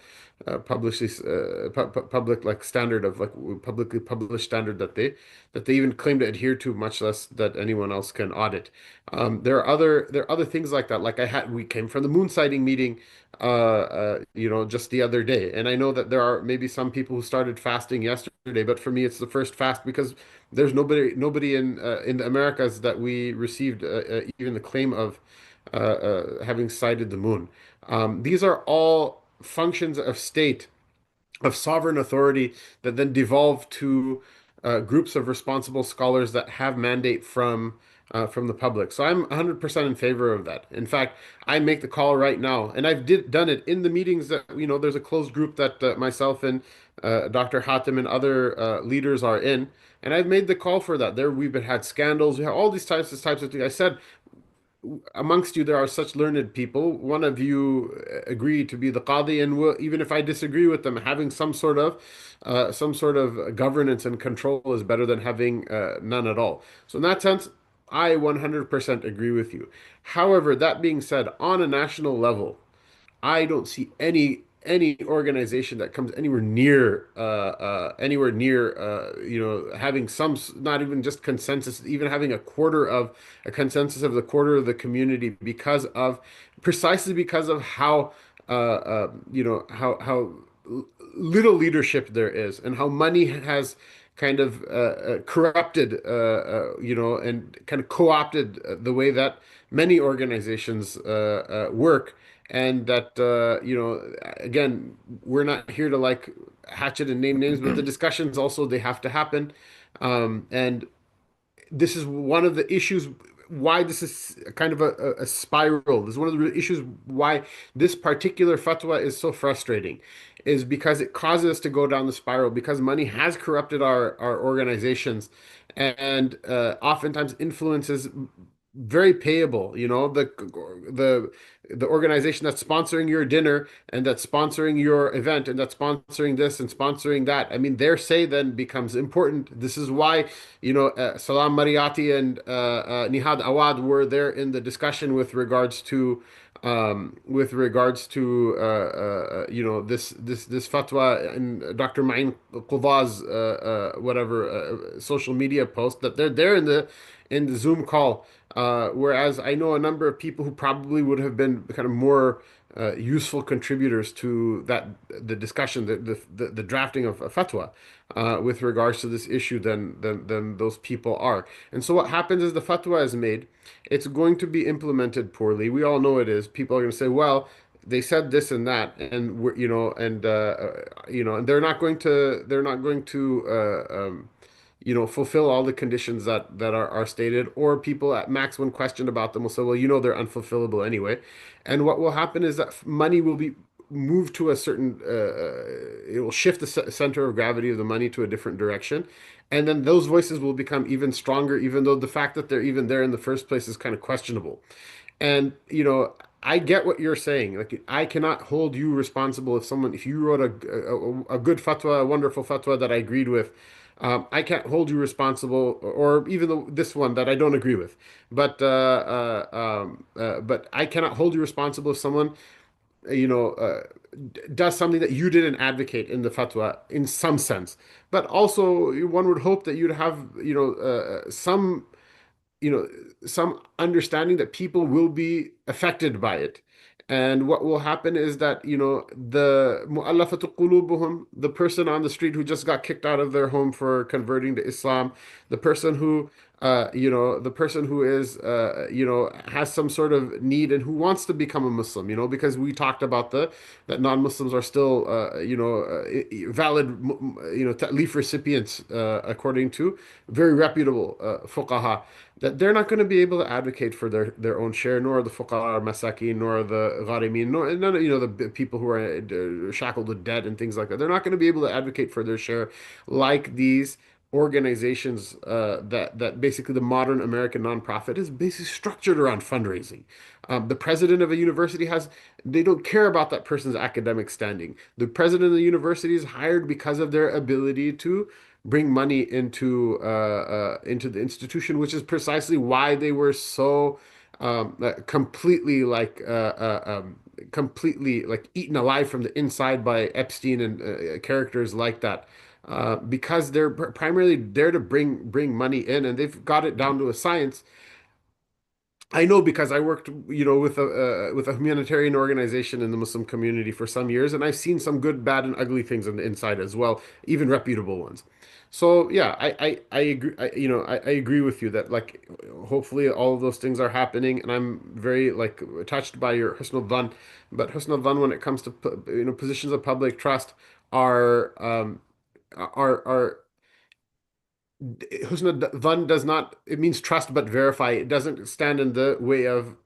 public like standard of like publicly published standard that they even claim to adhere to, much less that anyone else can audit. There are other things like that. Like we came from the moon sighting meeting, just the other day, and I know that there are maybe some people who started fasting yesterday, but for me, it's the first fast because there's nobody in the Americas that we received even the claim of having sighted the moon. These are all functions of state, of sovereign authority, that then devolve to groups of responsible scholars that have mandate from the public. So I'm 100% in favor of that. In fact, I make the call right now, and I've done it in the meetings that, there's a closed group that myself and Dr. Hatem and other leaders are in, and I've made the call for that. We've had scandals, we have all these types of things. I said, amongst you there are such learned people. One of you agree to be the qadi, and even if I disagree with them, having some sort of governance and control is better than having none at all. So in that sense, I 100% agree with you. However, that being said, on a national level, I don't see any organization that comes anywhere near having not even just consensus, even having a consensus of the quarter of the community, precisely because of how how little leadership there is, and how money has kind of corrupted, and kind of co-opted the way that many organizations work. And that, again, we're not here to like hatchet and name names, but the discussions also, they have to happen. And this is one of the issues why this is kind of a spiral. This is one of the issues why this particular fatwa is so frustrating, is because it causes us to go down the spiral, because money has corrupted our organizations, and oftentimes influences very payable. The organization that's sponsoring your dinner, and that's sponsoring your event, and that's sponsoring this and sponsoring that. I mean, their say then becomes important. This is why, Salam Mariati and Nihad Awad were there in the discussion with regards to this fatwa and Dr. Ma'in Quda's social media post, that they're there in the Zoom call. Whereas I know a number of people who probably would have been kind of more useful contributors to the discussion, the drafting of a fatwa with regards to this issue than those people are. And so what happens is the fatwa is made. It's going to be implemented poorly. We all know it is. People are going to say, well, they said this and that, and and they're not going to fulfill all the conditions that are stated. Or people at max, when questioned about them, will say, well, they're unfulfillable anyway. And what will happen is that money will be moved to a certain, it will shift the center of gravity of the money to a different direction. And then those voices will become even stronger, even though the fact that they're even there in the first place is kind of questionable. And, I get what you're saying. Like, I cannot hold you responsible if you wrote a good fatwa, a wonderful fatwa that I agreed with. I can't hold you responsible, or even this one that I don't agree with. But I cannot hold you responsible if someone, you know, uh, does something that you didn't advocate in the fatwa in some sense. But also, one would hope that you'd have, you know, some understanding that people will be affected by it. And what will happen is that, the Muallafa Qulubuhum, the person on the street who just got kicked out of their home for converting to Islam, the person who, the person who is, has some sort of need and who wants to become a Muslim, because we talked about that non-Muslims are still, valid, ta'leef recipients, according to very reputable fuqaha, that they're not going to be able to advocate for their own share, nor the fuqara or masakin, nor the gharimin, nor none of, the people who are shackled with debt and things like that. They're not going to be able to advocate for their share like these organizations, that basically the modern American nonprofit is basically structured around fundraising. The president of a university they don't care about that person's academic standing. The president of the university is hired because of their ability to bring money into the institution, which is precisely why they were so completely like eaten alive from the inside by Epstein and characters like that. Because they're primarily there to bring money in, and they've got it down to a science. I know because I worked, with a humanitarian organization in the Muslim community for some years, and I've seen some good, bad, and ugly things on the inside as well, even reputable ones. So yeah, I agree. I agree with you that like hopefully all of those things are happening, and I'm very like touched by your husnul dhan. But husnul dhan when it comes to positions of public trust are are Husna Dhan does not, it means trust but verify. It doesn't stand in the way of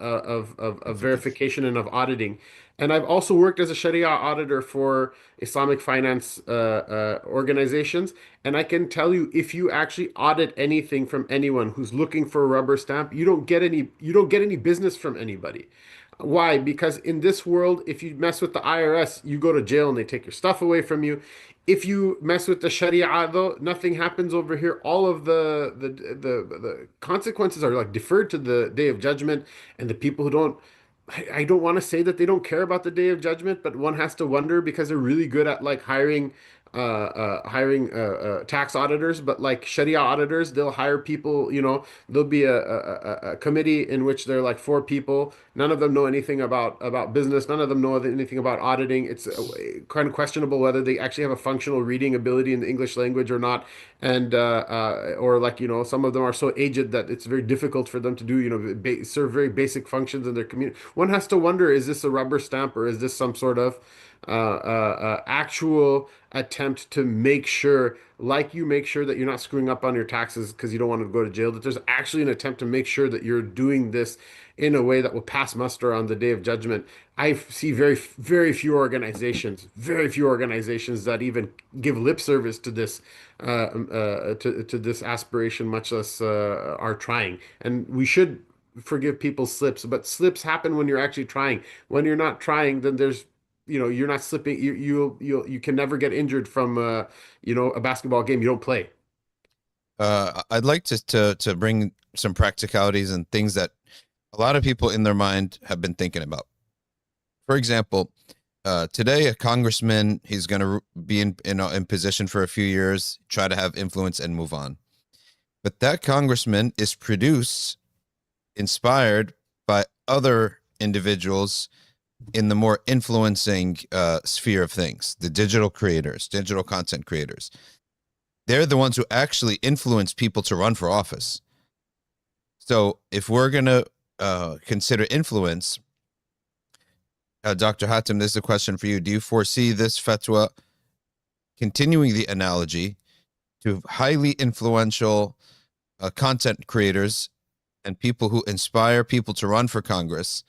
verification and of auditing. And I've also worked as a Sharia auditor for Islamic finance organizations. And I can tell you, if you actually audit anything from anyone who's looking for a rubber stamp, you don't get any business from anybody. Why? Because in this world, if you mess with the IRS, you go to jail and they take your stuff away from you. If you mess with the Sharia, though, nothing happens over here. All of the consequences are like deferred to the Day of Judgment, and the people who don't. I don't want to say that they don't care about the Day of Judgment, but one has to wonder because they're really good at like hiring tax auditors, but like Sharia auditors, they'll hire people, there'll be a committee in which there are like four people. None of them know anything about business. None of them know anything about auditing. It's kind of questionable whether they actually have a functional reading ability in the English language or not. And or like, some of them are so aged that it's very difficult for them to do, serve very basic functions in their community. One has to wonder, is this a rubber stamp or is this some sort of actual attempt to make sure, like you make sure that you're not screwing up on your taxes because you don't want to go to jail, that there's actually an attempt to make sure that you're doing this in a way that will pass muster on the Day of Judgment. I see very few organizations that even give lip service to this to this aspiration, much less are trying. And we should forgive people's slips, but slips happen when you're actually trying. When you're not trying, then there's you're not slipping. You can never get injured from a basketball game you don't play. I'd like to bring some practicalities and things that a lot of people in their mind have been thinking about. For example, today a congressman, he's going to be in position for a few years, try to have influence and move on. But that congressman is inspired by other individuals in the more influencing sphere of things, the digital creators, digital content creators. They're the ones who actually influence people to run for office. So if we're going to consider influence, Dr. Hatem, this is a question for you. Do you foresee this fatwa continuing the analogy to highly influential content creators and people who inspire people to run for Congress,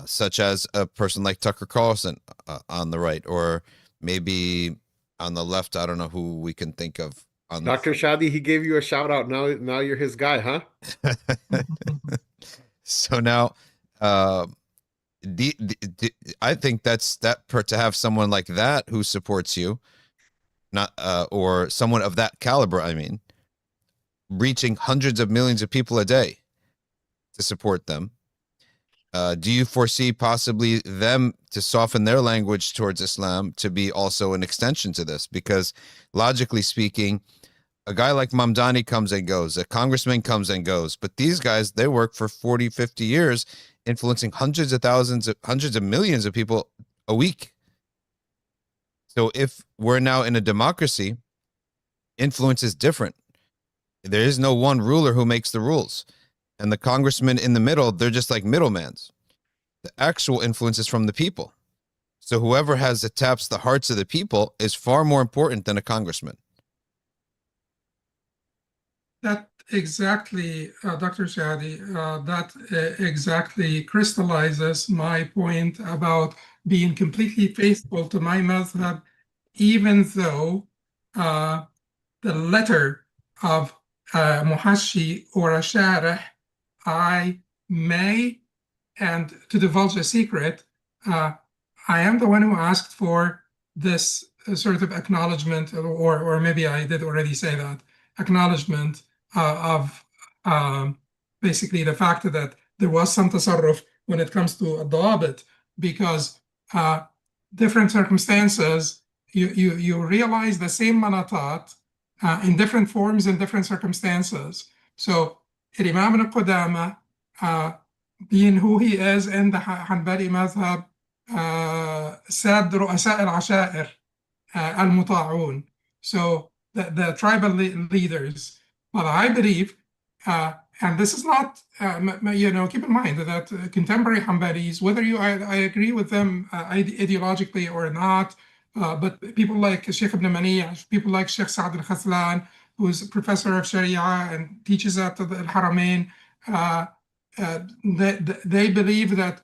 such as a person like Tucker Carlson on the right, or maybe on the left? I don't know who we can think of. Dr. Shadee, he gave you a shout out. Now you're his guy, huh? So now, I think to have someone like that who supports you, not or someone of that caliber, I mean, reaching hundreds of millions of people a day to support them. Do you foresee possibly them to soften their language towards Islam to be also an extension to this? Because logically speaking, a guy like Mamdani comes and goes, a congressman comes and goes, but these guys, they work for 40, 50 years, influencing hundreds of millions of people a week. So if we're now in a democracy, influence is different. There is no one ruler who makes the rules. And the congressmen in the middle, they're just like middlemans. The actual influence is from the people. So whoever taps the hearts of the people is far more important than a congressman. That exactly, Dr. Shadee, that exactly crystallizes my point about being completely faithful to my madhab, even though the letter of Muhashi or a Sharih, I may, and to divulge a secret, I am the one who asked for this sort of acknowledgement, or maybe I did already say that, acknowledgement of basically the fact that there was some tasarruf when it comes to ad-dawabit, because different circumstances, you realize the same manatat in different forms in different circumstances. So Imam al-Qudama, being who he is in the Hanbali madhab, said رؤساء العشائر المطاعون, so the tribal leaders. But I believe, and this is not, keep in mind that contemporary Hanbalis, whether I agree with them ideologically or not, but people like Sheikh ibn Mani, people like Sheikh Saad al-Khazlan, who's a professor of Sharia and teaches at al-Haramain, they believe that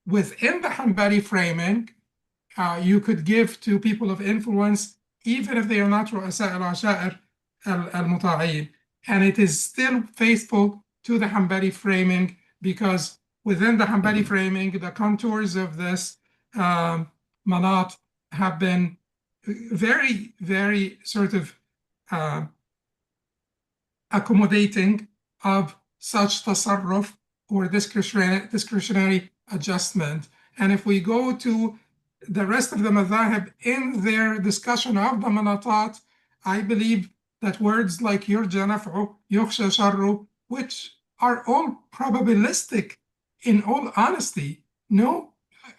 within the Hanbali framing, you could give to people of influence, even if they are not رؤساء العشائر المطاعين. And it is still faithful to the Hanbali framing, because within the Hanbali framing, the contours of this Manat have been very, very sort of accommodating of such tasarruf or discretionary adjustment. And if we go to the rest of the madhahib in their discussion of the manatat, I believe that words like yurja naf'u, yukhsha sharru, which are all probabilistic in all honesty, no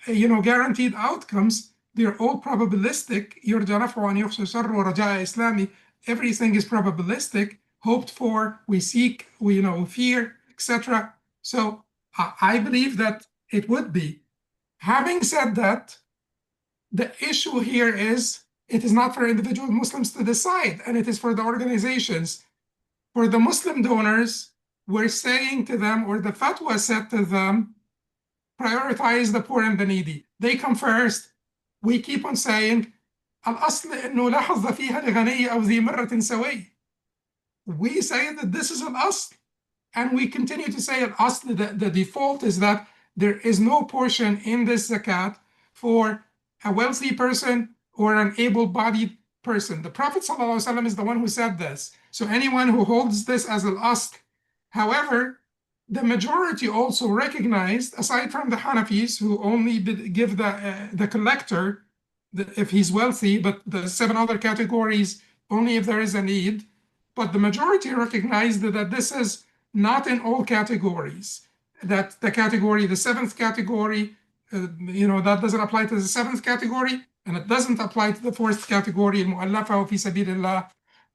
guaranteed outcomes, they're all probabilistic. Yurja naf'u and yukhsha sharru, raja'a islami, everything is probabilistic, hoped for, we seek, we fear, etc. So I believe that it would be. Having said that, the issue here is it is not for individual Muslims to decide, and it is for the organizations. For the Muslim donors, we're saying to them, or the fatwa said to them, prioritize the poor and the needy. They come first. We keep on saying, الأصل إنه لا حظ فيها لغني أو ذي مرة سوي. We say that this is an asl, and we continue to say al-asl, the default is that there is no portion in this zakat for a wealthy person or an able-bodied person. The Prophet ﷺ is the one who said this. So anyone who holds this as al-asl. However, the majority also recognized, aside from the Hanafis, who only give the collector if he's wealthy, but the 7 other categories only if there is a need. But the majority recognized that this is not in all categories. That the 7th category, that doesn't apply to the 7th category, and it doesn't apply to the 4th category, Muallafa wa fi sabilillah.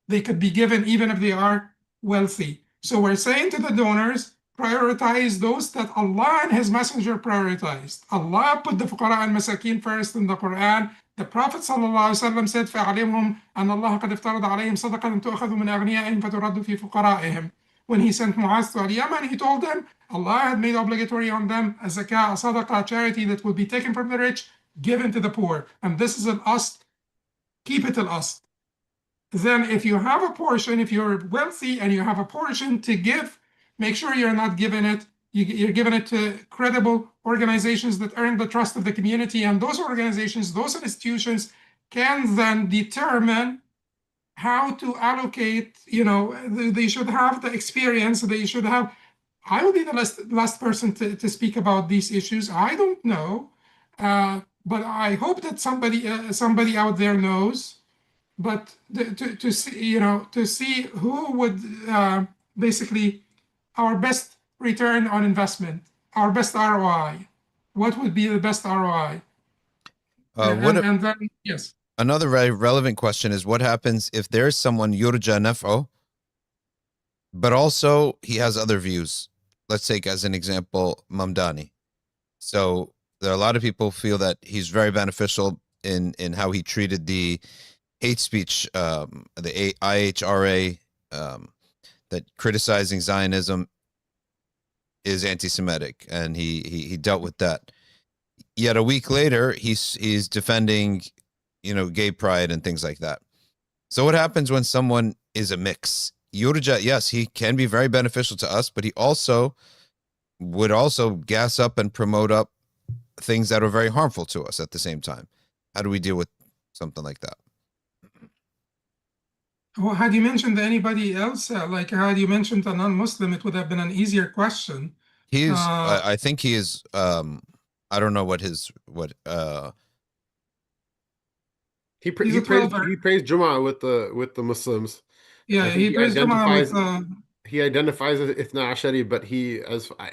They could be given even if they are wealthy. So we're saying to the donors, prioritize those that Allah and His Messenger prioritized. Allah put the fuqara and masakin first in the Quran. The Prophet ﷺ said, فَعَلِمْهُمْ أَنَّ اللَّهَ قَدْ افترض عَلَيْهِمْ صَدَقَةً تُؤْخَذُ مِنْ أَغْنِيَائِهِمْ فَتُرَدُّ فِي فُقَرَائِهِمْ. When he sent Mu'adh to Al-Yaman, he told them, Allah had made obligatory on them a zakah, a sadaqah, charity that would be taken from the rich, given to the poor. And this is an asl. Keep it al-asl. Then if you have a portion, if you're wealthy and you have a portion to give, make sure you're not giving it, you're giving it to credible organizations that earn the trust of the community. And those organizations, those institutions can then determine how to allocate, they should have the experience, they should have, I will be the last person to speak about these issues. I don't know, but I hope that somebody out there knows. But to see who would basically our best return on investment, our best ROI, what would be the best ROI? And then yes. Another very relevant question is what happens if there's someone yurja naf'u, but also he has other views. Let's take as an example Mamdani. So there are a lot of people feel that he's very beneficial in how he treated the hate speech, the IHRA, that criticizing Zionism is anti-Semitic, and he dealt with that. Yet a week later, he's defending, gay pride and things like that. So what happens when someone is a mix? Yurja, yes, he can be very beneficial to us, but he would also gas up and promote up things that are very harmful to us at the same time. How do we deal with something like that? Well, had you mentioned anybody else, like had you mentioned a non-Muslim, it would have been an easier question. He's, Uh, I think he is, I don't know what his, he's a 12er. He prays Jumu'ah with the Muslims. I Yeah, think he prays Jumu'ah with. he identifies as Ithna Ashari, but he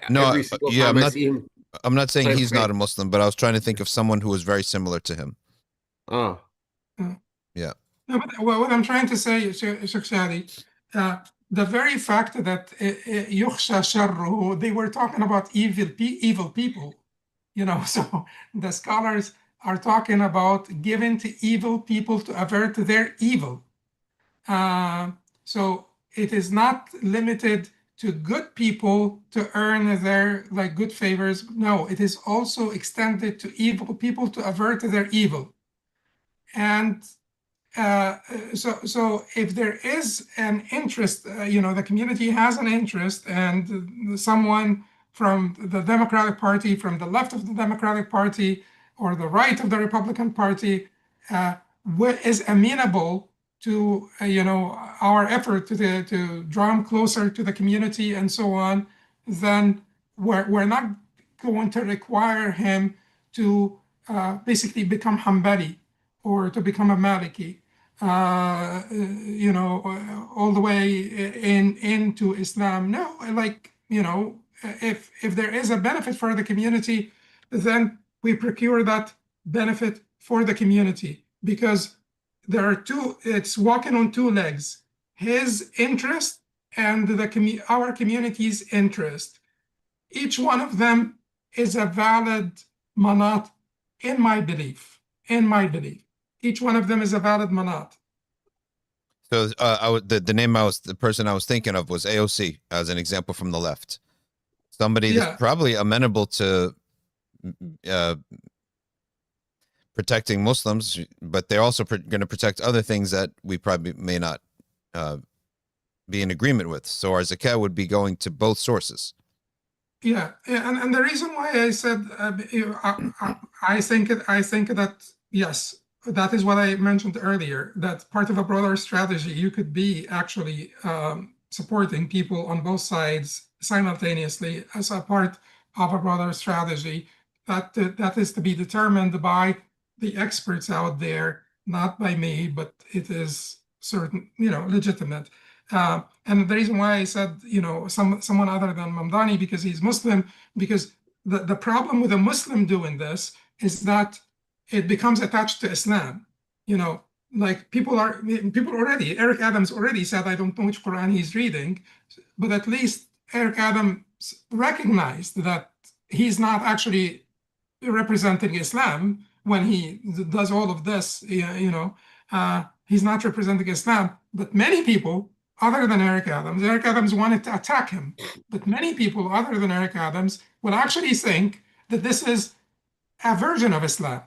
no, every single yeah, time I see him. I'm not saying Sorry, he's not a Muslim, but I was trying to think of someone who was very similar to him. Ah, Yeah. No, but what I'm trying to say, Sheikh Shadee, the very fact that يخشى شره, they were talking about evil people, you know. So the scholars are talking about giving to evil people to avert their evil. So it is not limited to good people to earn their like good favors. No, it is also extended to evil people to avert their evil. And so if there is an interest, you know, the community has an interest, and someone from the Democratic Party, from the left of the Democratic Party, or the right of the Republican Party, is amenable to, you know, our effort to draw him closer to the community and so on, then we're not going to require him to basically become Hanbali or to become a Maliki, you know, all the way into Islam. No, like, you know, if there is a benefit for the community, then we procure that benefit for the community, because there are two, it's walking on two legs, his interest and our community's interest. Each one of them is a valid manat in my belief. Each one of them is a valid manat. So the person I was thinking of was AOC as an example from the left. Somebody that's probably amenable to protecting Muslims, but they're also going to protect other things that we probably may not be in agreement with. So our zakat would be going to both sources. Yeah, and the reason why I said I think that yes, that is what I mentioned earlier. That part of a broader strategy, you could be actually supporting people on both sides simultaneously as a part of a broader strategy. That is to be determined by the experts out there, not by me, but it is certain, you know, legitimate. And the reason why I said, you know, someone other than Mamdani, because he's Muslim, because the problem with a Muslim doing this is that it becomes attached to Islam. You know, like people already, Eric Adams already said, I don't know which Quran he's reading, but at least Eric Adams recognized that he's not actually representing Islam when he does all of this, you know, he's not representing Islam, but many people other than Eric Adams wanted to attack him, but many people other than Eric Adams will actually think that this is a version of Islam.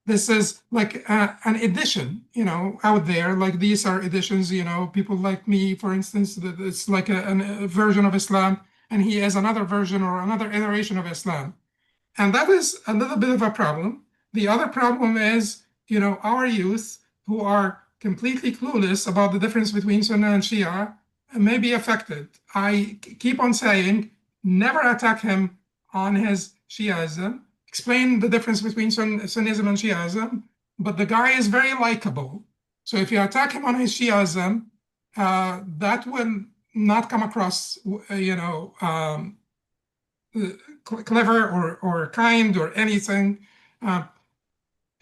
This is like an edition, you know, out there. Like these are editions, you know, people like me, for instance, that it's like a version of Islam, and he has another version or another iteration of Islam. And that is a little bit of a problem. The other problem is, you know, our youth who are completely clueless about the difference between Sunnah and Shia may be affected. I keep on saying, never attack him on his Shiaism. Explain the difference between Sunnism and Shiaism, but the guy is very likable. So if you attack him on his Shiaism, that will not come across, you know, clever or kind or anything.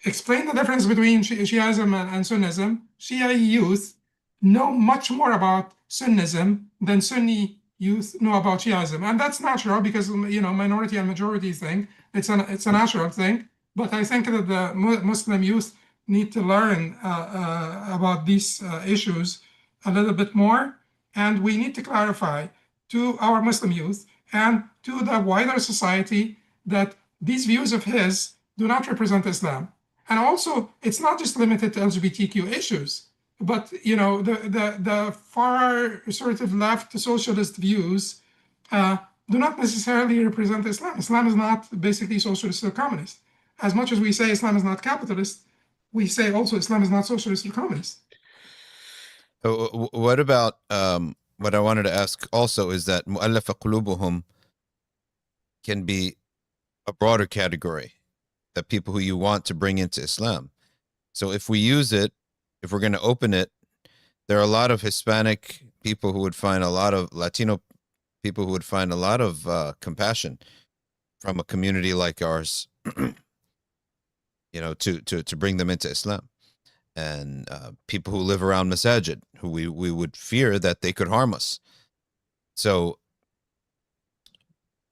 Explain the difference between Shiaism and Sunnism. Shia youth know much more about Sunnism than Sunni youth know about Shiaism, and that's natural because, you know, minority and majority thing. It's a natural thing. But I think that the Muslim youth need to learn about these issues a little bit more, and we need to clarify to our Muslim youth and to the wider society that these views of his do not represent Islam. And also, it's not just limited to LGBTQ issues, but, you know, the far sort of left socialist views do not necessarily represent Islam. Islam is not basically socialist or communist. As much as we say Islam is not capitalist, we say also Islam is not socialist or communist. What about what I wanted to ask also is that Muallafa Qulubuhum can be a broader category, that people who you want to bring into Islam. So if we use it, if we're going to open it, there are a lot of Hispanic people who would find a lot of Latino people who would find a lot of compassion from a community like ours, to bring them into Islam. And people who live around masajid, who we would fear that they could harm us. So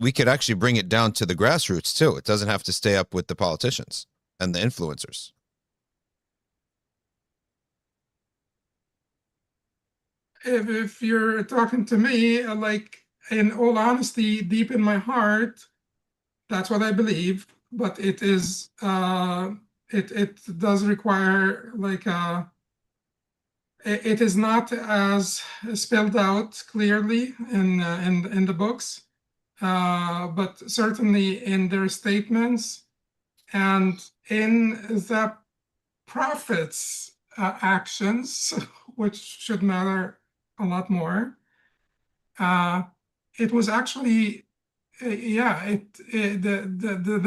we could actually bring it down to the grassroots too. It doesn't have to stay up with the politicians and the influencers. If you're talking to me, like, in all honesty, deep in my heart, that's what I believe. But it is it does require, like, it is not as spelled out clearly in the books, but certainly in their statements and in the prophets' actions, which should matter a lot more. It was actually, the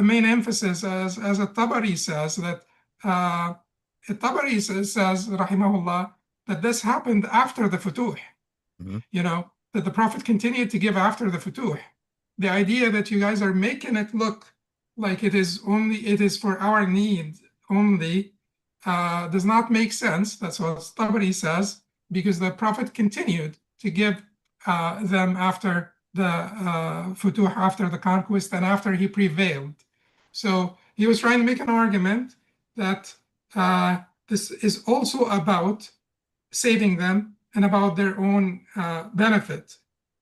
main emphasis, as Tabari says, that Tabari says, rahimahullah, that this happened after the Futuh. That the Prophet continued to give after the Futuh. The idea that you guys are making it look like it is for our need only does not make sense. That's what Tabari says, because the Prophet continued to give them after the Futuh, after the conquest, and after he prevailed. So he was trying to make an argument that this is also about saving them and about their own benefit.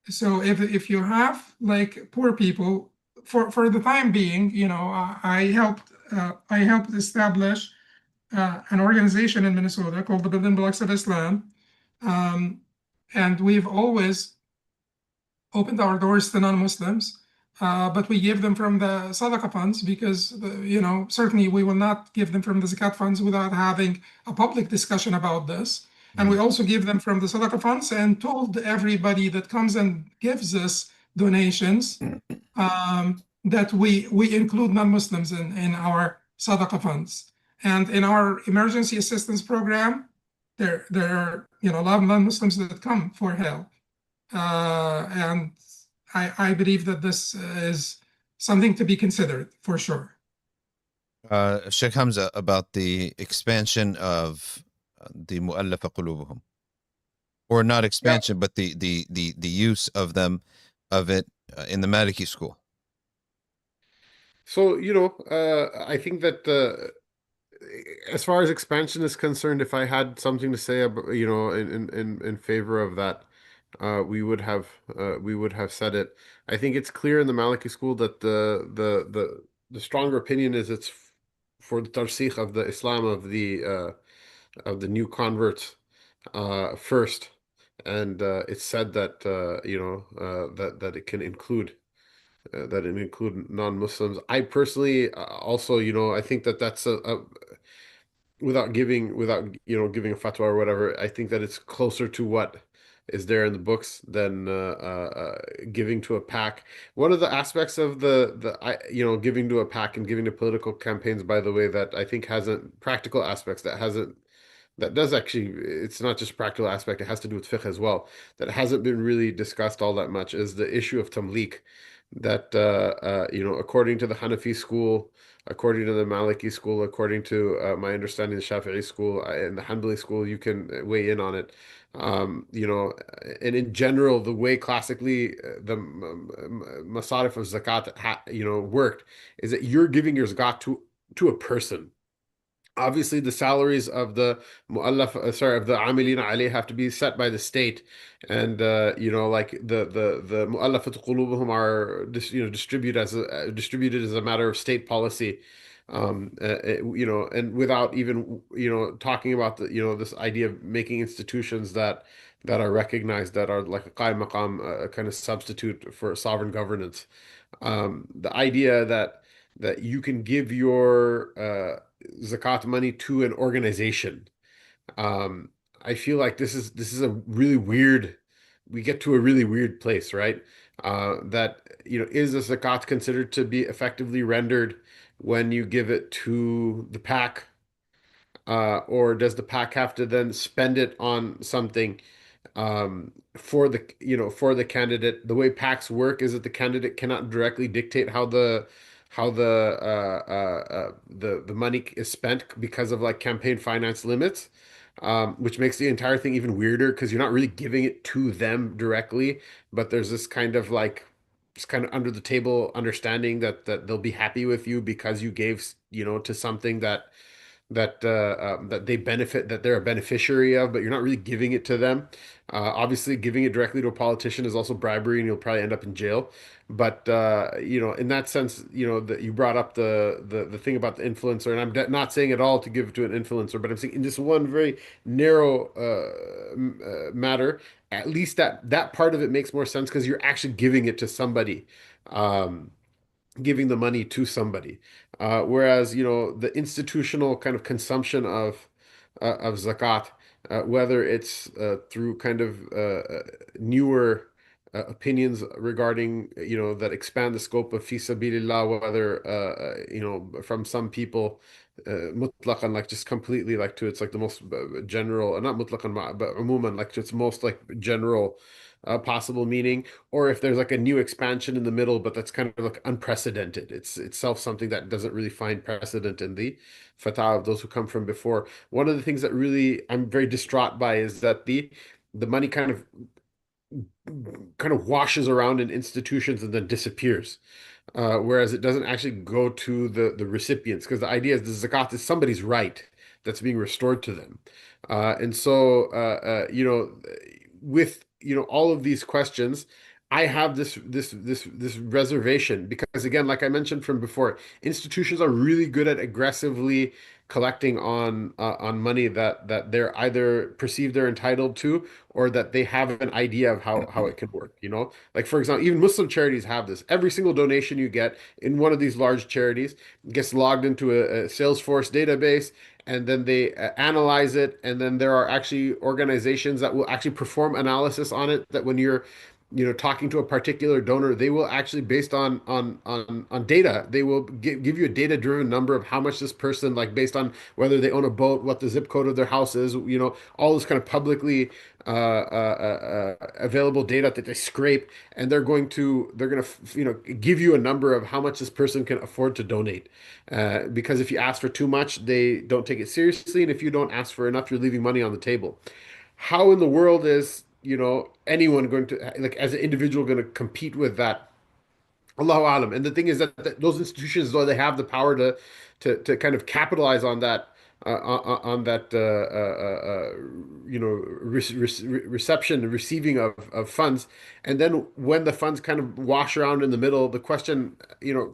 So if you have, like, poor people, for the time being, I helped establish an organization in Minnesota called the Building Blocks of Islam, and we've always opened our doors to non-Muslims, but we give them from the Sadaqah funds, because certainly we will not give them from the Zakat funds without having a public discussion about this. And we also give them from the Sadaqah funds, and told everybody that comes and gives us donations that we include non-Muslims in our Sadaqah funds. And in our emergency assistance program, there are a lot of non-Muslims that come for help. And I believe that this is something to be considered for sure. Sheikh Hamza, about the expansion of the Muallafa Qulubuhum, or not expansion, but the use of it in the Maliki school. So, I think that as far as expansion is concerned, if I had something to say about, in favor of that, we would have said it. I think it's clear in the Maliki school that the stronger opinion is it's for the tarsikh of the Islam of the new converts first, and it's said that that it can include non-Muslims. I personally also, I think that that's without giving a fatwa or whatever, I think that it's closer to what is there in the books than giving to a pack. One of the aspects of giving to a pack and giving to political campaigns, by the way, that I think hasn't practical aspects that does actually, it's not just a practical aspect, it has to do with fiqh as well, that hasn't been really discussed all that much, is the issue of tamlik. That according to the Hanafi school, according to the Maliki school, according to my understanding, the Shafi'i school and the Hanbali school, you can weigh in on it. And in general, the way classically the masarif of zakat worked is that you're giving your zakat to a person. Obviously, the salaries of the of the amilin alayh have to be set by the state, and like the mu'allafat qulubuhum are distributed as a matter of state policy, and without even talking about this idea of making institutions that are recognized, that are like a qaim maqam, a kind of substitute for sovereign governance. The idea that you can give your zakat money to an organization. I feel like this is a really weird. We get to a really weird place, right? That is a zakat considered to be effectively rendered when you give it to the pack, or does the pack have to then spend it on something for the candidate? The way packs work is that the candidate cannot directly dictate how the money is spent because of like campaign finance limits, which makes the entire thing even weirder because you're not really giving it to them directly, but there's this kind of like just kind of under the table understanding that they'll be happy with you because you gave to something that they benefit, that they're a beneficiary of, but you're not really giving it to them. Obviously, giving it directly to a politician is also bribery, and you'll probably end up in jail. But in that sense, that you brought up the thing about the influencer, and I'm not saying at all to give it to an influencer, but I'm saying in this one very narrow matter, at least that part of it makes more sense because you're actually giving it to somebody. Giving the money to somebody. Whereas, the institutional kind of consumption of zakat, whether it's through kind of newer opinions regarding, that expand the scope of fi sabilillah, whether, from some people, mutlaqan, like just completely like to, it's like the most general, not mutlaqan, but umuman, like to its most like general possible meaning, or if there's like a new expansion in the middle, but that's kind of like unprecedented. It's itself something that doesn't really find precedent in the fatwa of those who come from before. One of the things that really I'm very distraught by is that the money kind of washes around in institutions and then disappears. Whereas it doesn't actually go to the recipients, because the idea is the zakat is somebody's right that's being restored to them. And so, with all of these questions, I have this reservation because, again, like I mentioned from before, institutions are really good at aggressively collecting on money that they're either perceive they're entitled to, or that they have an idea of how it can work. Like, for example, even Muslim charities have this. Every single donation you get in one of these large charities gets logged into a Salesforce database, and then they analyze it, and then there are actually organizations that will actually perform analysis on it, that when you're talking to a particular donor, they will actually, based on data, they will give you a data driven number of how much this person, like based on whether they own a boat, what the zip code of their house is, all this kind of publicly available data that they scrape, and they're going to give you a number of how much this person can afford to donate, because if you ask for too much, they don't take it seriously, and if you don't ask for enough, you're leaving money on the table. How in the world is anyone going to, like, as an individual, going to compete with that? Allahu alam. And the thing is that those institutions, though they have the power to kind of capitalize on that, reception, receiving of funds, and then when the funds kind of wash around in the middle, the question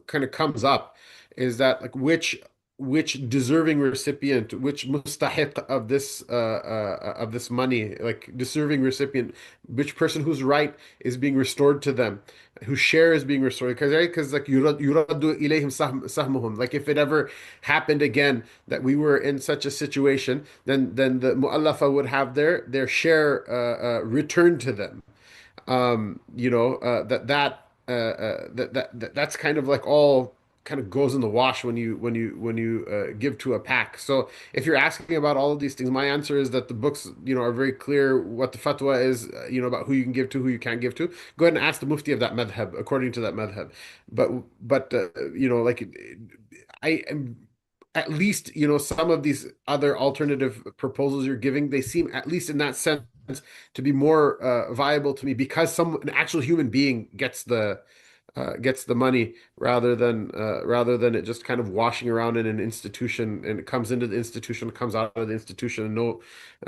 kind of comes up, is that like which deserving recipient, which mustahiq of this money, like deserving recipient, which person whose right is being restored to them, whose share is being restored, because like yuraddu ilayhim sahmuhum, like if it ever happened again that we were in such a situation, then the muallafa would have their share returned to them. That's kind of like all kind of goes in the wash when you give to a pack. So if you're asking about all of these things, my answer is that the books are very clear what the fatwa is, about who you can give to, who you can't give to. Go ahead and ask the mufti of that madhab according to that madhab. But like, I am, at least some of these other alternative proposals you're giving, they seem, at least in that sense, to be more viable to me, because an actual human being gets the money, rather than it just kind of washing around in an institution, and it comes into the institution, comes out of the institution, and no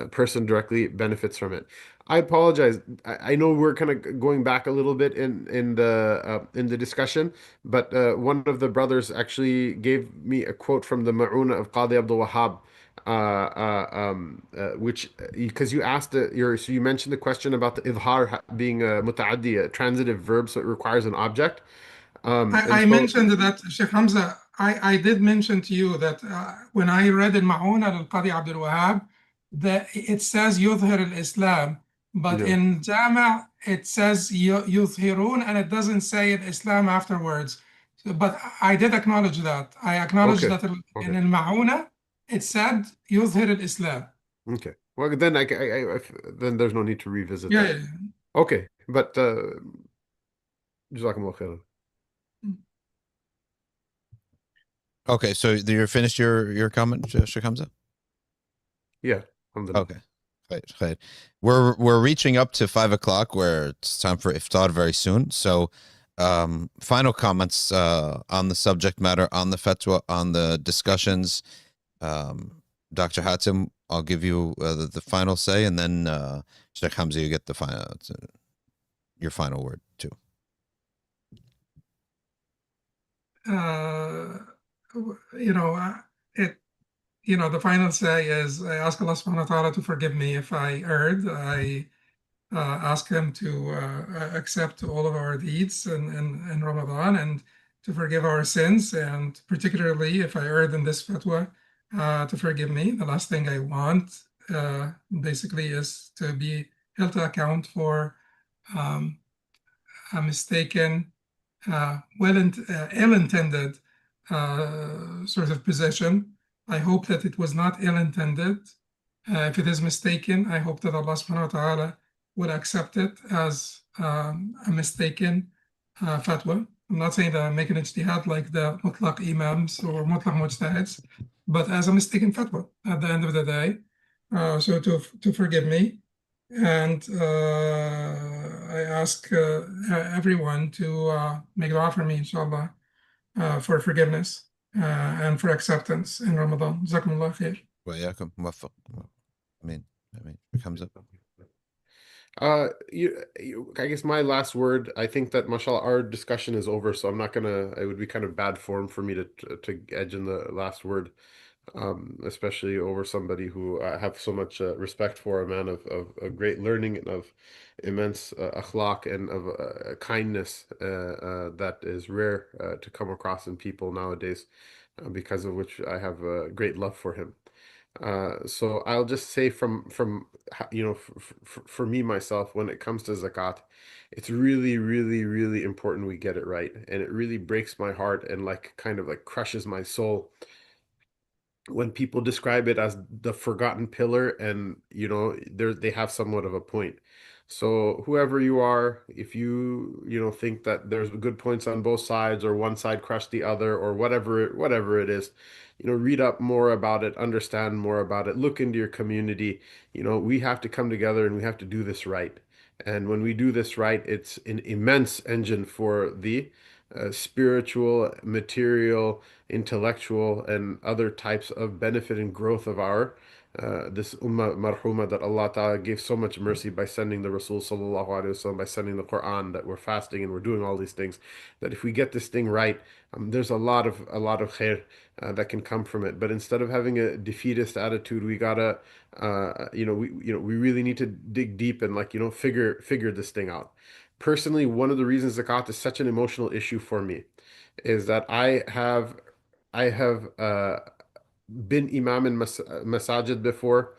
person directly benefits from it. I apologize. I know we're kind of going back a little bit in the discussion, but one of the brothers actually gave me a quote from the Ma'una of Qadi Abdul Wahhab, which, because you asked so you mentioned the question about the idhar being a mutaaddi, a transitive verb, so it requires an object. And I so, mentioned that, Sheikh Hamza, I did mention to you that when I read in Ma'una al-Qadi Abdul Wahhab, it says يظهر الإسلام, but No. in Jama' it says يظهرون, and it doesn't say Islam afterwards. But I did acknowledge that. I acknowledge Okay. that in Okay. Al-Ma'una it said يظهر الإسلام. Okay. Well, then then there's no need to revisit Yeah, that. yeah, Okay. But Jazakumullah khairan. yeah. Okay, so you're finished your comment, Sheikh Hamza? Yeah. Alhamdulillah. Okay. Khair. We're reaching up to 5 o'clock where it's time for iftar very soon. So final comments on the subject matter, on the fatwa, on the discussions. Dr. Hatem, I'll give you the final say, and then Sheikh Hamza, you get the final your final word too. The final say is I ask Allah subhanahu wa ta'ala to forgive me if I erred. I ask him to accept all of our deeds in Ramadan and to forgive our sins, and particularly if I erred in this fatwa, to forgive me. The last thing I want basically is to be held to account for a mistaken, ill-intended sort of position. I hope that it was not ill-intended. If it is mistaken, I hope that Allah subhanahu wa ta'ala would accept it as a mistaken fatwa. I'm not saying that I'm making ijtihad like the mutlaq imams or mutlaq mujtahids, but as a mistaken fatwa at the end of the day. So to forgive me. And I ask everyone to make dua for me, inshallah, for forgiveness and for acceptance in Ramadan. Jazakumullah khair. وإياكم موفق. Amin. It comes up. I guess my last word, I think that mashallah, our discussion is over, so I'm not gonna, it would be kind of bad form for me to edge in the last word, especially over somebody who I have so much respect for, a man of great learning and of immense akhlaq and of kindness that is rare to come across in people nowadays, because of which I have a great love for him. So I'll just say for me myself, when it comes to zakat, it's really, really, really important we get it right. And it really breaks my heart and kind of crushes my soul when people describe it as the forgotten pillar, and they have somewhat of a point. So whoever you are, if you think that there's good points on both sides, or one side crushed the other, or whatever it is, read up more about it, understand more about it, look into your community. We have to come together and we have to do this right. And when we do this right, it's an immense engine for the spiritual, material, intellectual, and other types of benefit and growth of our this ummah marhuma, that Allah Ta'ala gave so much mercy by sending the Rasul Sallallahu Alaihi Wasallam, by sending the Quran, that we're fasting and we're doing all these things. That if we get this thing right, there's a lot of khair that can come from it. But instead of having a defeatist attitude, we gotta we really need to dig deep and figure this thing out. Personally, one of the reasons zakat is such an emotional issue for me is that I have been imam in masajid before,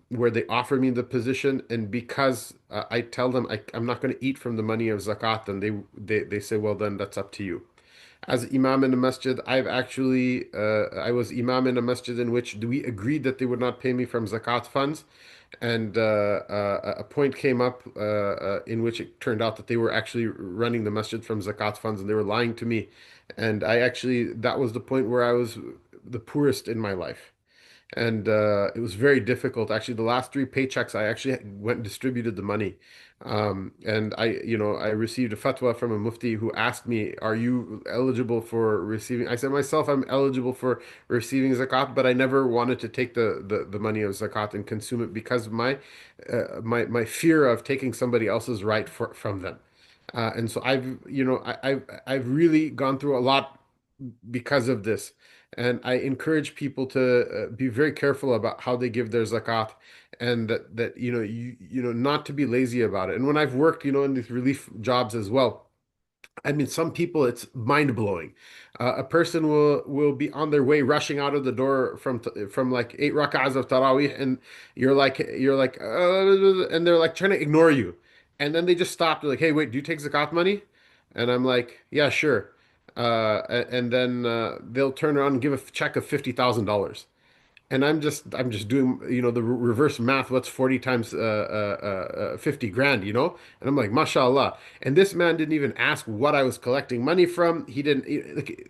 where they offer me the position, and because I tell them I'm not going to eat from the money of zakat, and they say, well, then that's up to you. As imam in a masjid, I was imam in a masjid in which we agreed that they would not pay me from zakat funds, and a point came up in which it turned out that they were actually running the masjid from zakat funds, and they were lying to me. And that was the point where I was the poorest in my life. And it was very difficult. Actually, the last three paychecks, I actually went and distributed the money. And I received a fatwa from a mufti who asked me, "Are you eligible for receiving?" I said myself, "I'm eligible for receiving zakat, but I never wanted to take the money of zakat and consume it because of my fear of taking somebody else's right from them." And so I've really gone through a lot because of this. And I encourage people to be very careful about how they give their zakat, and that not to be lazy about it. And when I've worked in these relief jobs as well, I mean, some people, it's mind blowing. A person will be on their way, rushing out of the door from like 8 rak'ahs of tarawih, and and they're like trying to ignore you, and then they just stop. They're like, "Hey, wait, do you take zakat money?" And I'm like, "Yeah, sure." And then they'll turn around and give a check of $50,000. And I'm just doing, the reverse math. What's 40 times 50 grand, And I'm like, mashallah. And this man didn't even ask what I was collecting money from. He didn't, like,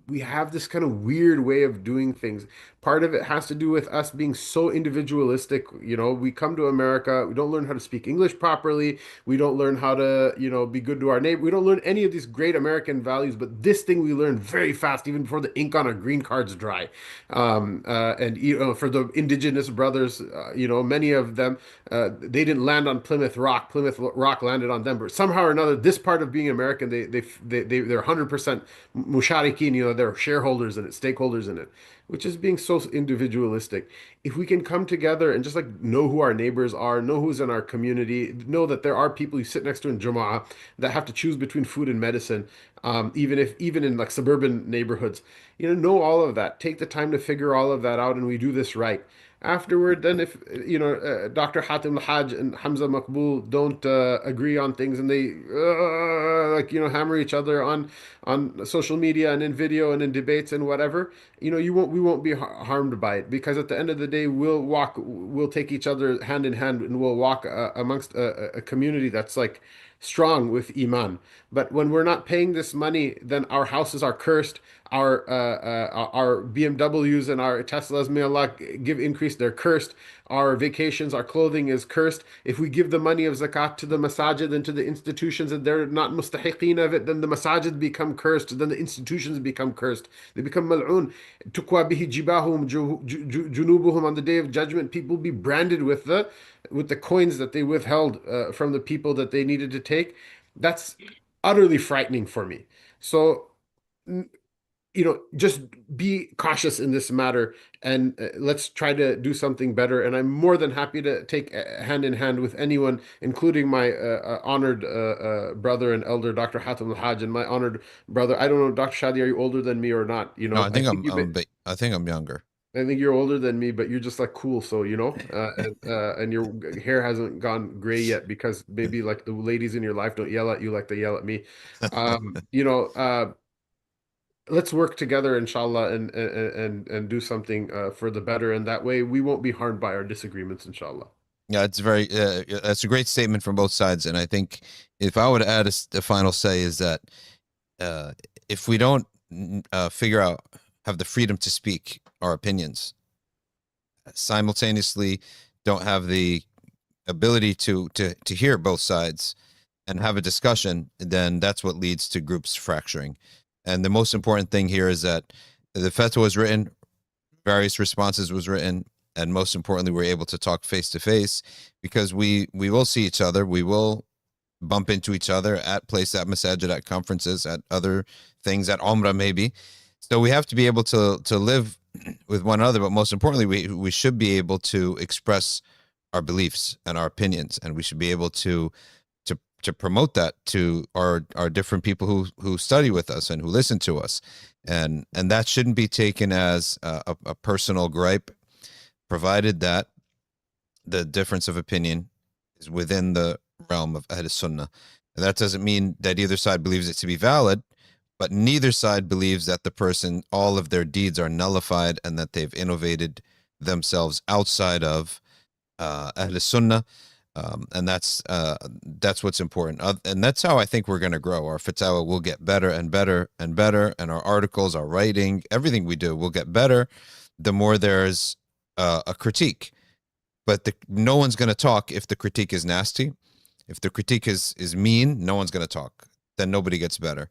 we have this kind of weird way of doing things. Part of it has to do with us being so individualistic. We come to America, we don't learn how to speak English properly. We don't learn how to, be good to our neighbor. We don't learn any of these great American values, but this thing we learn very fast, even before the ink on our green cards dry. And for the indigenous brothers, many of them, they didn't land on Plymouth Rock. Plymouth Rock landed on them. But somehow or another, this part of being American, they're 100% musharikin, they're shareholders in it, stakeholders in it, which is being so individualistic. If we can come together and just like know who our neighbors are, know who's in our community, know that there are people you sit next to in Jama'ah that have to choose between food and medicine, even in like suburban neighborhoods, know all of that. Take the time to figure all of that out, and we do this right. Afterward, then if Dr. Hatem al-Haj and Hamza Maqbul don't agree on things, and they hammer each other on social media and in video and in debates and whatever, we won't be harmed by it, because at the end of the day, we'll take each other hand in hand, and we'll walk amongst a community that's like strong with iman. But when we're not paying this money, then our houses are cursed. Our BMWs and our Teslas, may Allah give increase, they're cursed. Our vacations, our clothing is cursed. If we give the money of zakat to the masajid and to the institutions, and they're not mustahiqeen of it, then the masajid become cursed. Then the institutions become cursed. They become mal'oon. Tukwa bihi jibahum junubuhum. On the day of judgment, people will be branded with the coins that they withheld from the people that they needed to take. That's utterly frightening for me. So, just be cautious in this matter, and let's try to do something better. And I'm more than happy to take hand in hand with anyone, including my honored brother and elder, Dr. Hatem al-Haj, and my honored brother. I don't know, Dr. Shadee, are you older than me or not? No, I think I think I'm younger. I think you're older than me, but you're just like cool. So, and your hair hasn't gone gray yet, because maybe like the ladies in your life don't yell at you like they yell at me. Let's work together, inshallah, and do something for the better. And that way we won't be harmed by our disagreements, inshallah. Yeah, it's that's a great statement from both sides. And I think if I would add a final say is that if we don't have the freedom to speak our opinions, simultaneously don't have the ability to hear both sides and have a discussion, then that's what leads to groups fracturing. And the most important thing here is that the fatwa was written, various responses was written, and most importantly, we're able to talk face to face, because we will see each other. We will bump into each other at masajid, at conferences, at other things, at Umrah maybe. So we have to be able to live with one another, but most importantly, we should be able to express our beliefs and our opinions, and we should be able to promote that to our different people who study with us and who listen to us, and that shouldn't be taken as a personal gripe, provided that the difference of opinion is within the realm of Ahl Sunnah. And that doesn't mean that either side believes it to be valid, but neither side believes that all of their deeds are nullified and that they've innovated themselves outside of Ahl Sunnah. And that's what's important. And that's how I think we're going to grow. Our fatwa will get better and better and better. And our articles, our writing, everything we do will get better the more there's a critique. But no one's going to talk if the critique is nasty. If the critique is mean, no one's going to talk. Then nobody gets better.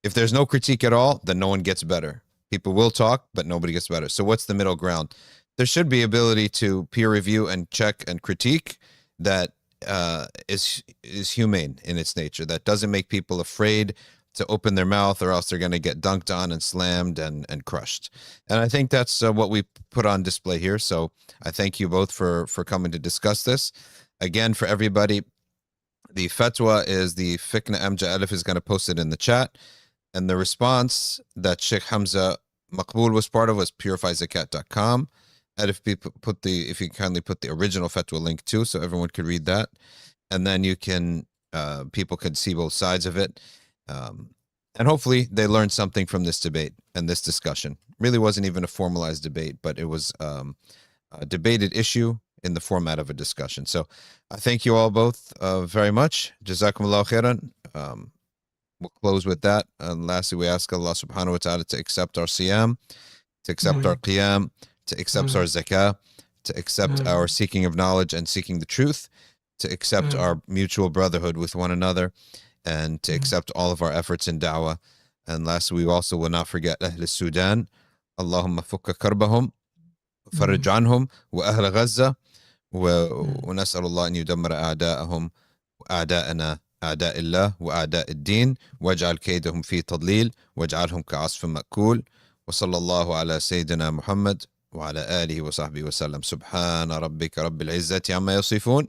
If there's no critique at all, then no one gets better. People will talk, but nobody gets better. So what's the middle ground? There should be ability to peer review and check and critique that is humane in its nature, that doesn't make people afraid to open their mouth, or else they're going to get dunked on and slammed and crushed. And I think that's what we put on display here. So I thank you both for coming to discuss this. Again, for everybody, The fatwa is the Fikna Amja Alif is going to post it in the chat. And the response that Shaykh Hamza Maqbul was part of was purifyzakat.com. And if you kindly put the original fatwa link too, so everyone could read that. And then you can, people could see both sides of it. And hopefully they learned something from this debate and this discussion. Really wasn't even a formalized debate, but it was a debated issue in the format of a discussion. So I thank you all both very much. Jazakumullah khairan. We'll close with that. And lastly, we ask Allah subhanahu wa ta'ala to accept our siyam, to accept our qiyam, to accept our zakah, to accept our seeking of knowledge and seeking the truth, to accept our mutual brotherhood with one another, and to accept all of our efforts in da'wah. And lastly, we also will not forget Ahl Sudan. Allahumma fukka karbahum, farij anhum, wa Ahl Gaza, ونسأل الله أن يدمر أعداءهم وأعداءنا أعداء الله وأعداء الدين واجعل كيدهم في تضليل واجعلهم كعصف مأكول وصلى الله على سيدنا محمد وعلى آله وصحبه وسلم سبحان ربك رب العزة عما يصفون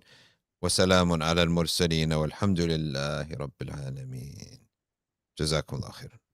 وسلام على المرسلين والحمد لله رب العالمين جزاكم الله خيرا.